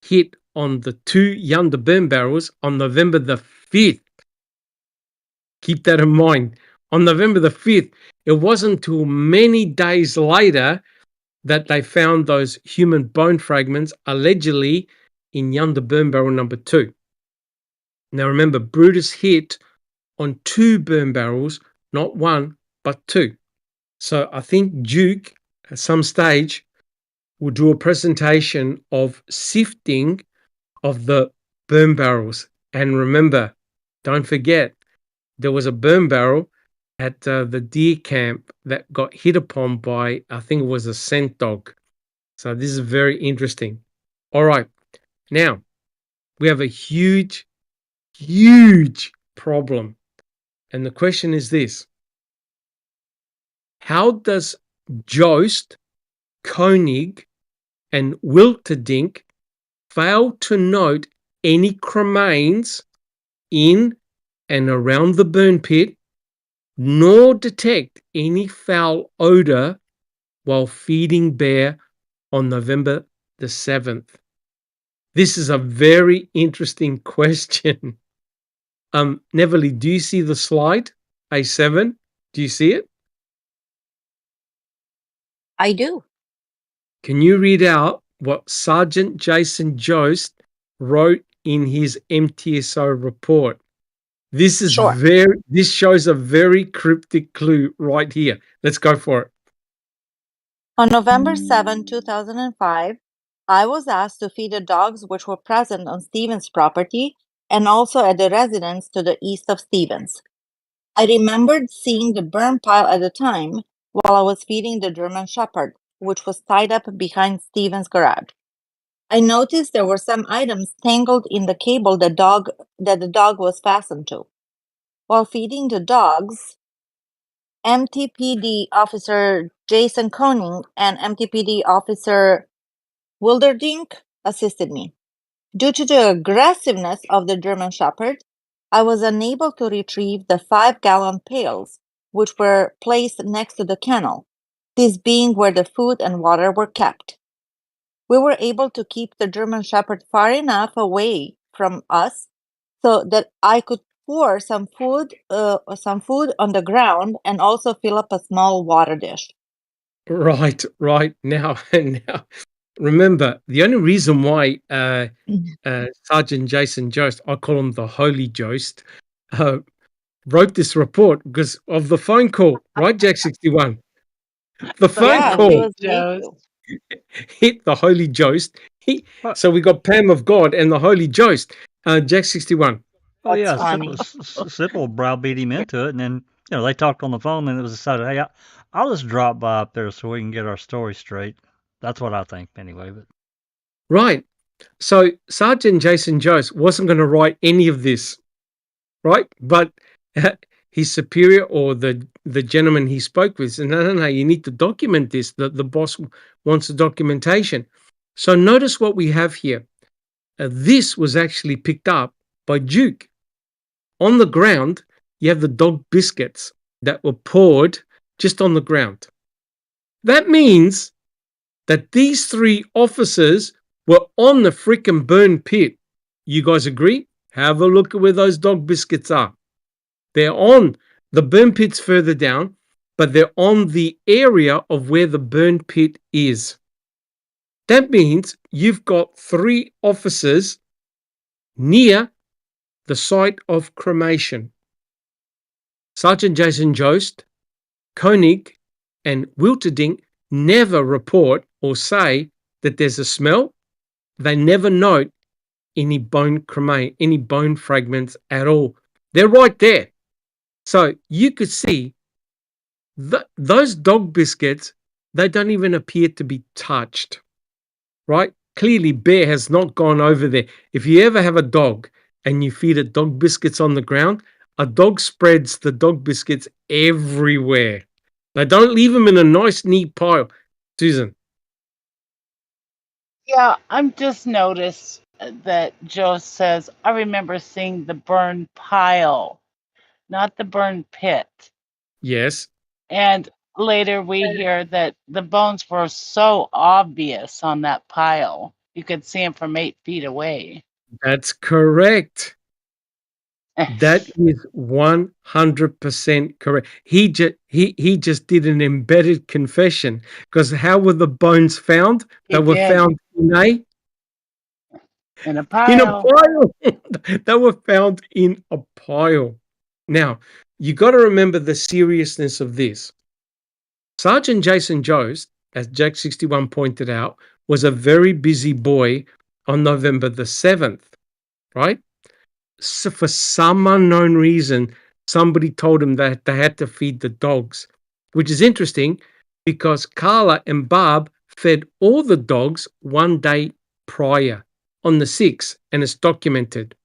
hit on the 2 Yonder burn barrels on November the 5th. Keep that in mind. On November the 5th, it wasn't until many days later that they found those human bone fragments allegedly in Yonder burn barrel number 2. Now remember, Brutus hit on 2 burn barrels, not 1, but 2. So I think Duke, at some stage, will do a presentation of sifting of the burn barrels. And remember, don't forget, there was a burn barrel at the deer camp that got hit upon by, I think it was a scent dog. So this is very interesting. All right. Now, we have a huge problem. And the question is this: how does Jost, Koenig, and Wilterdink fail to note any cremains in and around the burn pit, nor detect any foul odor while feeding bear on November the 7th? This is a very interesting question. Neverly, do you see the slide? A7, do you see it? I do. Can you read out what Sergeant Jason Jost wrote in his MTSO report? This is Sure. this shows a very cryptic clue right here. Let's go for it. On November 7, 2005, I was asked to feed the dogs which were present on Stevens' property and also at the residence to the east of Stevens. I remembered seeing the burn pile at the time while I was feeding the German Shepherd, which was tied up behind Stevens' garage. I noticed there were some items tangled in the cable that the dog was fastened to. While feeding the dogs, MTPD Officer Jason Koenig and MTPD Officer Wilderdink assisted me. Due to the aggressiveness of the German Shepherd, I was unable to retrieve the 5-gallon pails, which were placed next to the kennel, this being where the food and water were kept. We were able to keep the German Shepherd far enough away from us so that I could pour some food on the ground and also fill up a small water dish. Right. Now, remember, the only reason why Sergeant Jason Jost, I call him the Holy Jost, wrote this report because of the phone call, right, Jack 61? The phone call hit the Holy Jost. So we got Pam of God and the Holy Jost, Jack 61. Oh yeah, Sybil browbeat him into it, and then they talked on the phone, and it was decided, hey, I'll just drop by up there so we can get our story straight. That's what I think, anyway. But right, so Sergeant Jason Jost wasn't going to write any of this, right? But his superior or the gentleman he spoke with said, no, you need to document this. The boss wants the documentation. So notice what we have here. This was actually picked up by Duke. On the ground, you have the dog biscuits that were poured just on the ground. That means that these 3 officers were on the freaking burn pit. You guys agree? Have a look at where those dog biscuits are. They're on the burn pit's further down, but they're on the area of where the burn pit is. That means you've got 3 officers near the site of cremation. Sergeant Jason Jost, Koenig, and Wilterdink never report or say that there's a smell. They never note any bone fragments at all. They're right there. So you could see those dog biscuits, they don't even appear to be touched, right? Clearly, bear has not gone over there. If you ever have a dog and you feed it dog biscuits on the ground, a dog spreads the dog biscuits everywhere. They don't leave them in a nice, neat pile. Susan. Yeah, I'm just noticed that Joe says, I remember seeing the burn pile, not the burn pit. Yes. And later we hear that the bones were so obvious on that pile. You could see him from 8 feet away. That's correct. That is 100% correct. He just did an embedded confession, because how were the bones found? He They were did. found In a in a pile. pile. They were found in a pile. Now, you got to remember the seriousness of this. Sergeant Jason Jost, as Jack 61 pointed out, was a very busy boy on November the 7th, right? So for some unknown reason, somebody told him that they had to feed the dogs, which is interesting because Carla and Barb fed all the dogs one day prior on the 6th, and it's documented.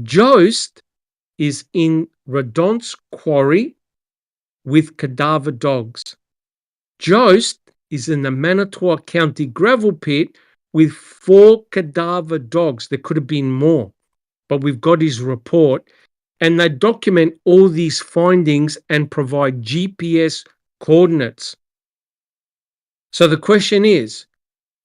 Jost is in Redon's quarry with cadaver dogs. Jost is in the Manitowoc County gravel pit with 4 cadaver dogs. There could have been more, but we've got his report, and they document all these findings and provide GPS coordinates. So the question is,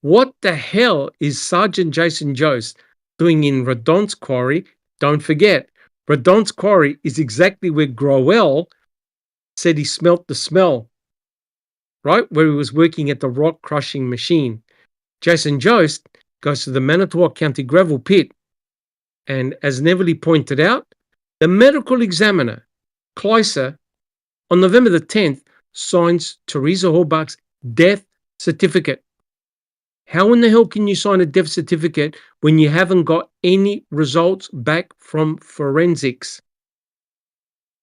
what the hell is Sergeant Jason Jost doing in Redon's quarry? Don't forget, Redon's quarry is exactly where Groel said he smelt the smell, right? Where he was working at the rock crushing machine. Jason Jost goes to the Manitowoc County gravel pit, and as Neverly pointed out, the medical examiner, Kleiser, on November the 10th, signs Teresa Horbach's death certificate. How in the hell can you sign a death certificate when you haven't got any results back from forensics?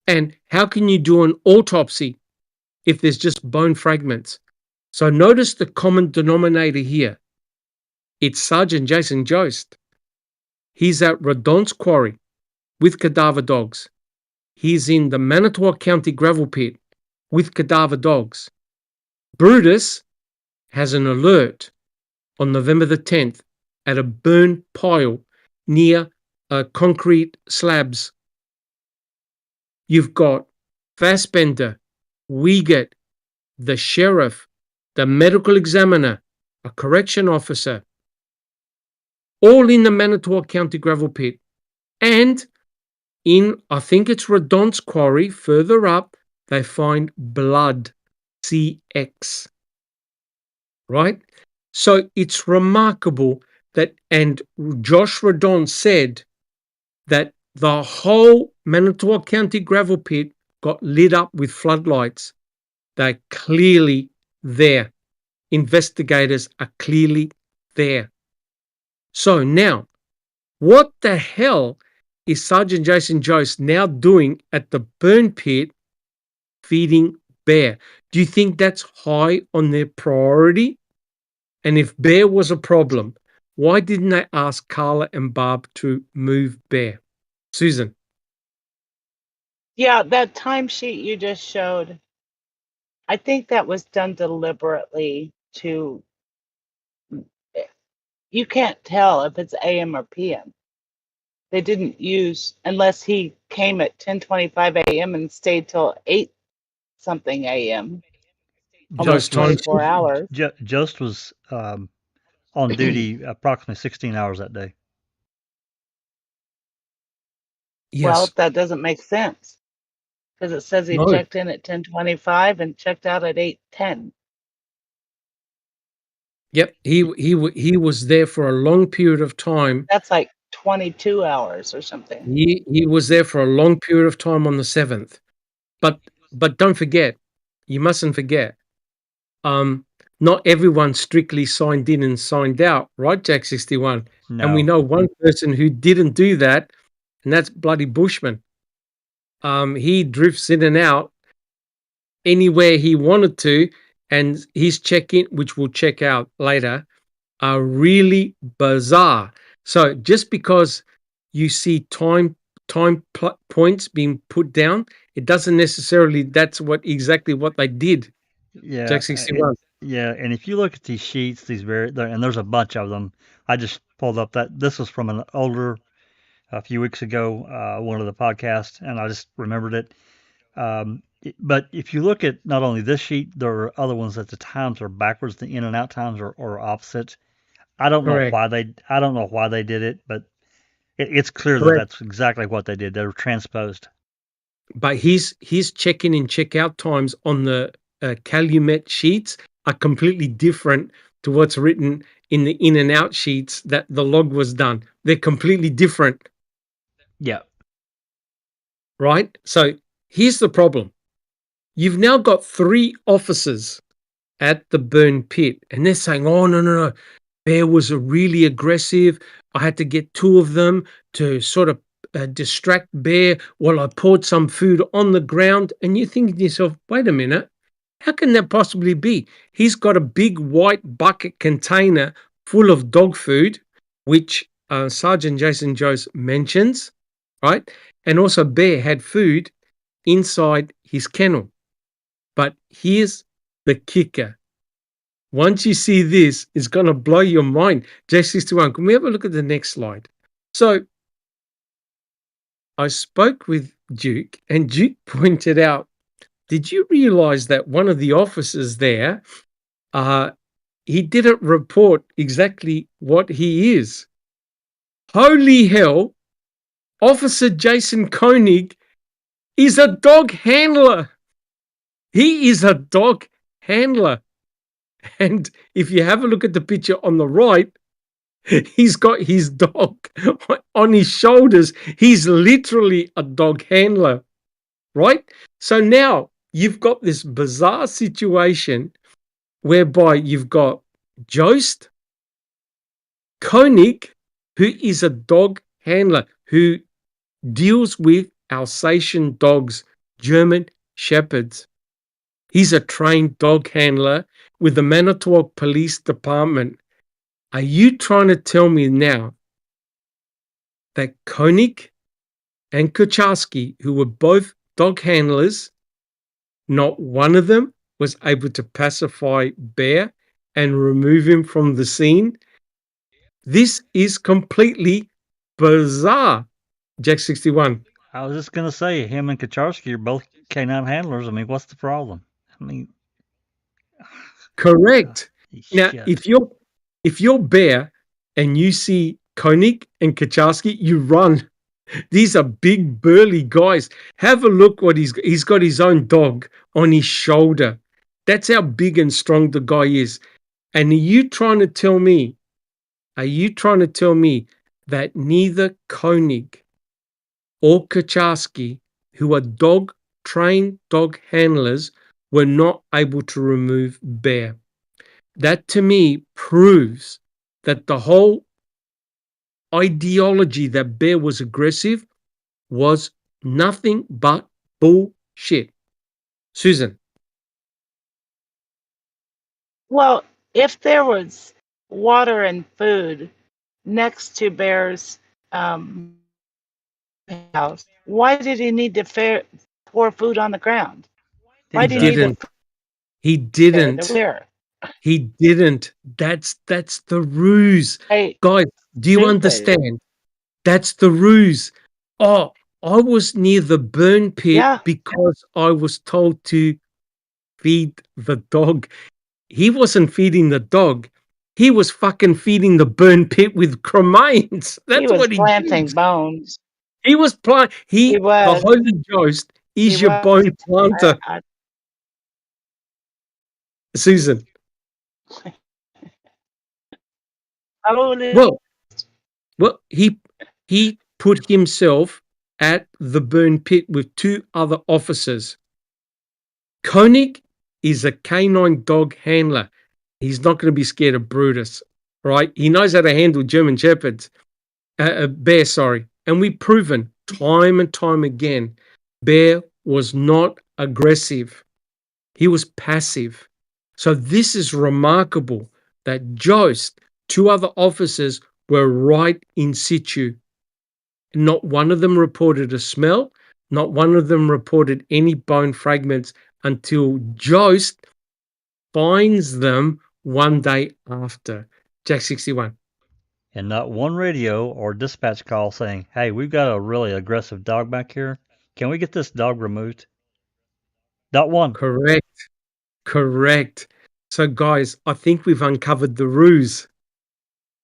And how can you do an autopsy if there's just bone fragments? So notice the common denominator here. It's Sergeant Jason Jost. He's at Redon's quarry with cadaver dogs. He's in the Manitowoc County gravel pit with cadaver dogs. Brutus has an alert on November the 10th at a burn pile near concrete slabs. You've got Fassbender, Wiegert, the sheriff, the medical examiner, a correction officer, all in the Manitowoc County gravel pit. And in, I think it's Redon's quarry, further up, they find blood, CX. Right? So it's remarkable that, and Josh Redon said that the whole Manitowoc County gravel pit got lit up with floodlights. They're clearly there. Investigators are clearly there. So now, what the hell is Sergeant Jason Jost now doing at the burn pit feeding bear? Do you think that's high on their priority? And if bear was a problem, why didn't they ask Carla and Barb to move bear? Susan. Yeah, that timesheet you just showed, I think that was done deliberately to, you can't tell if it's AM or PM. They didn't use, unless he came at 10:25 a.m. and stayed till 8 something a.m. Almost 24 hours. Jost was on duty approximately 16 hours that day. Yes. Well, that doesn't make sense because it says he checked in at 10:25 and checked out at 8:10. Yep, he was there for a long period of time. That's like 22 hours or something. He was there for a long period of time on the 7th. But don't forget, you mustn't forget, not everyone strictly signed in and signed out, right, Jack 61? No. And we know one person who didn't do that, and that's bloody Bushman. He drifts in and out anywhere he wanted to, and his check-in, which we'll check out later, are really bizarre. So just because you see time points being put down, it doesn't necessarily that's exactly what they did. Yeah, Jack 61. And if you look at these sheets, and there's a bunch of them. I just pulled up that this was from an older, a few weeks ago, one of the podcasts, and I just remembered it. But if you look at not only this sheet, there are other ones that the times are backwards. The in and out times are opposite. I don't know Correct. why they did it, but it's clear that Correct. that's exactly what they did. They were transposed. But his check-in and check-out times on the Calumet sheets are completely different to what's written in the in and out sheets that the log was done. They're completely different. Yeah. Right? So here's the problem. You've now got 3 officers at the burn pit, and they're saying, oh, no. Bear was really aggressive. I had to get 2 of them to sort of distract Bear while I poured some food on the ground. And you're thinking to yourself, wait a minute, how can that possibly be? He's got a big white bucket container full of dog food, which Sergeant Jason Jost mentions, right? And also Bear had food inside his kennel. But here's the kicker. Once you see this, it's going to blow your mind. J61, can we have a look at the next slide? So I spoke with Duke, and Duke pointed out, did you realize that one of the officers there, he didn't report exactly what he is? Holy hell, Officer Jason Koenig is a dog handler. He is a dog handler. And if you have a look at the picture on the right, he's got his dog on his shoulders. He's literally a dog handler, right? So now you've got this bizarre situation whereby you've got Jost, Koenig, who is a dog handler, who deals with Alsatian dogs, German Shepherds. He's a trained dog handler with the Manitowoc Police Department. Are you trying to tell me now that Koenig and Kucharski, who were both dog handlers, not one of them was able to pacify Bear and remove him from the scene? This is completely bizarre, Jack 61. I was just gonna say, him and Kucharski are both canine handlers. I mean, what's the problem? I mean, correct. Now, shit. if you're Bear and you see Koenig and Kucharski, you run. These are big, burly guys. Have a look what he's got his own dog on his shoulder. That's how big and strong the guy is. And are you trying to tell me that neither Koenig or Kucharski, who are trained dog handlers, were not able to remove Bear? That to me proves that the whole ideology that Bear was aggressive was nothing but bullshit. Susan. Well, if there was water and food next to Bear's house, why did he need to pour food on the ground? Why did he need to? He didn't. He didn't. That's the ruse. Guys, do you understand? That's the ruse. Oh, I was near the burn pit because I was told to feed the dog. He wasn't feeding the dog. He was fucking feeding the burn pit with cremains. That's what he planting did. bones. He was planting. The Holy Ghost is your bone planter. Susan. Well, he put himself at the burn pit with 2 other officers. Koenig is a canine dog handler. He's not going to be scared of Brutus, right? He knows how to handle German Shepherds. Bear, sorry. And we've proven time and time again, Bear was not aggressive. He was passive. So this is remarkable that Jost, 2 other officers, were right in situ. Not one of them reported a smell. Not one of them reported any bone fragments until Jost finds them one day after. Jack 61. And not one radio or dispatch call saying, hey, we've got a really aggressive dog back here. Can we get this dog removed? Not one. Correct. So, guys, I think we've uncovered the ruse.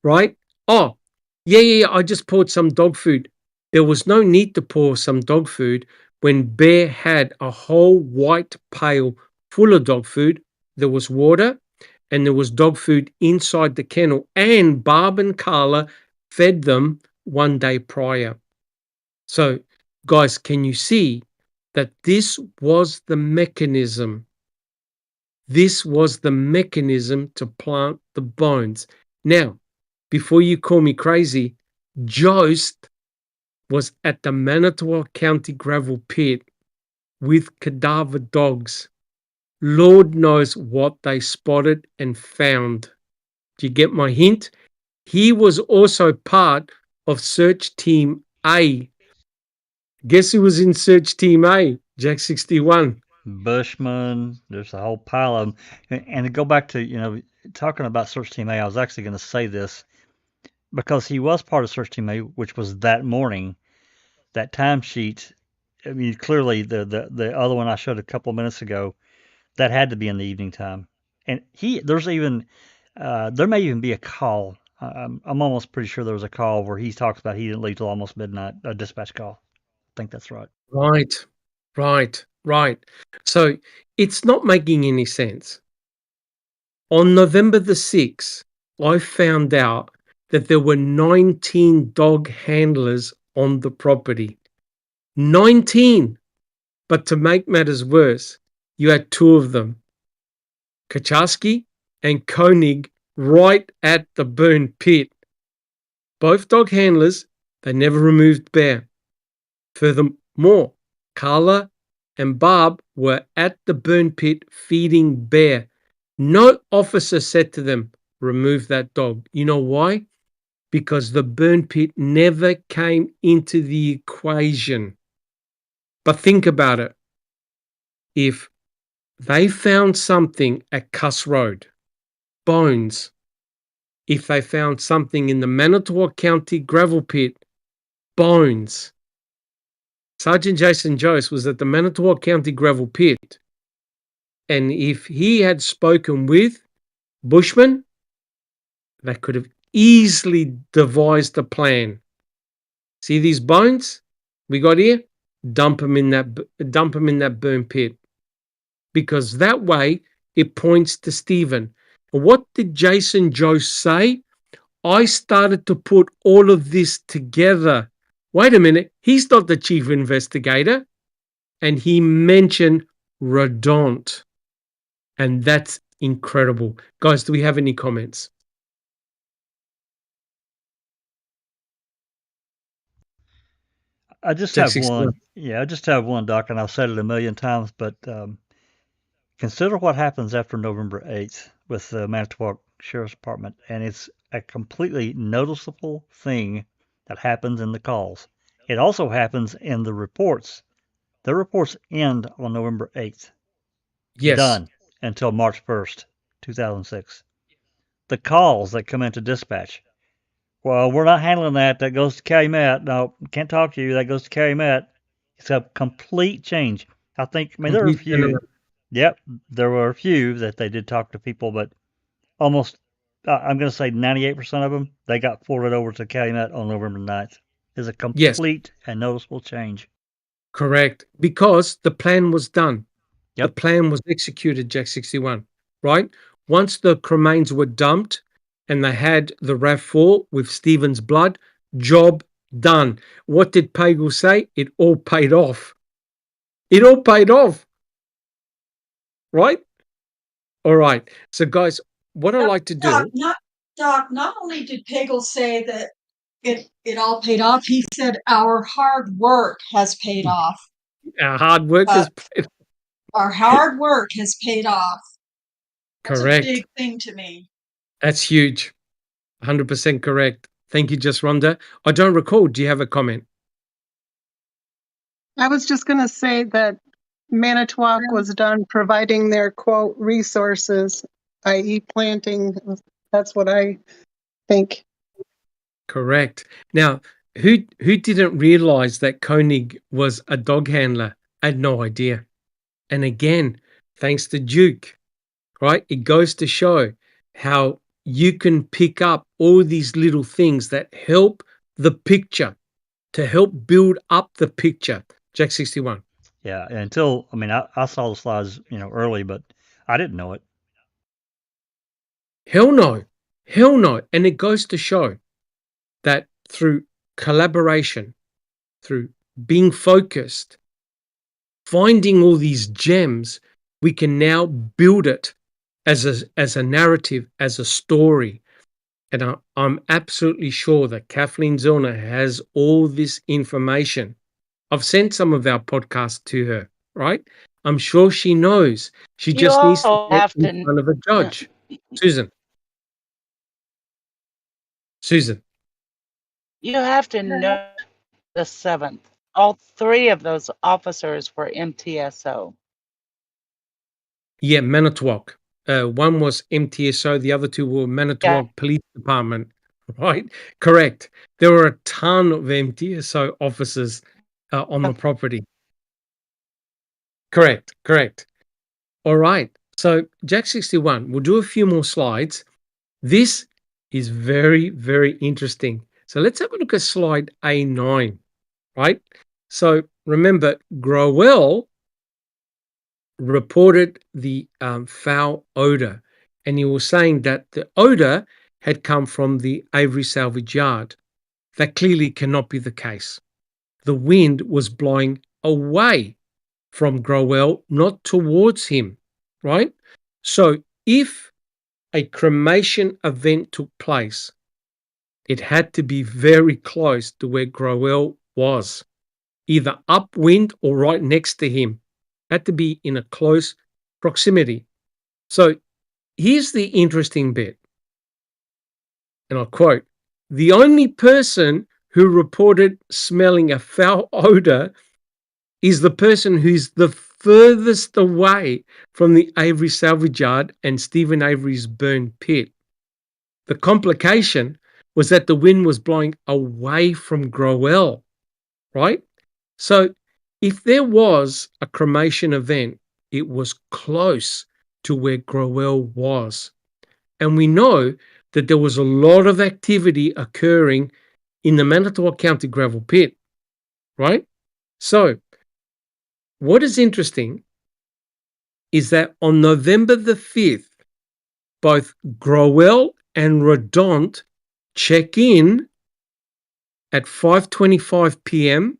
right? Oh, yeah, I just poured some dog food. There was no need to pour some dog food when Bear had a whole white pail full of dog food. There was water and there was dog food inside the kennel, and Barb and Carla fed them one day prior. So, guys, can you see that this was the mechanism? This was the mechanism to plant the bones. Now, before you call me crazy, Jost was at the Manitowoc County gravel pit with cadaver dogs. Lord knows what they spotted and found. Do you get my hint? He was also part of Search Team A. Guess who was in Search Team A? Jack 61. Bushman, there's a whole pile of them. And to go back to, talking about Search Team A, I was actually going to say this because he was part of Search Team A, which was that morning. That timesheet, I mean, clearly the other one I showed a couple of minutes ago, that had to be in the evening time. And there may even be a call. I'm almost pretty sure there was a call where he talks about he didn't leave till almost midnight, a dispatch call. I think that's right. Right. So it's not making any sense. On November the 6th, I found out that there were 19 dog handlers on the property. 19! But to make matters worse, you had two of them, Kaczarski and Koenig, right at the burn pit. Both dog handlers, they never removed Bear. Furthermore, Carla and Barb were at the burn pit feeding Bear. No officer said to them, remove that dog. You know why? Because the burn pit never came into the equation. But think about it. If they found something at Cuss Road, bones. If they found something in the Manitowoc County gravel pit, bones. Sergeant Jason Jost was at the Manitowoc County gravel pit, and if he had spoken with Bushman, they could have easily devised a plan. See these bones we got here? Dump them in that burn pit, because that way it points to Stephen. What did Jason Jost say? I started to put all of this together. Wait a minute, he's not the chief investigator. And he mentioned Rodont. And that's incredible. Guys, do we have any comments? I just have one. Yeah, I just have one, Doc, and I've said it a million times, but consider what happens after November 8th with the Manitowoc Sheriff's Department, and it's a completely noticeable thing that happens in the calls. It also happens in the reports. The reports end on November 8th. Yes. Done until March 1st, 2006. The calls that come into dispatch. Well, we're not handling that. That goes to Calumet. No, can't talk to you. That goes to Calumet. It's a complete change. I mean, there were a few. Yep, there were a few that they did talk to people, but almost, I'm going to say 98% of them, they got forwarded over to Calumet on November 9th. It's a complete and noticeable change. Correct. Because the plan was done. Yep. The plan was executed, Jack 61, right? Once the cremains were dumped and they had the RAV4 with Stephen's blood, job done. What did Pagel say? It all paid off. It all paid off. Right? All right. So, guys, what I like to do... Doc, not only did Pagel say that it all paid off, he said our hard work has paid off. Our hard work has paid off. Our hard work has paid off. That's correct. A big thing to me. That's huge. 100% correct. Thank you, Just Rhonda. I don't recall. Do you have a comment? I was just going to say that Manitowoc was done providing their, quote, resources, i.e. planting. That's what I think. Correct. Now, who didn't realize that Koenig was a dog handler? I had no idea. And again, thanks to Duke, right? It goes to show how you can pick up all these little things that help the picture, to help build up the picture. Jack 61. Yeah, until I saw the slides, early, but I didn't know it. Hell no. Hell no. And it goes to show that through collaboration, through being focused, finding all these gems, we can now build it as a narrative, as a story. And I'm absolutely sure that Kathleen Zellner has all this information. I've sent some of our podcasts to her, right? I'm sure she knows. She just needs to get in front of a judge. Susan. You have to note the 7th. All 3 of those officers were MTSO. Yeah, Manitowoc. One was MTSO, the other 2 were Manitowoc Police Department, right? Correct. There were a ton of MTSO officers on the property. Correct. All right. So, Jack 61, we'll do a few more slides. This is very, very interesting. So, let's have a look at slide A9, right? So, remember, Growell reported the foul odor, and he was saying that the odor had come from the Avery salvage yard. That clearly cannot be the case. The wind was blowing away from Growell, not towards him, right? So if a cremation event took place, it had to be very close to where Growell was, either upwind or right next to him. Had to be in a close proximity. So here's the interesting bit, and I'll quote, "The only person who reported smelling a foul odor is the person who's the furthest away from the Avery salvage yard and Stephen Avery's burned pit. The complication was that the wind was blowing away from Growell," right? So if there was a cremation event, it was close to where Growell was. And we know that there was a lot of activity occurring in the Manitowoc County gravel pit, right? So what is interesting is that on November the 5th, both Growell and Redont check in at 5:25 p.m.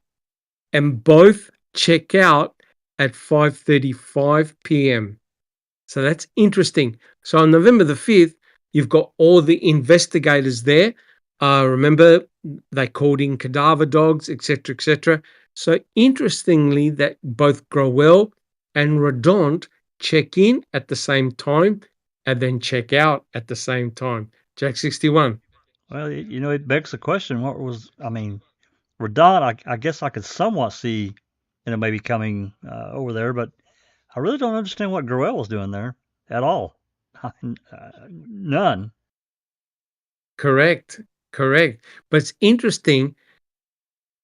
and both check out at 5:35 p.m. So that's interesting. So on November the 5th, you've got all the investigators there. Remember, they called in cadaver dogs, etc., etc. So interestingly, that both Growell and Redont check in at the same time and then check out at the same time. Jack 61. Well, it begs the question, Redont, I guess I could somewhat see, maybe coming over there, but I really don't understand what Growell was doing there at all. None. Correct. But it's interesting.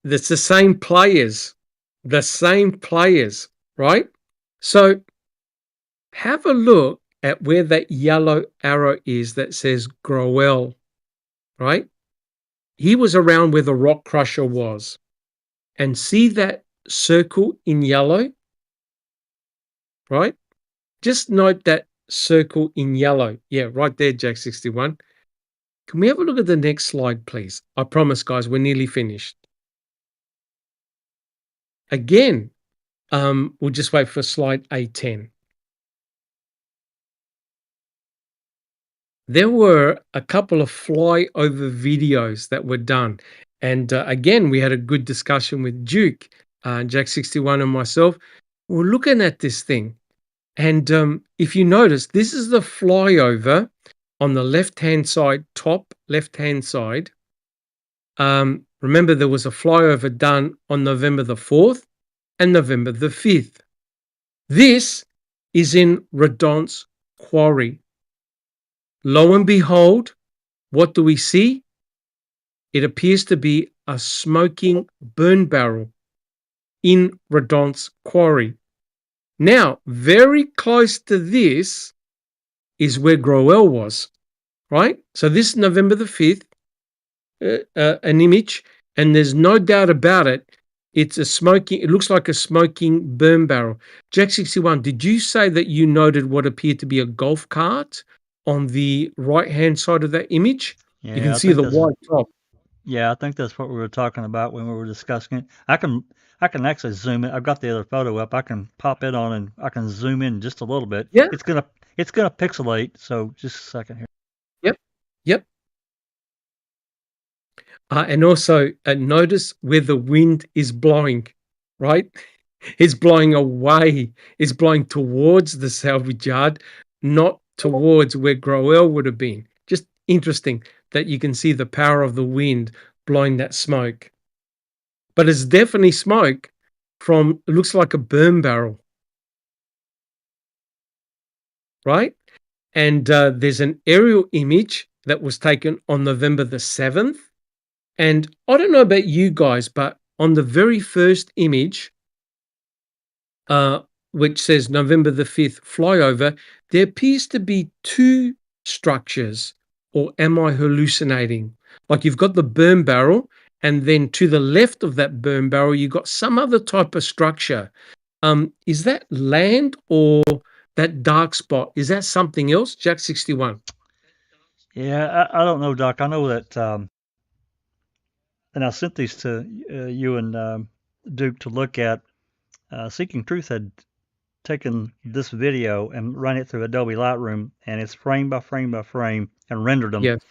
That's the same players, right? So have a look at where that yellow arrow is that says Growell, right? He was around where the rock crusher was. And see that circle in yellow, right? Just note that circle in yellow. Yeah, right there, Jack 61. Can we have a look at the next slide, please? I promise, guys, we're nearly finished. Again, we'll just wait for slide A10. There were a couple of flyover videos that were done. And again, we had a good discussion with Duke, Jack 61 and myself. We're looking at this thing. And if you notice, this is the flyover on the left-hand side, top left-hand side. Remember, there was a flyover done on November the 4th and November the 5th. This is in Redont's quarry. Lo and behold, what do we see? It appears to be a smoking burn barrel in Redont's quarry. Now, very close to this is where Growell was. right? So this is November the 5th, an image, and there's no doubt about it. It looks like a smoking burn barrel. Jack 61, did you say that you noted what appeared to be a golf cart on the right-hand side of that image? Yeah, You can I see think the that's white top. yeah, I think that's what we were talking about when we were discussing it. I can actually zoom in. I've got the other photo up. I can pop it on and I can zoom in just a little bit. Yeah. It's gonna pixelate. So just a second here. Yep. And also notice where the wind is blowing, right? It's blowing away. It's blowing towards the salvage yard, not towards where Groel would have been. Just interesting that you can see the power of the wind blowing that smoke. But it's definitely smoke from, it looks like a burn barrel, right? And there's an aerial image that was taken on November the 7th. And I don't know about you guys, but on the very first image, which says November the 5th flyover, there appears to be two structures, or am I hallucinating? Like you've got the burn barrel, and then to the left of that burn barrel, you've got some other type of structure. Is that land or that dark spot? Is that something else? Jack 61. Yeah, I don't know, Doc. I know that, and I sent these to you and Duke to look at. Seeking Truth had taken this video and run it through Adobe Lightroom, and it's frame by frame by frame and rendered them. Yes.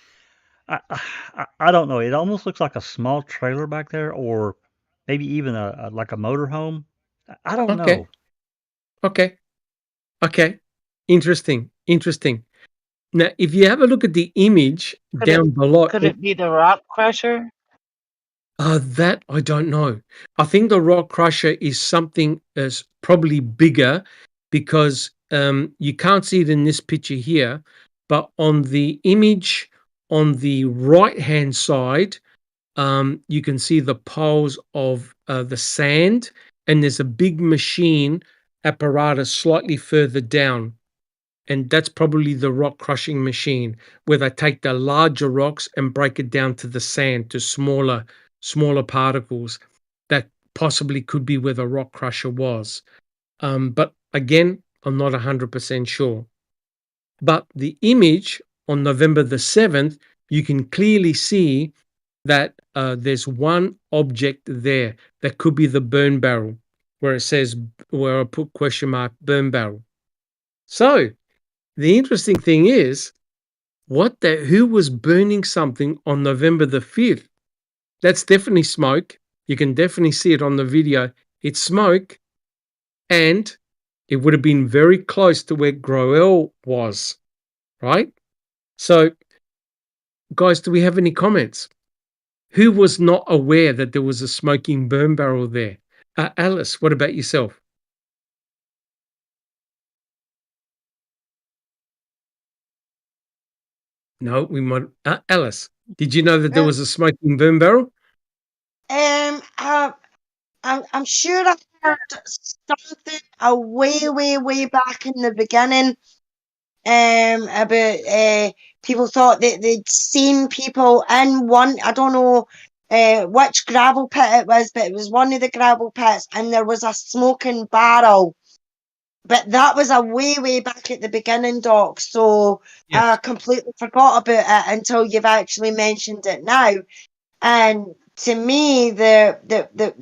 I don't know. It almost looks like a small trailer back there, or maybe even like a motorhome. I don't know. Okay. Interesting. Now, if you have a look at the image down below. Could it be the rock crusher? That I don't know. I think the rock crusher is something that's probably bigger because you can't see it in this picture here, but on the image on the right-hand side, you can see the piles of the sand, and there's a big machine apparatus slightly further down. And that's probably the rock crushing machine where they take the larger rocks and break it down to the sand, to smaller particles. That possibly could be where the rock crusher was. But again, I'm not 100% sure. But the image on November the 7th, you can clearly see that there's one object there that could be the burn barrel, where it says, where I put question mark burn barrel. So the interesting thing is, who was burning something on November the 5th? That's definitely smoke. You can definitely see it on the video. It's smoke, and it would have been very close to where Groel was, right? So, guys, do we have any comments? Who was not aware that there was a smoking burn barrel there? Alice, what about yourself? No, we might. Alice, did you know that there was a smoking burn barrel? I'm sure I heard something way back in the beginning. About people thought that they'd seen people in one. I don't know which gravel pit it was, but it was one of the gravel pits, and there was a smoking barrel. But that was a way back at the beginning, Doc. So Yes. I completely forgot about it until you've actually mentioned it now. And to me, the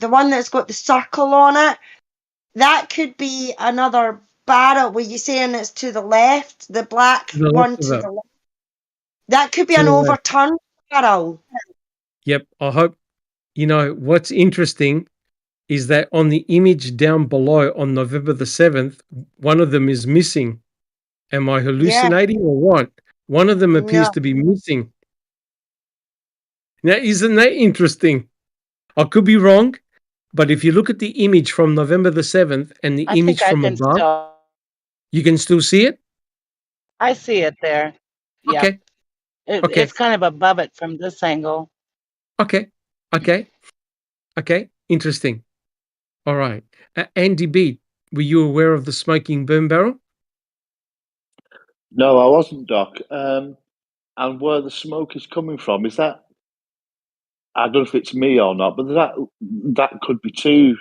one that's got the circle on it, that could be another barrel. Were you saying it's to the left? The black one to the left. That could be an overturned barrel. Yep. I hope, what's interesting is that on the image down below on November the 7th, one of them is missing. Am I hallucinating or what? One of them appears to be missing. Now, isn't that interesting? I could be wrong, but if you look at the image from November the 7th and the image from above, you can still see it? I see it there. Yeah. Okay. It's kind of above it from this angle. Okay. Interesting. All right. Andy B, were you aware of the smoking burn barrel? No, I wasn't, Doc. and where the smoke is coming from, is that, I don't know if it's me or not, but that could be two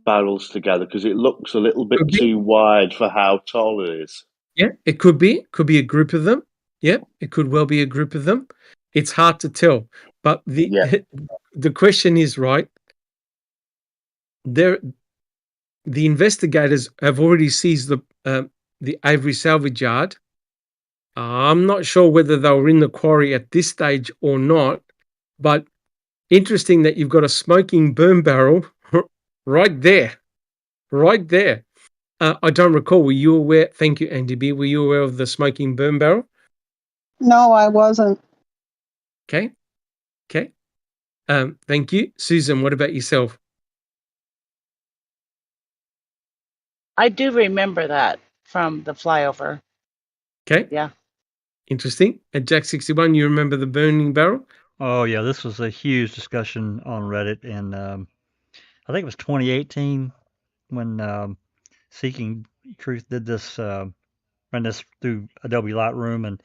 barrels together because it looks a little bit too wide for how tall it is. Yeah, it could be. Could be a group of them. Yeah, it could well be a group of them. It's hard to tell. But the question is, right, the investigators have already seized the Avery salvage yard. I'm not sure whether they were in the quarry at this stage or not, but interesting that you've got a smoking burn barrel right there. Right there. I don't recall. Were you aware? Thank you, Andy B. Were you aware of the smoking burn barrel? No, I wasn't. Okay. Thank you. Susan, what about yourself? I do remember that from the flyover. Okay. Yeah. Interesting. At Jack 61, you remember the burning barrel? Oh yeah, this was a huge discussion on Reddit, and I think it was 2018 when Seeking Truth did this, ran this through Adobe Lightroom, and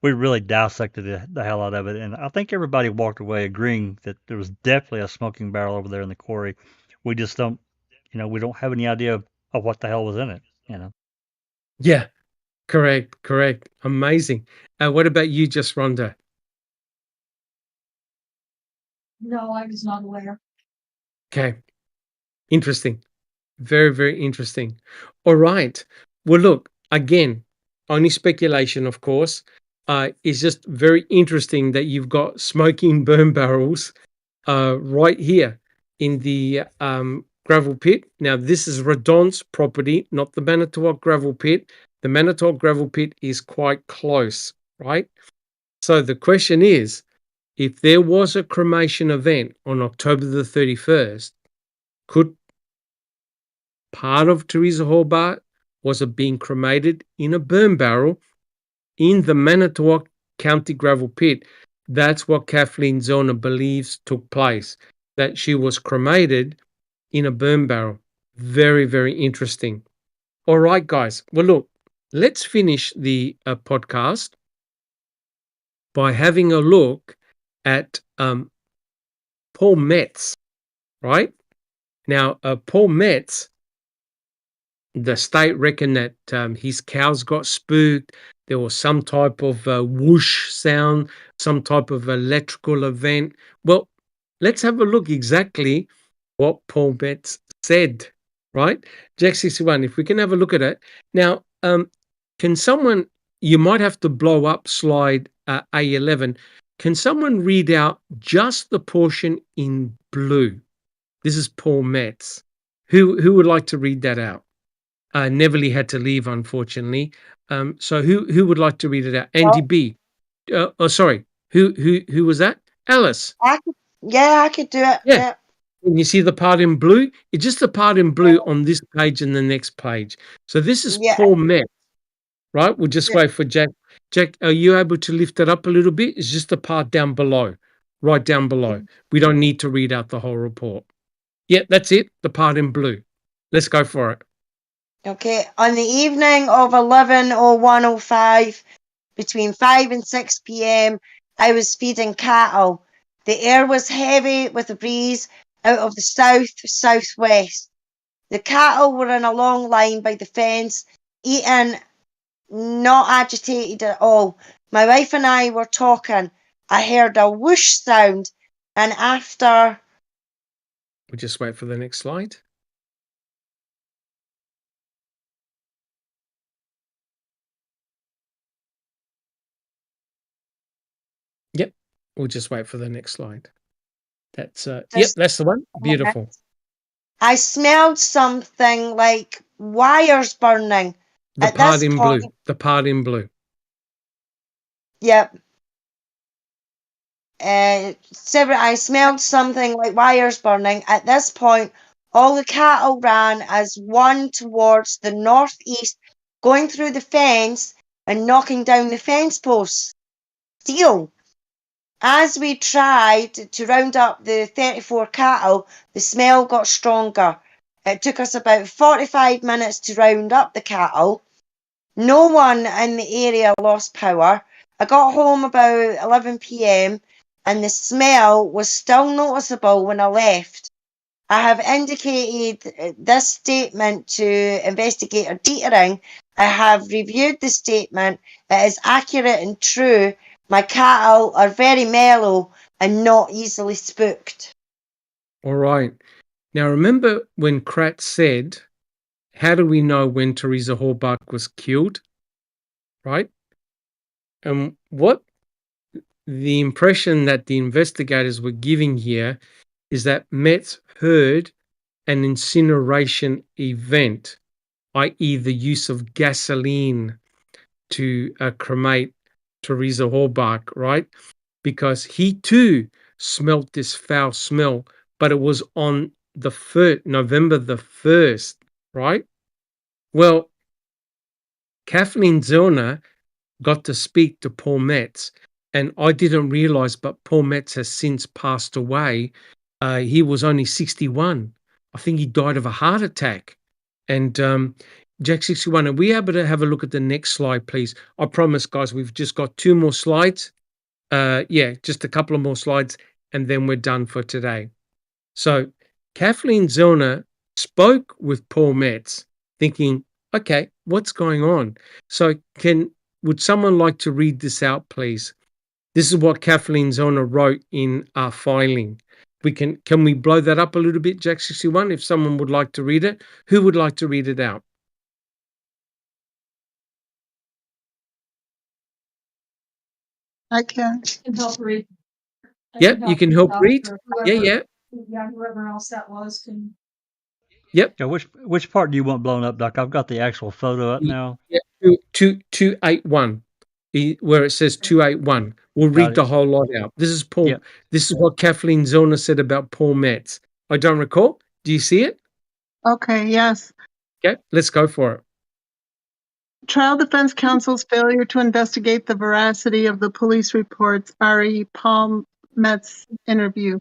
we really dissected the hell out of it. And I think everybody walked away agreeing that there was definitely a smoking barrel over there in the quarry. We just don't, we don't have any idea of what the hell was in it, Yeah, correct. Amazing. What about you, just Rhonda? No, I was not aware. Okay. Interesting. Very, very interesting. All right. Well, look, again, only speculation, of course. It's just very interesting that you've got smoking burn barrels right here in the gravel pit. Now, this is Redon's property, not the Manitowoc gravel pit. The Manitowoc gravel pit is quite close, right? So the question is, if there was a cremation event on October the 31st, could part of Teresa Hobart was it being cremated in a burn barrel in the Manitowoc County gravel pit? That's what Kathleen Zona believes took place, that she was cremated in a burn barrel. Very, very interesting. All right, guys. Well, look, let's finish the podcast by having a look at Paul Metz, right? Now, Paul Metz, the state reckoned that his cows got spooked. There was some type of whoosh sound, some type of electrical event. Well, let's have a look exactly what Paul Metz said, right? Jack 61, if we can have a look at it. Now, can someone, you might have to blow up slide A11. Can someone read out just the portion in blue? This is Paul Metz. Who would like to read that out? Neverly had to leave, unfortunately. So who would like to read it out? Andy B. Sorry. Who was that? Alice. I could do it. Yeah. And you see the part in blue? It's just the part in blue on this page and the next page. So this is Paul Metz, right? We'll just wait for Jack. Jack, are you able to lift it up a little bit? It's just the part down below, right down below. We don't need to read out the whole report. Yeah, that's it, the part in blue. Let's go for it. Okay, on the evening of 11:01:05, between 5 and 6 p.m., I was feeding cattle. The air was heavy with a breeze out of the south-southwest. The cattle were in a long line by the fence, eating, not agitated at all. My wife and I were talking. I heard a whoosh sound, and after... We'll just wait for the next slide. Yep, we'll just wait for the next slide. That's yep, that's the one. Beautiful. I smelled something like wires burning. The part in blue. The part in blue. Yep. I smelled something like wires burning. At this point, all the cattle ran as one towards the northeast, going through the fence and knocking down the fence posts. Steel. As we tried to round up the 34 cattle, the smell got stronger. It took us about 45 minutes to round up the cattle. No one in the area lost power. I got home about 11 p.m. and the smell was still noticeable when I left. I have indicated this statement to Investigator Dietering. I have reviewed the statement. It is accurate and true. My cattle are very mellow and not easily spooked. All right. Now, remember when Kratz said, how do we know when Teresa Halbach was killed? Right? And what the impression that the investigators were giving here is that Metz heard an incineration event, i.e. the use of gasoline to cremate Teresa Halbach, right? Because he too smelt this foul smell, but it was on the 1st, November the 1st, right? Well, Kathleen Zellner got to speak to Paul Metz, and I didn't realize, but Paul Metz has since passed away. He was only 61. I think he died of a heart attack. And Jack 61, are we able to have a look at the next slide, please? I promise, guys, we've just got 2 more slides. Yeah, just a couple of more slides, and then we're done for today. So Kathleen Zellner spoke with Paul Metz, thinking, okay, what's going on? So would someone like to read this out, please? This is what Kathleen Zellner wrote in our filing. Can we blow that up a little bit, Jack 61, if someone would like to read it? Who would like to read it out? I can. Can help read. Yep, you can help read. Yeah. Yeah, whoever else that was can. Yep. Yeah, which part do you want blown up, Doc? I've got the actual photo up now. Yeah, 281, where it says 281. We'll read the whole lot out. This is Paul. Yep. This is what Kathleen Zellner said about Paul Metz. I don't recall. Do you see it? Okay, yes. Okay, let's go for it. Trial Defense Counsel's failure to investigate the veracity of the police reports, R.E. Paul Metz interview.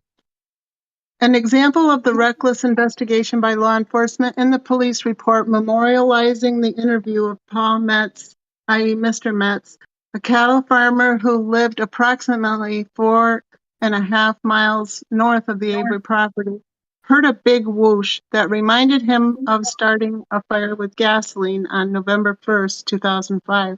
An example of the reckless investigation by law enforcement in the police report memorializing the interview of Paul Metz, i.e. Mr. Metz, a cattle farmer who lived approximately 4.5 miles north of the Avery property, heard a big whoosh that reminded him of starting a fire with gasoline on November 1st, 2005.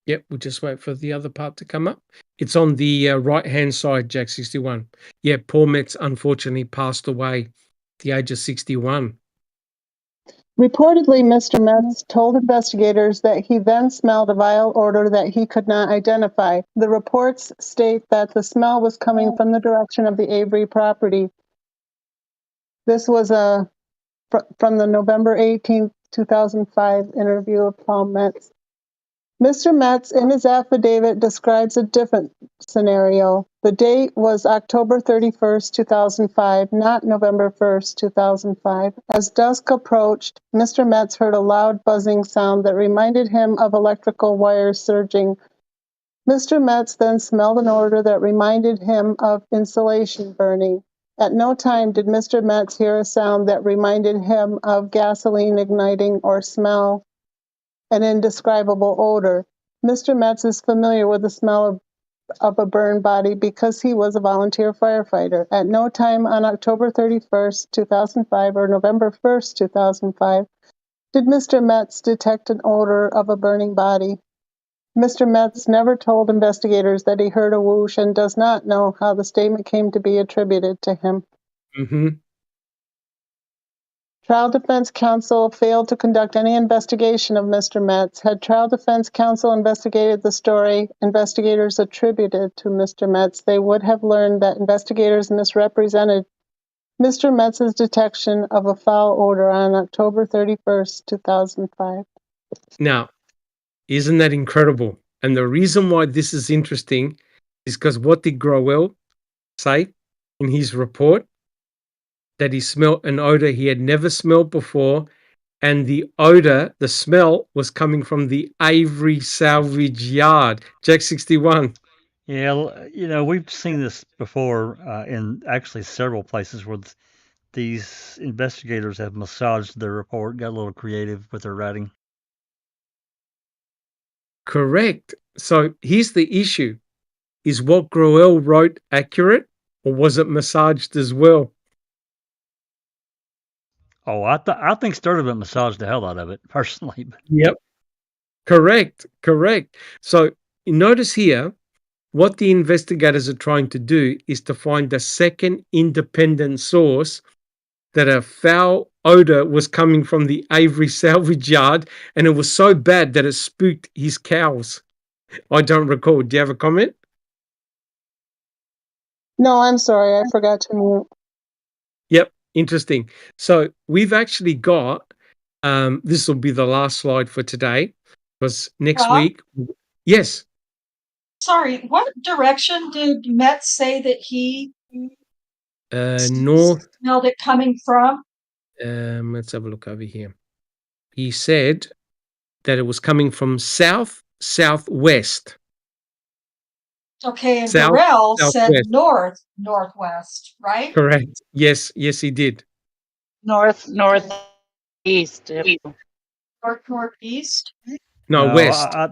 Yep, we'll just wait for the other part to come up. It's on the right-hand side, Jack 61. Yeah, Paul Metz unfortunately passed away at the age of 61. Reportedly, Mr. Metz told investigators that he then smelled a vile odor that he could not identify. The reports state that the smell was coming from the direction of the Avery property. This was from the November 18, 2005 interview of Paul Metz. Mr. Metz, in his affidavit, describes a different scenario. The date was October 31st, 2005, not November 1st, 2005. As dusk approached, Mr. Metz heard a loud buzzing sound that reminded him of electrical wires surging. Mr. Metz then smelled an odor that reminded him of insulation burning. At no time did Mr. Metz hear a sound that reminded him of gasoline igniting or smell an indescribable odor. Mr. Metz is familiar with the smell of a burned body because he was a volunteer firefighter. At no time on October 31st, 2005 or November 1st, 2005 did Mr. Metz detect an odor of a burning body. Mr. Metz never told investigators that he heard a whoosh and does not know how the statement came to be attributed to him. Mm-hmm. Trial Defense Counsel failed to conduct any investigation of Mr. Metz. Had Trial Defense Counsel investigated the story investigators attributed to Mr. Metz, they would have learned that investigators misrepresented Mr. Metz's detection of a foul odor on October 31st, 2005. Now, isn't that incredible? And the reason why this is interesting is because what did Growell say in his report? That he smelled an odor he had never smelled before, and the odor, the smell, was coming from the Avery salvage yard. Jack 61. Yeah, we've seen this before in actually several places where these investigators have massaged their report, got a little creative with their writing. Correct. So here's the issue. Is what Groel wrote accurate, or was it massaged as well? Oh, I think Sturdivant massaged the hell out of it personally. Yep. Correct. So notice here, what the investigators are trying to do is to find a second independent source that a foul odor was coming from the Avery salvage yard, and it was so bad that it spooked his cows. I don't recall. Do you have a comment? No, I'm sorry. I forgot to mute. Yep. Interesting. So we've actually got, this will be the last slide for today, because next week, yes. Sorry, what direction did Metz say that he North. smelled it coming from? Let's have a look over here. He said that it was coming from southwest. Okay, and Burrell said northwest, right? Correct. Yes, he did. Northeast. Northeast. No, west. I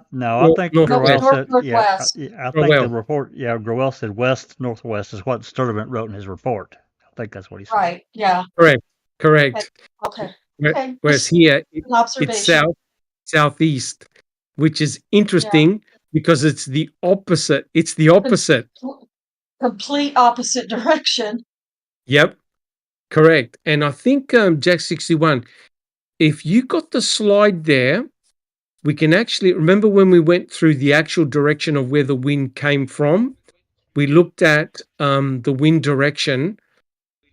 think Groel said northwest. I think the report. Yeah, Groel said west northwest is what Sturdivant wrote in his report. I think that's what he said. Right. Yeah. Correct. Okay. Whereas here it's southeast, which is interesting because it's the opposite. It's the opposite. Complete opposite direction. Yep. Correct. And I think Jack 61, if you got the slide there, we can actually remember when we went through the actual direction of where the wind came from. We looked at the wind direction,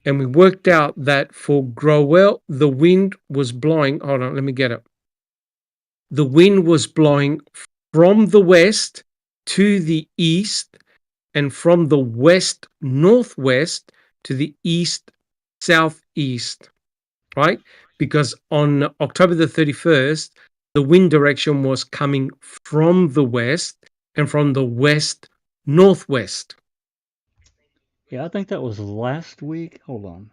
and we worked out that for Groel, the wind was blowing. Hold on, let me get it. The wind was blowing from the west to the east, and from the west northwest to the east southeast, right? Because on October the 31st, the wind direction was coming from the west and from the west northwest. Yeah, I think that was last week. Hold on.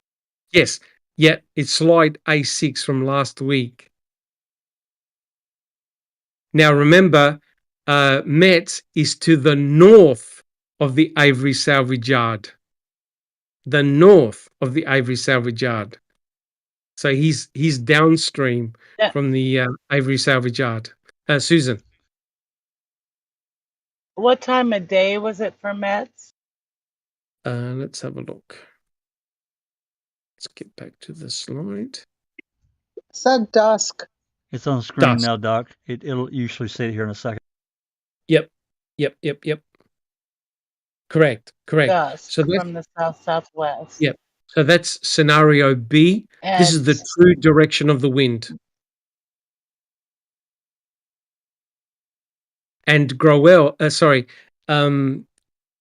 Yes. Yeah, it's slide A6 from last week. Now remember, Metz is to the north of the Avery salvage yard. The north of the Avery salvage yard. So he's downstream from the Avery salvage yard. Susan. What time of day was it for Metz? Let's have a look. Let's get back to the slide. It said dusk. It's on screen now, Doc. It'll usually say it here in a second. Yep. Correct. Dusk So from the southwest. Yep. So that's scenario B. This is the true direction of the wind. And Groel,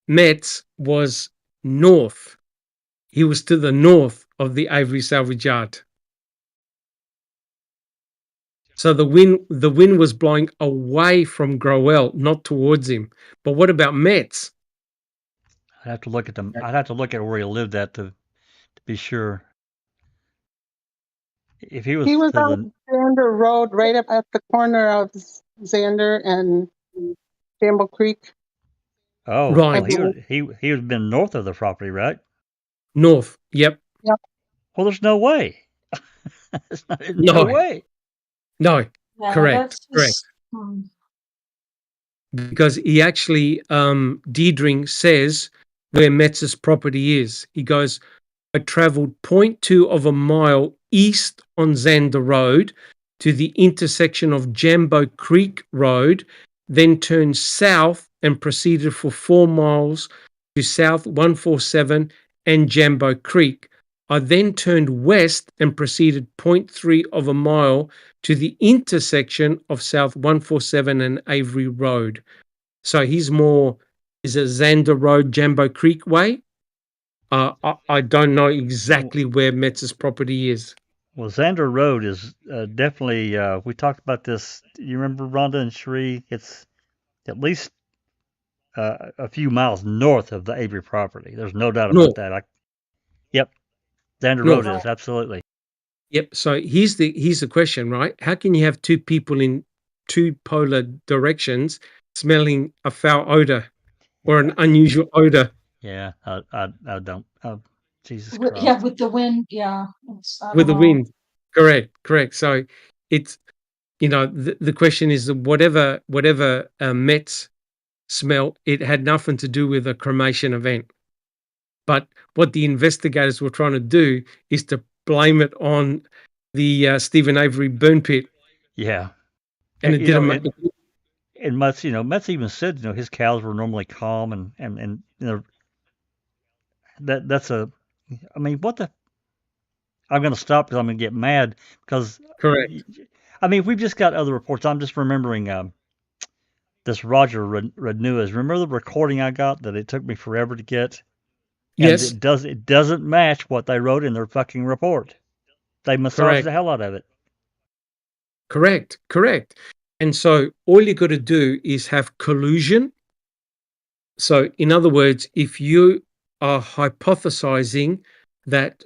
Metz was north. He was to the north of the Avery salvage yard. So the wind was blowing away from Groel, not towards him. But what about Metz? I'd have to look at them. I'd have to look at where he lived at to be sure. If he was on Xander Road, right up at the corner of Xander and Campbell Creek. Oh, right. Well, he would have been north of the property, right? North. Yep. Well, there's no way. No way. No. Yeah, correct. Because he actually, Diedring says where Metz's property is. He goes, I traveled 0.2 of a mile east on Xander Road to the intersection of Jambo Creek Road, then turned south and proceeded for 4 miles to South 147 and Jambo Creek. I then turned west and proceeded 0.3 of a mile to the intersection of South 147 and Avery Road. So he's more, is it Xander Road, Jambo Creek way? I don't know exactly where Metz's property is. Well, Xander Road is definitely, we talked about this. You remember Rhonda and Sheree? It's at least a few miles north of the Avery property. There's no doubt about that. Yep. Xander Road is, absolutely. Yep. So here's the question, right? How can you have two people in two polar directions, smelling a foul odor or an unusual odor. Yeah, I don't. Jesus With, Christ. yeah, with the wind. Yeah. With the wind. Correct. So it's, the question is that whatever Mets smell, it had nothing to do with a cremation event. But what the investigators were trying to do is to blame it on the Stephen Avery burn pit. Yeah. And it You didn't know, make and Metz even said, his cows were normally calm and that's I mean, what the, I'm going to stop because I'm going to get mad because, correct. I mean, we've just got other reports. I'm just remembering this Roger Renuez. Remember the recording I got that it took me forever to get? And Yes, it doesn't match what they wrote in their fucking report. They massaged correct. the hell out of it. Correct. And so all you got to do is have collusion. So in other words, if you are hypothesizing that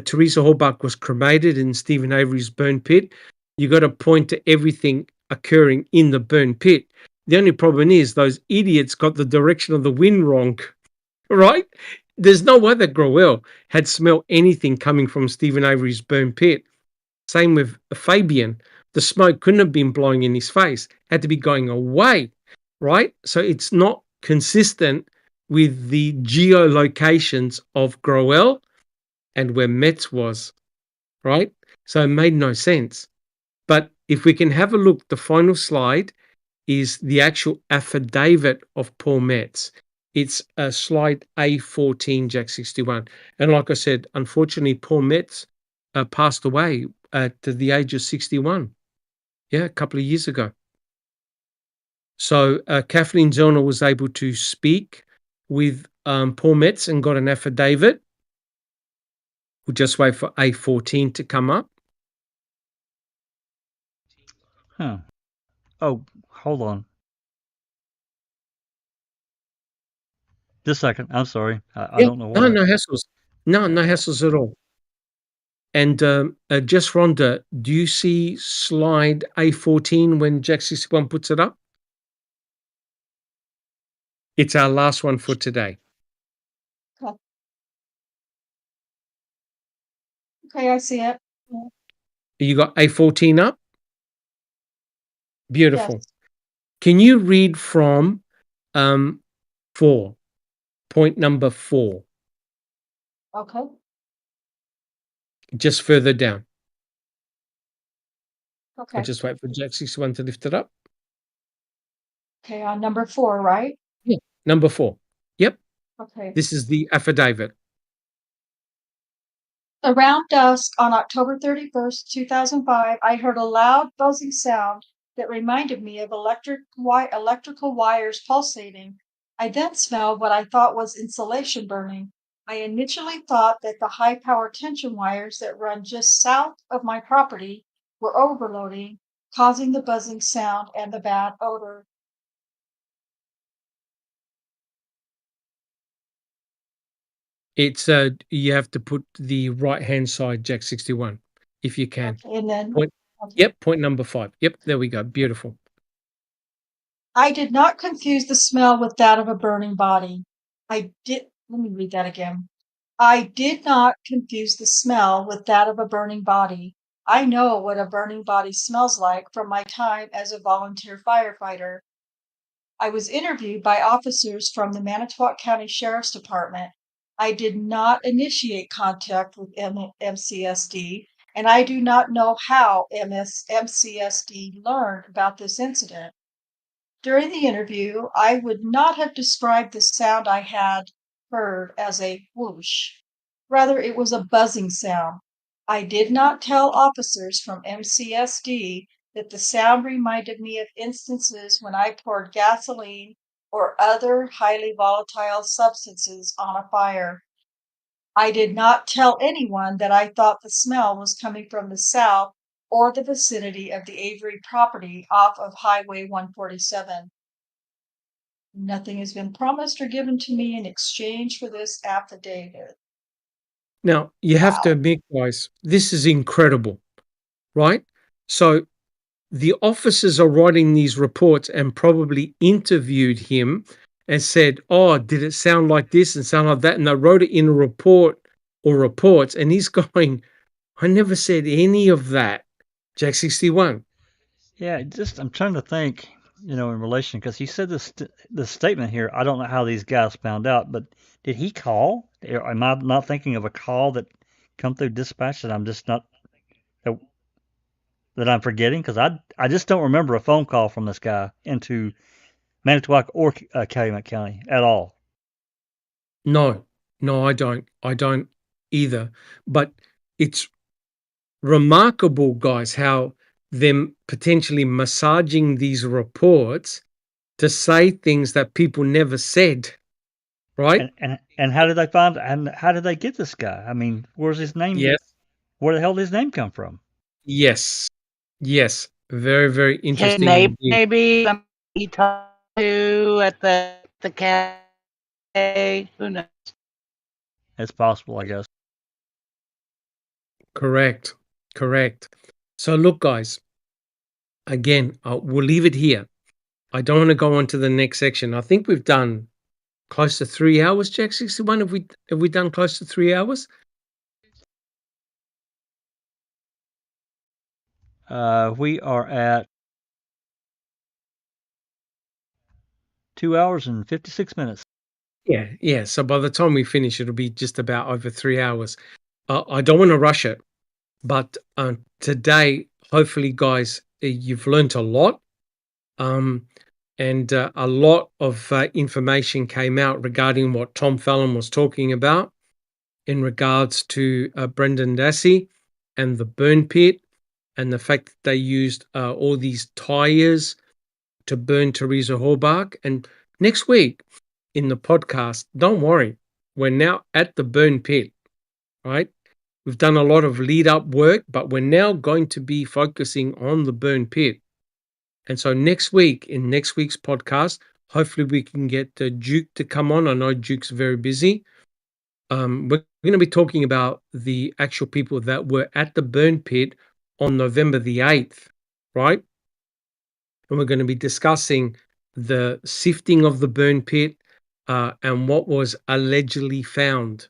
Teresa Halbach was cremated in Stephen Avery's burn pit, you got to point to everything occurring in the burn pit. The only problem is those idiots got the direction of the wind wrong, right? There's no way that Groel had smelled anything coming from Stephen Avery's burn pit. Same with Fabian. The smoke couldn't have been blowing in his face, had to be going away, right? So it's not consistent with the geolocations of Groel and where Metz was, right? So it made no sense. But if we can have a look, the final slide is the actual affidavit of Paul Metz. It's slide A14, Jack 61. And like I said, unfortunately, Paul Metz passed away at the age of 61. Yeah, a couple of years ago. So Kathleen Zellner was able to speak with Paul Metz and got an affidavit. We'll just wait for A14 to come up. Huh. Oh, hold on. Just a second. I'm sorry. I don't know why. No hassles. No hassles at all. And just Rhonda, do you see slide A14 when Jack 61 puts it up? It's our last one for today. Okay, I see it. You got A14 up? Beautiful. Yes. Can you read from 4, point number 4? Okay. Just further down. Okay. I'll just wait for Jack 61 to lift it up. Okay, on number 4, right? Yeah, number 4. Yep. Okay. This is the affidavit. Around dusk on October 31st, 2005, I heard a loud buzzing sound that reminded me of electrical wires pulsating. I then smelled what I thought was insulation burning. I initially thought that the high power tension wires that run just south of my property were overloading, causing the buzzing sound and the bad odor. It's you have to put the right hand side, Jack 61, if you can. Okay, and then Yep, point number 5. Yep, there we go. Beautiful. I did not confuse the smell with that of a burning body. Let me read that again. I did not confuse the smell with that of a burning body. I know what a burning body smells like from my time as a volunteer firefighter. I was interviewed by officers from the Manitowoc County Sheriff's Department. I did not initiate contact with MCSD, and I do not know how MCSD learned about this incident. During the interview, I would not have described the sound I had heard as a whoosh. Rather, it was a buzzing sound. I did not tell officers from MCSD that the sound reminded me of instances when I poured gasoline or other highly volatile substances on a fire. I did not tell anyone that I thought the smell was coming from the south or the vicinity of the Avery property off of Highway 147. Nothing has been promised or given to me in exchange for this affidavit. Now, you have to admit, guys, this is incredible, right? So the officers are writing these reports and probably interviewed him and said, oh, did it sound like this and sound like that? And they wrote it in a report or reports. And he's going, I never said any of that. Jack 61. Yeah, I'm trying to think, in relation, because he said the statement here. I don't know how these guys found out, but did he call? Am I not thinking of a call that come through dispatch that I'm just not that I'm forgetting? Because I just don't remember a phone call from this guy into Manitowoc or Calumet County at all. No, I don't. I don't either. But it's remarkable, guys, how them potentially massaging these reports to say things that people never said, right? And how did they find? And how did they get this guy? I mean, where's his name? Yes. Where the hell did his name come from? Yes. Very, very interesting. Maybe he talked to at the cafe. Who knows? It's possible, I guess. Correct. So look, guys, again, we'll leave it here. I don't want to go on to the next section. I think we've done close to 3 hours, Jack 61. Have we done close to 3 hours? We are at 2 hours and 56 minutes. Yeah. So by the time we finish, it'll be just about over 3 hours. I don't want to rush it, but today, hopefully, guys, you've learned a lot. And a lot of information came out regarding what Tom Fallon was talking about in regards to Brendan Dassey and the burn pit, and the fact that they used all these tires to burn Teresa Horbach. And next week in the podcast, don't worry, we're now at the burn pit, right? We've done a lot of lead up work, but we're now going to be focusing on the burn pit. And so next week, in next week's podcast, hopefully we can get Duke to come on. I know Duke's very busy. We're going to be talking about the actual people that were at the burn pit on November the 8th, right? And we're going to be discussing the sifting of the burn pit and what was allegedly found.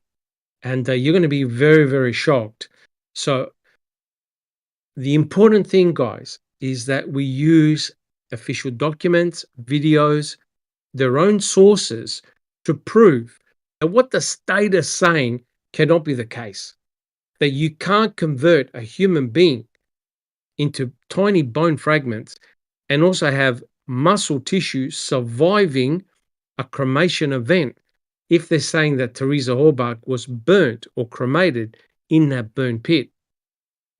And you're going to be very, very shocked. So the important thing, guys, is that we use official documents, videos, their own sources to prove that what the state is saying cannot be the case. That you can't convert a human being into tiny bone fragments and also have muscle tissue surviving a cremation event if they're saying that Teresa Horbach was burnt or cremated in that burn pit.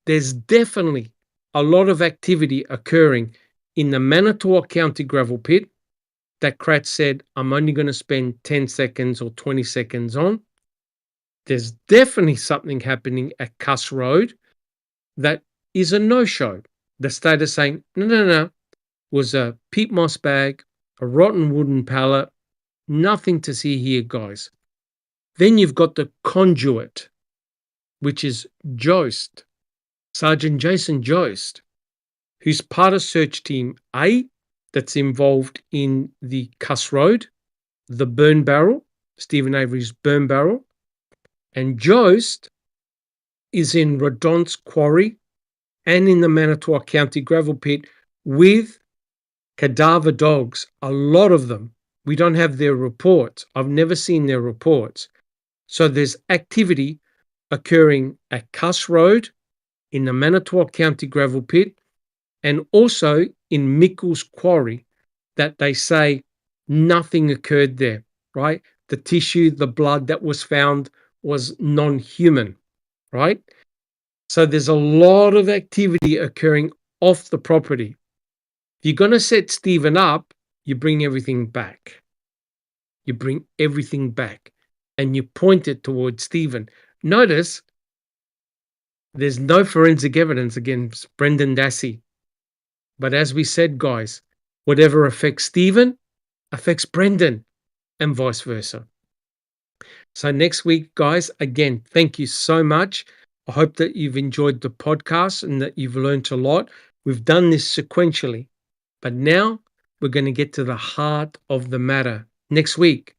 There's definitely a lot of activity occurring in the Manitowoc County gravel pit that Kratz said, I'm only going to spend 10 seconds or 20 seconds on. There's definitely something happening at Cuss Road that is a no-show. The state is saying, no, was a peat moss bag, a rotten wooden pallet, nothing to see here, guys. Then you've got the conduit, which is Jost, Sergeant Jason Jost, who's part of Search Team A that's involved in the Cuss Road, the burn barrel, Stephen Avery's burn barrel, and Jost is in Redon's quarry and in the Manitowoc County gravel pit with cadaver dogs, a lot of them. We don't have their reports. I've never seen their reports. So there's activity occurring at Cuss Road, in the Manitowoc County gravel pit, and also in Mickle's quarry that they say nothing occurred there, right? The tissue, the blood that was found was non-human, right? So there's a lot of activity occurring off the property. If you're going to set Stephen up, you bring everything back. You bring everything back and you point it towards Stephen. Notice there's no forensic evidence against Brendan Dassey. But as we said, guys, whatever affects Stephen affects Brendan and vice versa. So next week, guys, again, thank you so much. I hope that you've enjoyed the podcast and that you've learned a lot. We've done this sequentially, but now we're going to get to the heart of the matter next week,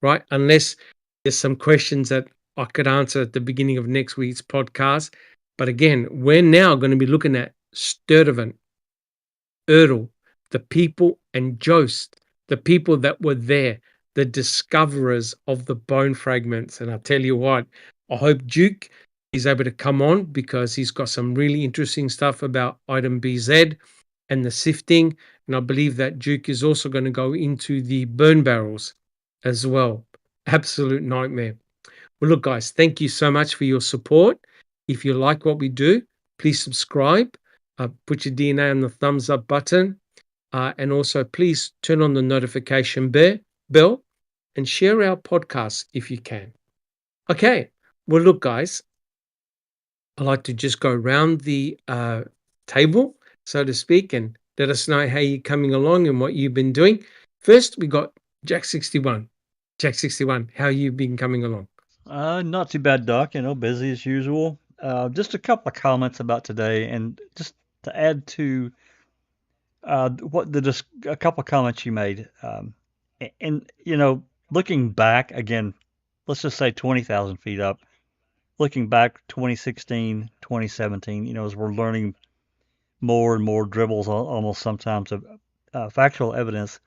right? Unless there's some questions that I could answer at the beginning of next week's podcast. But again, we're now going to be looking at Sturtevant, Erdl, the people, and Jost, the people that were there, the discoverers of the bone fragments. And I'll tell you what, I hope Duke is able to come on because he's got some really interesting stuff about item BZ and the sifting. And I believe that Duke is also going to go into the burn barrels as well. Absolute nightmare. Well, look, guys, thank you so much for your support. If you like what we do, please subscribe. Put your DNA on the thumbs up button. And also, please turn on the notification bell and share our podcast if you can. Okay. Well, look, guys, I'd like to just go around the table, so to speak, and let us know how you're coming along and what you've been doing. First, we got Jack 61. Jack 61, how you been coming along? Not too bad, Doc. Busy as usual. Just a couple of comments about today, and just to add to a couple of comments you made. And looking back again, let's just say 20,000 feet up. Looking back 2016, 2017, as we're learning more and more dribbles, almost sometimes of factual evidence,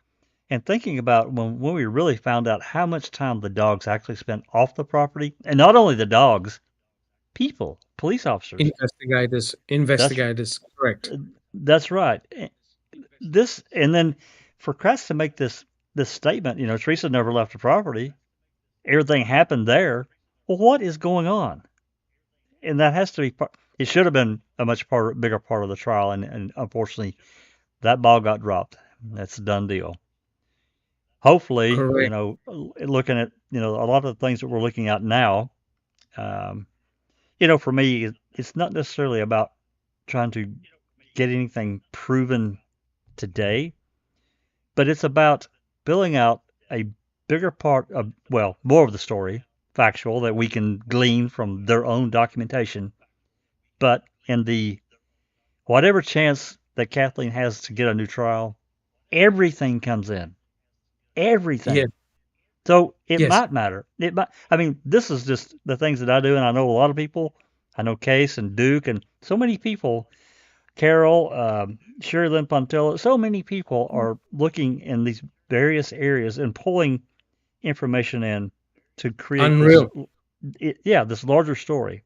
and thinking about when we really found out how much time the dogs actually spent off the property, and not only the dogs, people, police officers, investigators, correct. That's right. This, and then for Kratz to make this statement, Teresa never left the property. Everything happened there. Well, what is going on? And that has to be it should have been a much bigger part of the trial, and unfortunately, that ball got dropped. That's a done deal. Hopefully, Correct. Looking at a lot of the things that we're looking at now, for me, it's not necessarily about trying to get anything proven today, but it's about building out a bigger part of, more of the story, factual, that we can glean from their own documentation. But in the whatever chance that Kathleen has to get a new trial, everything comes in. Everything. Yeah. So it might matter. This is just the things that I do, and I know a lot of people. I know Case and Duke and so many people, Carol, Sherry Lynn Pontillo, so many people are looking in these various areas and pulling information in to create this larger story.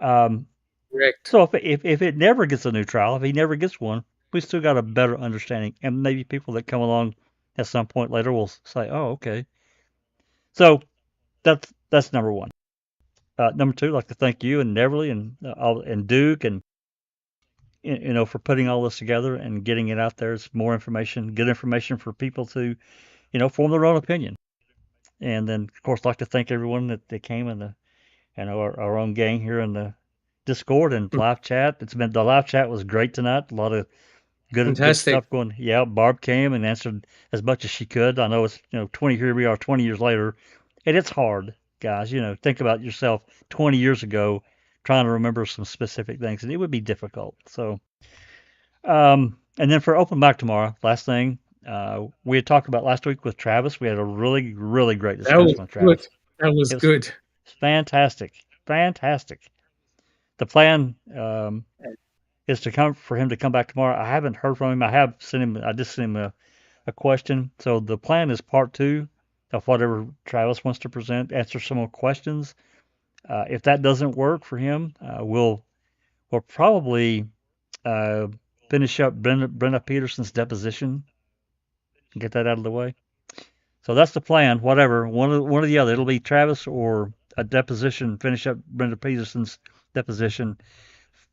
Correct. So if it never gets a new trial, if he never gets one, we still got a better understanding, and maybe people that come along at some point later will say, "Oh, okay." So that's number one. Number two, I'd like to thank you and Neverly and Duke and for putting all this together and getting it out there. It's more information, good information for people to form their own opinion. And then of course, I'd like to thank everyone that came in our own gang here in the Discord and live chat. The live chat was great tonight. A lot of good stuff going. Yeah, Barb came and answered as much as she could. I know it's here we are 20 years later, and it's hard, guys. Think about yourself 20 years ago trying to remember some specific things, and it would be difficult. So, and then for open mic tomorrow, last thing, we had talked about last week with Travis. We had a really, really great discussion with Travis. That was good. It's fantastic. The plan is for him to come back tomorrow. I haven't heard from him. I just sent him a question. So the plan is part 2 of whatever Travis wants to present, answer some more questions. If that doesn't work for him, we'll probably finish up Brenda Peterson's deposition and get that out of the way. So that's the plan. Whatever, one or the other. It'll be Travis or a deposition. Finish up Brenda Peterson's deposition.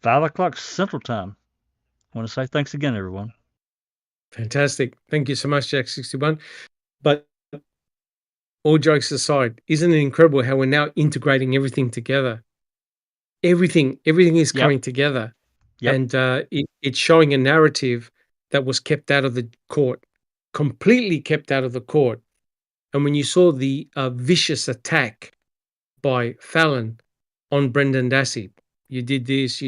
5:00 Central Time. I want to say thanks again, everyone. Fantastic. Thank you so much, Jack 61. But all jokes aside, isn't it incredible how we're now integrating everything together? Everything is coming together. Yep. And it's showing a narrative that was kept out of the court, completely kept out of the court. And when you saw the vicious attack by Fallon on Brendan Dassey, you did this,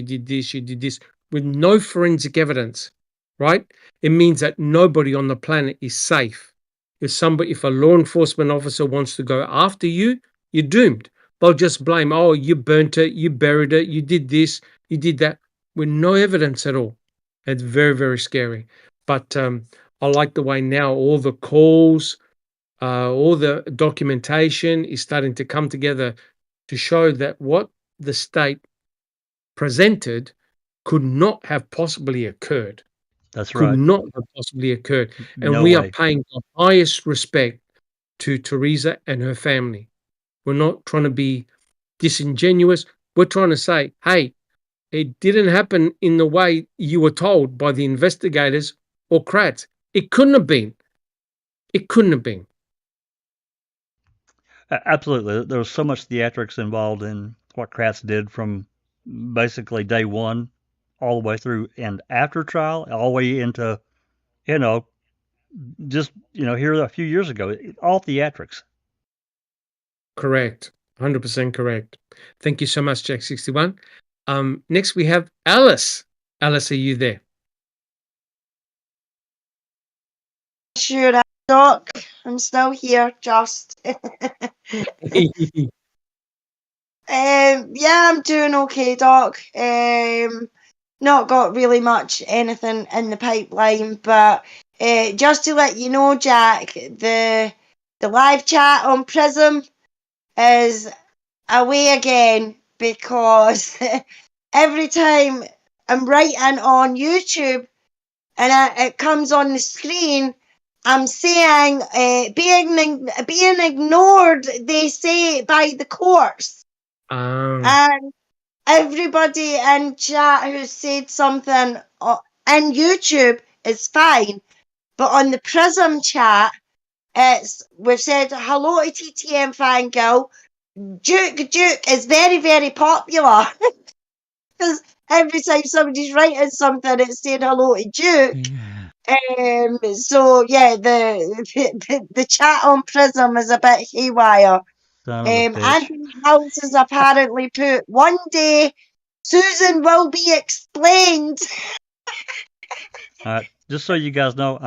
with no forensic evidence, right? It means that nobody on the planet is safe. If a law enforcement officer wants to go after you, you're doomed. They'll just blame, oh, you burnt it, you buried it, you did this, you did that, with no evidence at all. It's very, very scary. But I like the way now all the calls, all the documentation is starting to come together to show that what the state presented could not have possibly occurred. That's Could right. not have possibly occurred. And No we are way. paying the highest respect to Teresa and her family. We're not trying to be disingenuous. We're trying to say, hey, it didn't happen in the way you were told by the investigators or Kratz. It couldn't have been. It couldn't have been. Absolutely. There was so much theatrics involved in what Kratz did from basically day one all the way through and after trial, all the way into, just, here a few years ago, all theatrics. Correct. 100% correct. Thank you so much, Jack61. Next, we have Alice. Alice, are you there? Sure, Doc. I'm still here, just. Yeah, I'm doing okay, Doc. Not got really much anything in the pipeline, but just to let you know, Jack, the live chat on Prism is away again because every time I'm writing on YouTube and it comes on the screen, I'm saying being ignored, they say, by the courts. And everybody in chat who said something in YouTube is fine, but on the Prism chat, we've said hello to TTM Fangirl. Duke is very, very popular because every time somebody's writing something, it's saying hello to Duke. So yeah, the chat on Prism is a bit haywire. Anthony House has apparently put, one day Susan will be explained. Just so you guys know,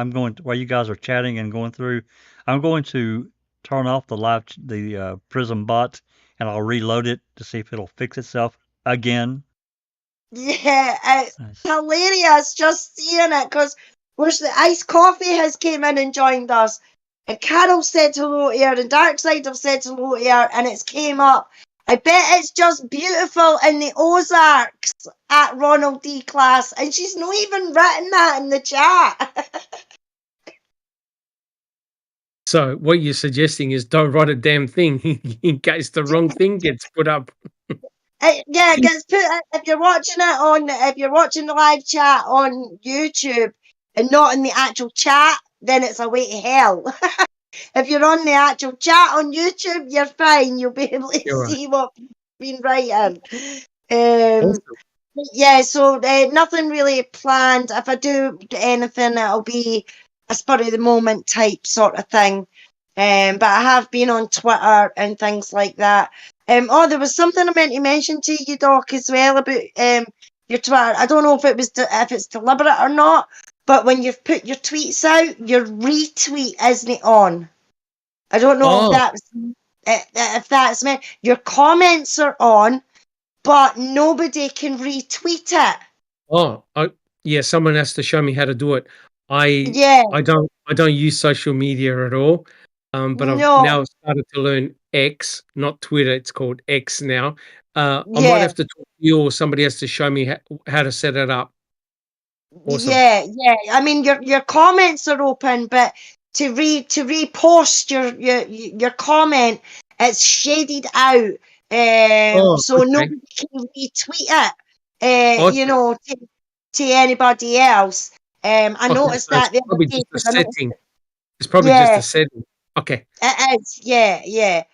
while you guys are chatting and going through, I'm going to turn off the Prism bot, and I'll reload it to see if it'll fix itself again. Yeah, it's hilarious just seeing it, because the Iced Coffee has came in and joined us, and Carol said hello to her, and Darkside have said hello to her, and it's came up. I bet it's just beautiful in the Ozarks at Ronald D. Class, and she's not even written that in the chat. So what you're suggesting is don't write a damn thing in case the wrong thing gets put up. Yeah, it gets put. If you're watching the live chat on YouTube and not in the actual chat, then it's a way to hell. If you're on the actual chat on YouTube, you're fine. You'll be able to see what you've been writing. Awesome. Yeah, so nothing really planned. If I do anything, it'll be a spur of the moment type sort of thing. But I have been on Twitter and things like that. There was something I meant to mention to you, Doc, as well about your Twitter. I don't know if it's deliberate or not, but when you've put your tweets out, your retweet isn't on. I don't know if that's meant. Your comments are on, but nobody can retweet it. Oh, yeah. Someone has to show me how to do it. I don't use social media at all. But I've now started to learn X, not Twitter. It's called X now. I might have to talk to you, or somebody has to show me how to set it up. Awesome. Yeah. I mean, your comments are open, but to repost your comment, it's shaded out. So nobody can retweet it. To anybody else. I noticed that the other day. It's probably just a setting. Okay. It is, yeah.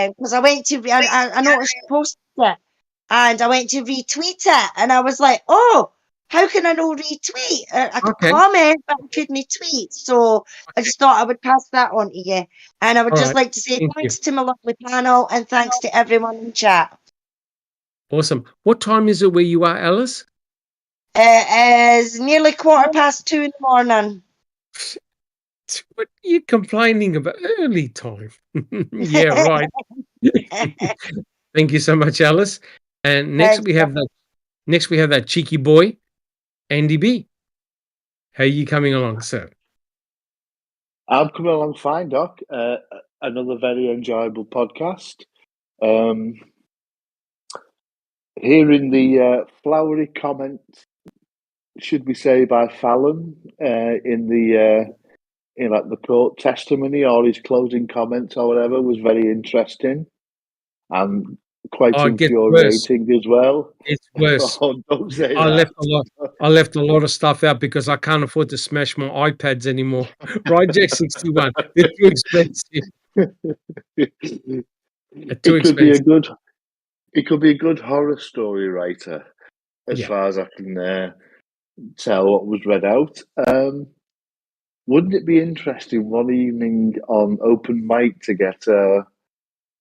Because I went to, I noticed you posted it, and I went to retweet it, and I was like, oh, how can I not retweet? I could comment, but I couldn't tweet. So I just thought I would pass that on to you. And I would just like to say thanks to my lovely panel, and thanks to everyone in chat. Awesome. What time is it where you are, Alice? It is nearly 2:15 in the morning. What are you complaining about? Early time. Yeah, right. Thank you so much, Alice. And next Thanks. we have that cheeky boy, Andy B. How are you coming along, sir? I'm coming along fine, Doc. Another very enjoyable podcast. Hearing the flowery comments, should we say, by Fallon in the court testimony or his closing comments or whatever was very interesting and quite Oh, it gets worse. infuriating as well. It's worse. Oh, don't say I that. left a lot of stuff out because I can't afford to smash my iPads anymore. Right, Jack 61. They're too expensive. They're too expensive. It could be a good horror story writer, as Yeah. far as I can tell what was read out. Wouldn't it be interesting one evening on open mic to get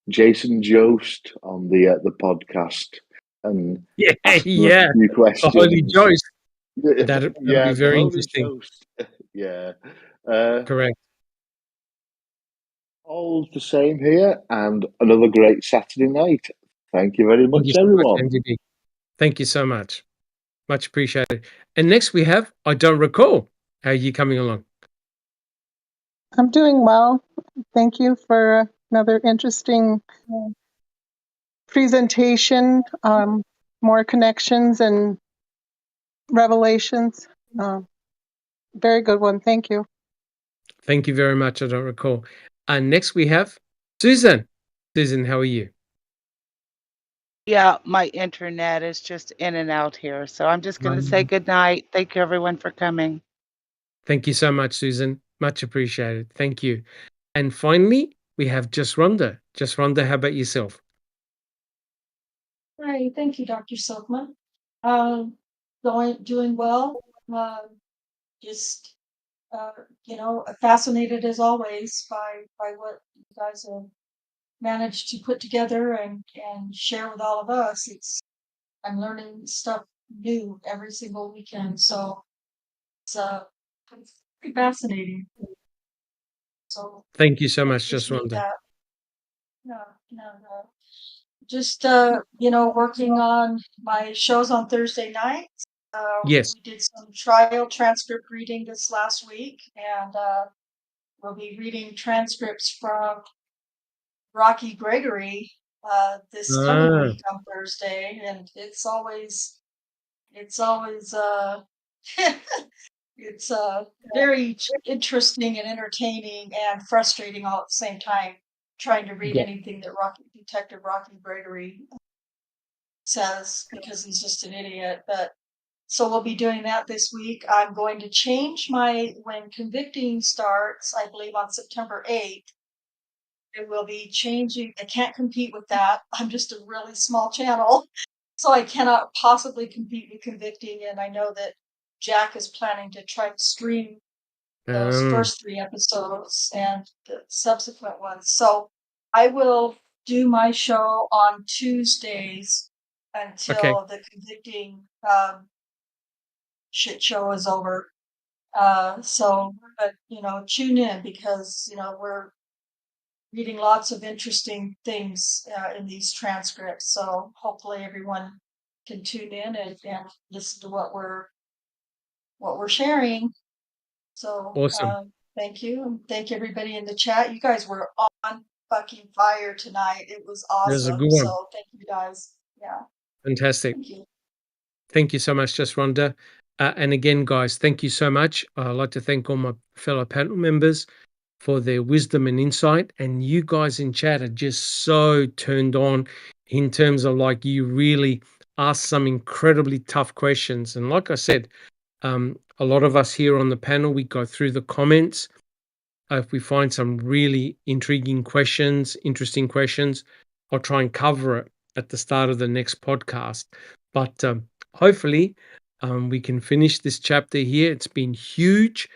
Jason Jost on the podcast and ask him a few questions? The Holy Jost. That'd be very interesting. Jost. Yeah. Correct. All the same here, and another great Saturday night. Thank you very much, everyone. Thank you so much. Much appreciated. And next we have, I don't recall. How are you coming along? I'm doing well. Thank you for another interesting presentation. More connections and revelations. Very good one. Thank you. Thank you very much. I don't recall. And next we have Susan. Susan, how are you? Yeah, my internet is just in and out here. So I'm just going to say good night. Thank you, everyone, for coming. Thank you so much, Susan. Much appreciated. Thank you. And finally, we have Just Rhonda. Just Rhonda, how about yourself? Hi, thank you, Dr. Silkman. Doing well. Just fascinated as always by what you guys have managed to put together and share with all of us. I'm learning stuff new every single weekend, so it's pretty fascinating. So thank you so much, Just Rhonda. Just working on my shows on Thursday nights. Yes. We did some trial transcript reading this last week, and we'll be reading transcripts from Rocky Gregory this coming week on Thursday, and it's always it's very interesting and entertaining and frustrating all at the same time, trying to read anything that Detective Rocky Gregory says, because he's just an idiot. But so we'll be doing that this week. I'm going to change when Convicting starts, I believe on September 8th. It will be changing. I can't compete with that. I'm just a really small channel, so I cannot possibly compete with Convicting. And I know that Jack is planning to try to stream those first 3 episodes and the subsequent ones. So I will do my show on Tuesdays until the Convicting shit show is over. But tune in, because we're reading lots of interesting things in these transcripts. So hopefully everyone can tune in and listen to what we're sharing. So awesome. Thank you. And thank everybody in the chat. You guys were on fucking fire tonight. It was awesome. It was a good one. So thank you guys. Yeah. Fantastic. Thank you. Thank you so much, Just Rhonda. And again, guys, thank you so much. I'd like to thank all my fellow panel members for their wisdom and insight. And you guys in chat are just so turned on in terms of, like, you really asked some incredibly tough questions. And like I said, a lot of us here on the panel, we go through the comments. If we find some really intriguing questions, interesting questions, I'll try and cover it at the start of the next podcast. But hopefully we can finish this chapter here. It's been huge,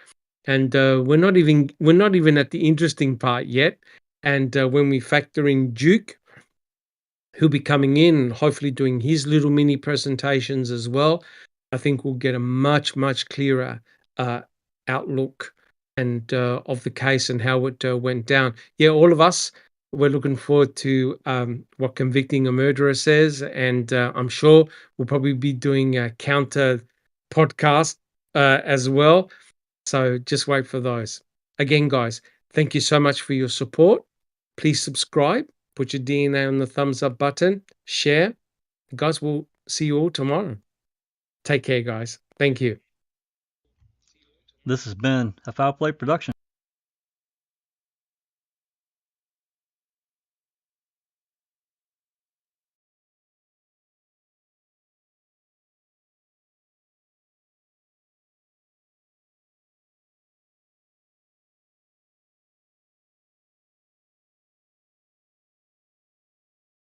and we're not even at the interesting part yet. And when we factor in Duke, who'll be coming in and hopefully doing his little mini presentations as well, I think we'll get a much, much clearer outlook and of the case and how it went down. Yeah, all of us, we're looking forward to what Convicting a Murderer says, and I'm sure we'll probably be doing a counter podcast as well. So just wait for those. Again, guys, thank you so much for your support. Please subscribe, put your DNA on the thumbs up button, share. Guys, we'll see you all tomorrow. Take care, guys. Thank you. This has been a Foul Play production.